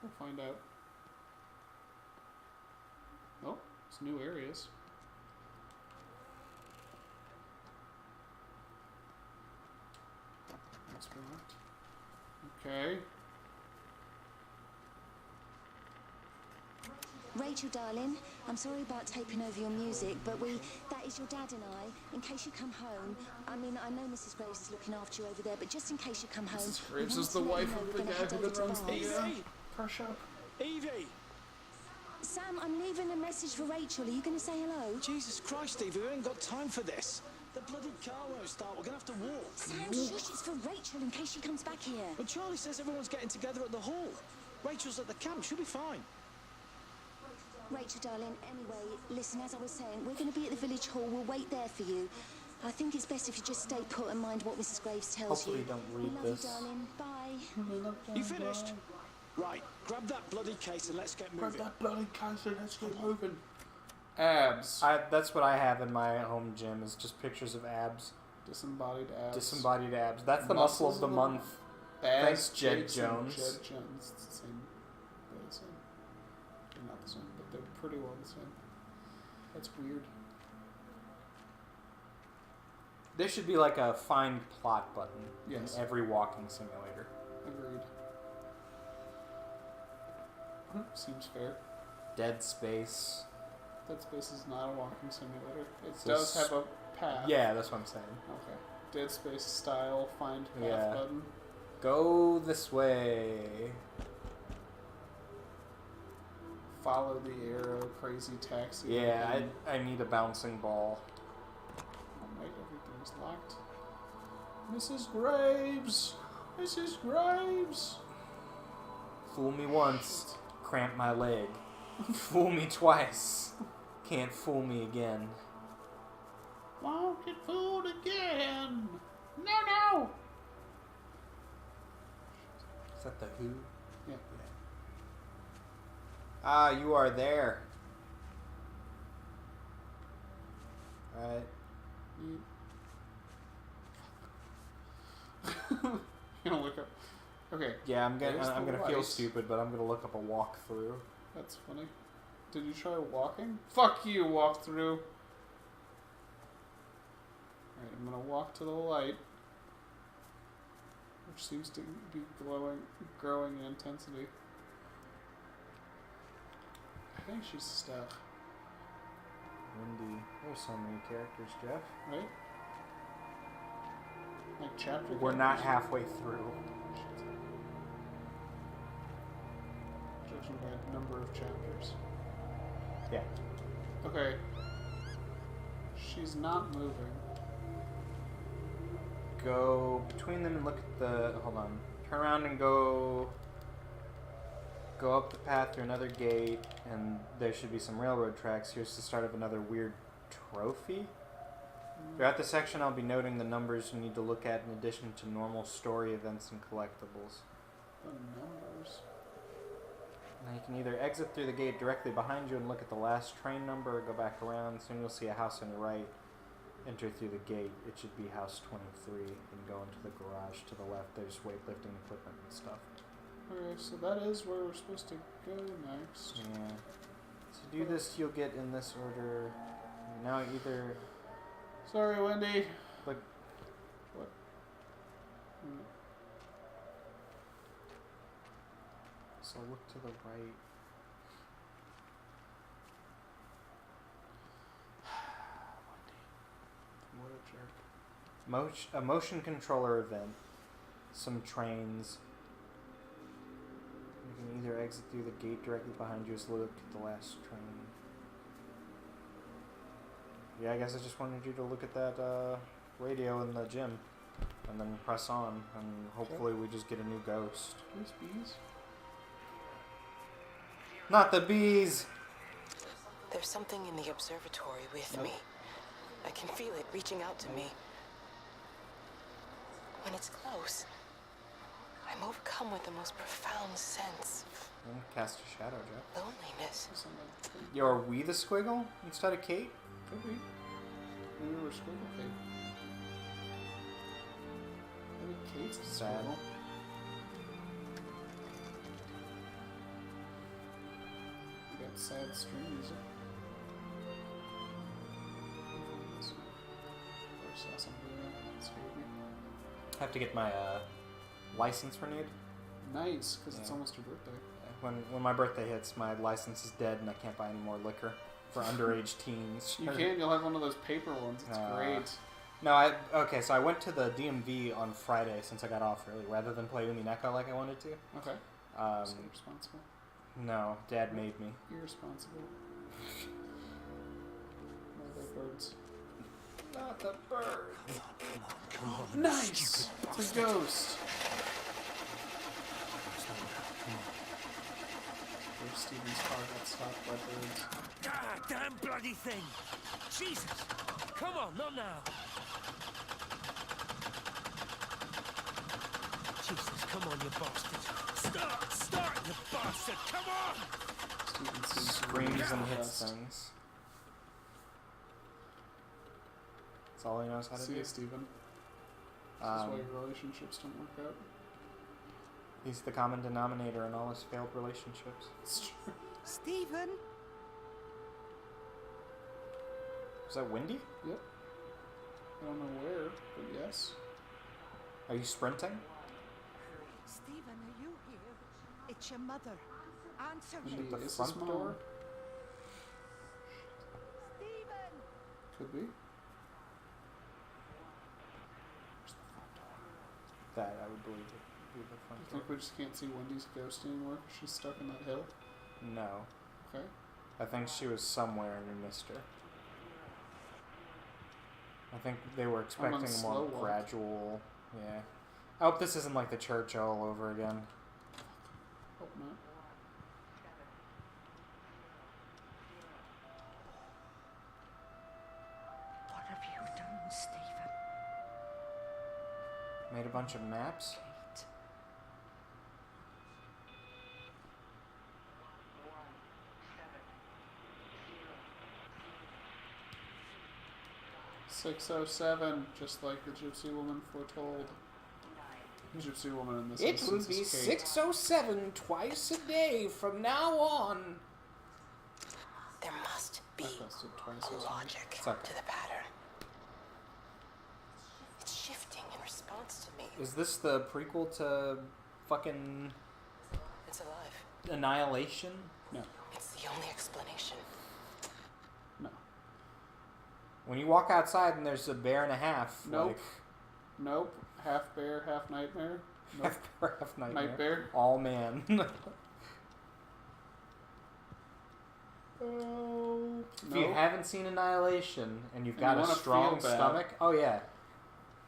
We'll find out. Oh, it's new areas. That's blocked. Okay. Rachel, darling, I'm sorry about taping over your music, but that is your dad and I. In case you come home, I mean, I know Mrs. Graves is looking after you over there, but just in case you come home... Mrs. Graves is the wife of the guy who runs the car shop. Evie! Sam, I'm leaving a message for Rachel. Are you going to say hello? Jesus Christ, Evie, we ain't got time for this. The bloody car won't start. We're going to have to walk. Sam, shush, it's for Rachel in case she comes back here. But Charlie says everyone's getting together at the hall. Rachel's at the camp. She'll be fine. Rachel, darling, anyway, listen, as I was saying, we're going to be at the village hall. We'll wait there for you. I think it's best if you just stay put and mind what Mrs. Graves tells Hopefully you. you don't read Love this. you, darling. Bye. You finished? Right, grab that bloody case and let's get moving. Grab that bloody case and let's get moving. Abs. That's what I have in my home gym, is just pictures of abs. Disembodied abs. Disembodied abs. That's the muscle of the month. Thanks, Jed Jones. Jed Jones. It's the same. They're the same. They're not the same, but they're pretty well the same. That's weird. There should be like a find plot button Yes. in every walking simulator. Agreed. Seems fair. Dead Space. Dead Space is not a walking simulator. It It's does a have a path. Yeah, that's what I'm saying. Okay. Dead Space style find path Yeah. button. Go this way. Follow the arrow, crazy taxi. Yeah, button. I need a bouncing ball. Alright, everything's locked. Mrs. Graves! Mrs. Graves! Fool me once, cramp my leg. Fool me twice, can't fool me again. Won't get fooled again! No! Is that the Who? Yeah. Ah, you are there. Alright. You gonna look up. Okay. Yeah, I'm There's gonna the feel light. stupid, but I'm gonna look up a walkthrough. That's funny. Did you try walking? Fuck you, walk through. Alright, I'm gonna walk to the light. Which seems to be growing in intensity. I think she's stuck. Wendy. There's so many characters, Jeff. Right? Like chapter. We're not halfway through. Judging by number of chapters. Yeah. Okay. She's not moving. Go between them and look at the... Hold on. Turn around and go up the path through another gate, and there should be some railroad tracks. Here's the start of another weird trophy. Throughout the section, I'll be noting the numbers you need to look at in addition to normal story events and collectibles. The numbers. Now you can either exit through the gate directly behind you and look at the last train number, or go back around. Soon you'll see a house on your right. Enter through the gate. It should be house 23, and go into the garage to the left. There's weightlifting equipment and stuff. Okay, so that is where we're supposed to go next. Yeah. To do this, you'll get in this order. Now either... Sorry, Wendy. Like... What? So look to the right. What a jerk. A motion controller event. Some trains. You can either exit through the gate directly behind you, or look at the last train. Yeah, I guess I just wanted you to look at that radio in the gym, and then press on, and hopefully we just get a new ghost. These bees? Not the bees! There's something in the observatory with me. I can feel it reaching out to me. When it's close, I'm overcome with the most profound sense Cast a shadow, Jeff. of loneliness. Yo, are we the squiggle instead of Kate? Could be. Maybe we're Squiggle Kate. Maybe Kate's the Sad. Squiggle. We got sad stream music. Or saw something that scared me. I have to get my license renewed. Nice, because it's almost your birthday. When my birthday hits, my license is dead and I can't buy any more liquor for underage teens. You can, you'll have one of those paper ones. It's great. No, okay, so I went to the DMV on Friday since I got off early, rather than play Umineko like I wanted to. Okay. So responsible? No, Dad made me. Irresponsible. No, they're birds. Not the bird. Come on. Nice! It's a ghost. Where Steven's car got stopped by birds. Ah, damn bloody thing! Jesus! Come on, not now! Jesus, come on, you bastard! Start, you bastard! Come on! Steven seems to Screams be and hits impressed. things. That's all he knows how to See do. you, Steven. This is why your relationships don't work out. He's the common denominator in all his failed relationships. It's true. Stephen? Is that Wendy? Yep. I don't know where, but yes. Are you sprinting? Stephen, are you here? It's your mother. Answer me. Wendy The is front his mom. door? Stephen! Could be. That I would believe it. Be the front You door. think we just can't see Wendy's ghost anymore because she's stuck in that hill? No. Okay. I think she was somewhere and we missed her. I think they were expecting a more slow walk. gradual. Yeah. I hope this isn't like the church all over again. Hope not. What have you done, Stephen? Made a bunch of maps. Kate. 607, just like the gypsy woman foretold. The gypsy woman in this It will instance be is Kate. 6:07 twice a day from now on. There must be Busted twice a as logic It's okay. to the pattern. It's shifting in response to me. Is this the prequel to fucking It's alive. Annihilation? No. It's the only explanation. No. When you walk outside and there's a bear and a half. Nope. Like, Nope. half bear, half nightmare. Nope. Half bear, half nightmare. Night bear. All man. Oh. If you haven't seen Annihilation and you've got you a wanna strong feel bad. stomach, oh yeah.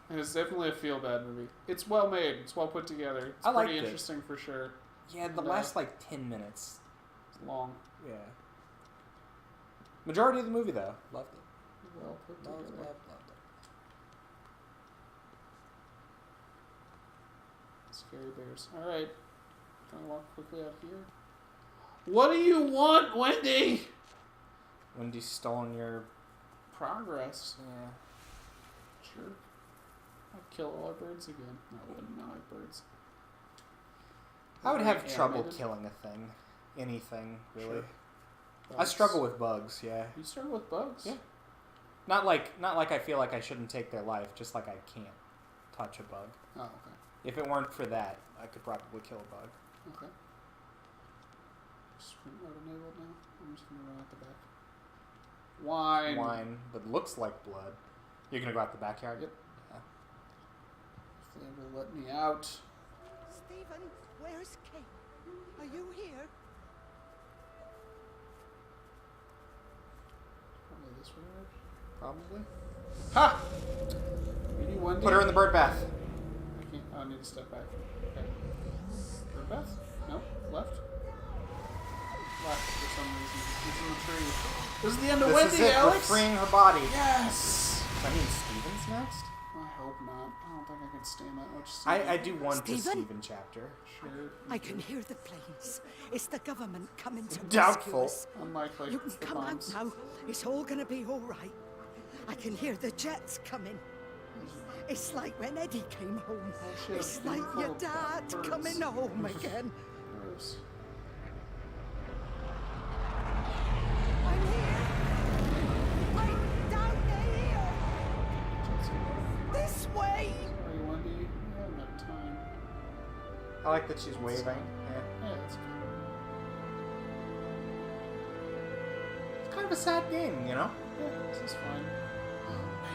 It's definitely a feel-bad movie. It's well made. It's well put together. It's I liked pretty it. interesting for sure. Yeah, the And, last like 10 minutes. It's long. Yeah. Majority of the movie though, loved it. Well put together. Loved it. Scary bears. Alright. Can I walk quickly out here? What do you want, Wendy? Wendy's stolen your progress. Yeah. Sure. I'd kill all our birds again. No, I wouldn't. Not like birds. I would have Animated? trouble killing a thing. Anything, really. Sure. I Bugs. struggle with bugs, yeah. You struggle with bugs? Yeah. Not like I feel like I shouldn't take their life, just like I can't touch a bug. Oh, okay. If it weren't for that, I could probably kill a bug. Okay. Sprint mode enabled now. I'm just gonna run out the back. Wine. Wine that looks like blood. You're gonna go out the backyard? Yep. Yeah. If they ever let me out. Stephen, where's Kate? Are you here? Probably this way, right? Probably. Ha! Meaty Wendy. Put her in the bird bath. I can't. I need to step back. Okay. Bird bath? No. Left. Left for some reason. He's in the tree. This is the end of This Wendy, is it. Alex. We're freeing her body. Yes. Does that mean Steven's next? I hope not. I don't think I can stand that much. I do want the Stephen? Steven chapter. Sure. I can hear the planes. It's the government coming to Doubtful. rescue us. Unlikely. You can The come bombs. out now. It's all gonna be all right. I can hear the jets coming. It's like when Eddie came home. shit, It's I'm like full your of dad birds. coming home again. Gross. I'm here. I'm down here. This way. Sorry, Wendy. We haven't got time. I like that she's waving. Yeah. Yeah, that's good. It's kind of a sad game, you know? Yeah, this is fine.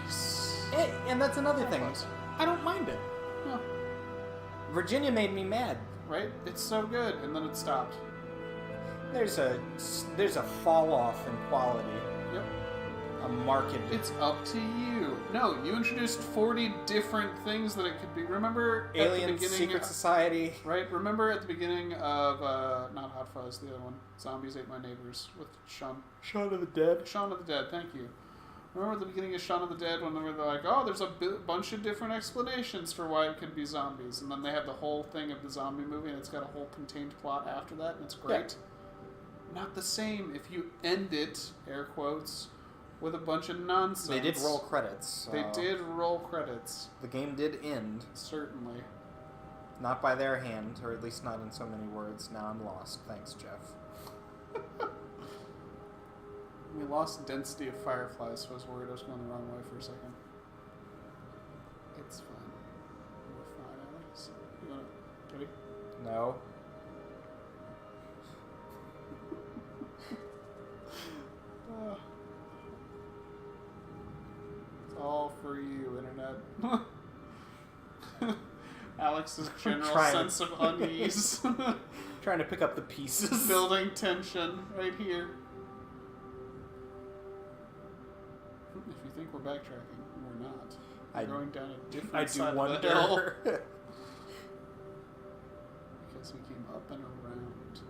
Nice. And that's another thing. I don't mind it. Huh. Virginia made me mad. Right? It's so good, and then it stopped. There's a fall off in quality. Yep. A marked. It's up to you. No, you introduced 40 different things that it could be. Remember Alien at the beginning, Secret Society. Right? Remember at the beginning of not Hot Fuzz, the other one, Zombies Ate My Neighbors with Shaun of the Dead. Shaun of the Dead. Thank you. Remember at the beginning of Shaun of the Dead when they were like, oh, there's a bunch of different explanations for why it could be zombies, and then they have the whole thing of the zombie movie, and it's got a whole contained plot after that, and it's great. Yeah. Not the same if you end it, air quotes, with a bunch of nonsense. They did roll credits. So They did roll credits. the game did end. Certainly. Not by their hand, or at least not in so many words. Now I'm lost. Thanks, Jeff. We lost density of fireflies, so I was worried I was going the wrong way for a second. It's fine. We're fine, Alex. You wanna... Ready? No. It's all for you, Internet. Alex's general sense of unease. Trying to pick up the pieces. Building tension right here. If you think we're backtracking, we're not. We're going down a different side of the hill. Because we came up and around.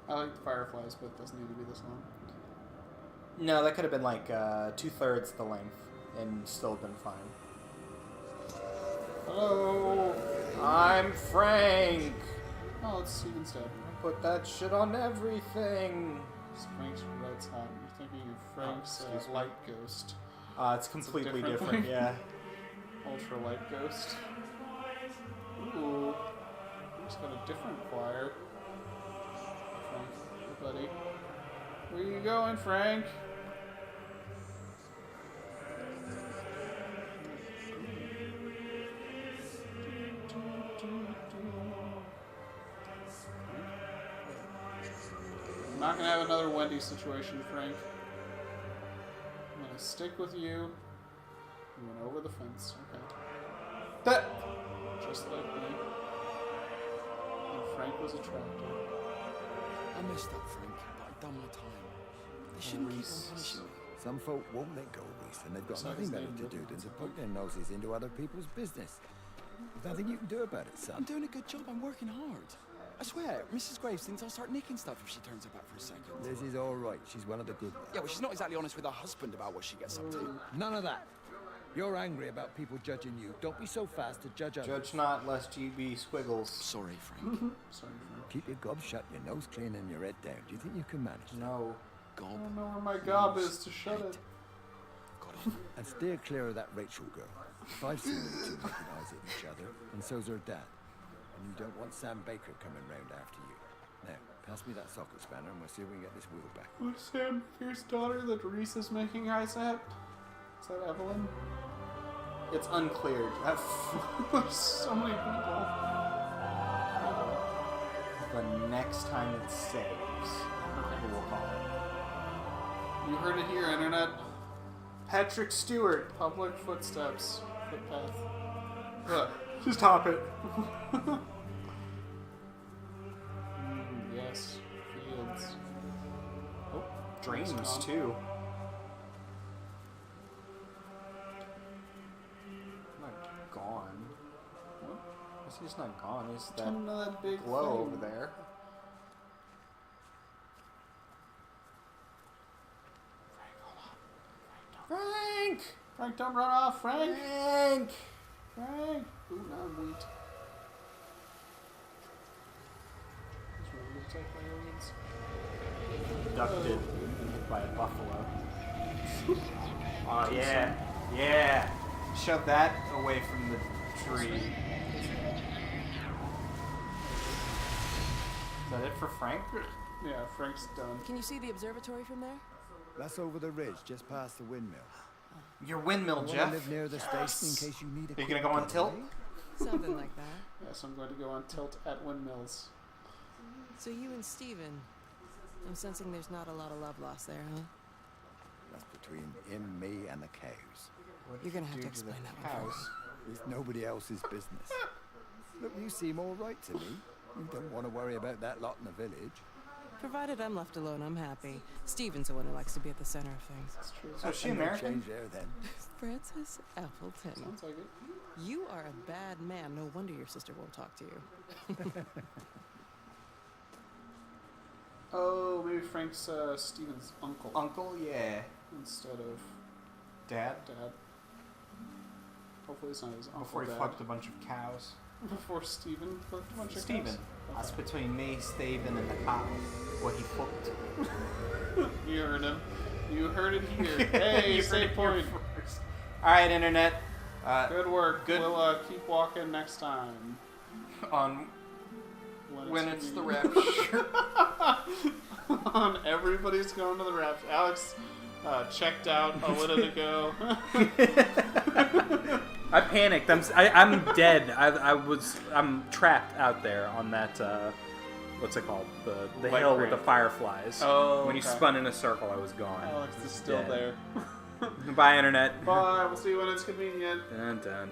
I like the fireflies, but it doesn't need to be this long. No, that could have been like 2/3 the length and still been fine. Hello! I'm Frank! Oh, it's Steven instead. Put that shit on everything. Frank's red's hot. You're thinking of Frank's light ghost. It's completely different, yeah. Ultralight ghost. Ooh. He's got a different choir. Frank, hey buddy. Where you going, Frank? I'm not gonna have another Wendy situation, Frank. I stick with you. You went over the fence. Okay. That! Just like me. And Frank was attractive. I messed up, Frank, but I've done my time. They shouldn't keep on punishing me. Some folk won't let go of Reese, and they've got So nothing his better name to do didn't than to disappear. poke their noses into other people's business. There's nothing you can do about it, son. I'm doing a good job. I'm working hard. I swear, Mrs. Graves thinks I'll start nicking stuff if she turns her back for a second. Liz is all right. She's one of the good ones. Yeah, well, she's not exactly honest with her husband about what she gets up to. None of that. You're angry about people judging you. Don't be so fast to judge others. Judge not, lest you be squiggles. Sorry, Frank. Sorry, Frank. Keep your gob shut, your nose clean, and your head down. Do you think you can manage that? No. I don't know where my gob is to shut it. And steer clear of that Rachel girl. If I've seen them two looking eyes at each other, and so's her dad. And you don't want Sam Baker coming round after you. Now, pass me that socket spanner and we'll see if we can get this wheel back. Who's Sam Baker's daughter that Reese is making eyes at? Is that Evelyn? It's unclear, Jeff. There's so many people. The next time it saves, we will call it. You heard it here, Internet. Patrick Stewart. Public footsteps. Footpath. Look, just hop it. Yes. Fields. Oh, dreams, too. Not gone. What? He's not gone. He's Turn to that big glow thing. over there. Frank! Frank, don't run off, Frank! Frank! Frank! Ooh, now I'm weak. He's ready to attack by aliens. Abducted and hit by a buffalo. Oh, yeah. Yeah. Shove that away from the tree. Is that it for Frank? Yeah, Frank's done. Can you see the observatory from there? That's over the ridge, just past the windmill. Your windmill, I wanna Jeff. live near the station in case you need a Are you quick gonna go on tilt? getaway. Something like that. Yes, I'm going to go on tilt at windmills. So you and Steven, I'm sensing there's not a lot of love lost there, huh? That's between him, me, and the cows. You're gonna have to explain that one. It's nobody else's business. Look, you seem all right to me. You don't want to worry about that lot in the village. Provided I'm left alone, I'm happy. Steven's the one who likes to be at the center of things. That's true. So is she And no American? change there, then. Francis Appleton. Sounds like it. You are a bad man. No wonder your sister won't talk to you. Oh, maybe Frank's Steven's uncle. Uncle, yeah. Instead of Dad? dad. Hopefully it's not his uncle. Before he dad. fucked a bunch of cows. Before Steven fucked a bunch of Steven. cows? That's between me, Steven, and the cow. What he fucked. You heard him. You heard it here. Hey, You heard same it here point. first. Alright, Internet. Good work. Good. We'll keep walking next time. On when it's the Rapture. On everybody's going to the Rapture. Alex checked out a little ago. I panicked. I'm dead. I'm trapped out there on that what's it called? The White hill Granite. with the fireflies. Oh, When you okay. spun in a circle, I was gone. Alex is still Dead. there. Bye, Internet. Bye. We'll see you when it's convenient. Dun, dun.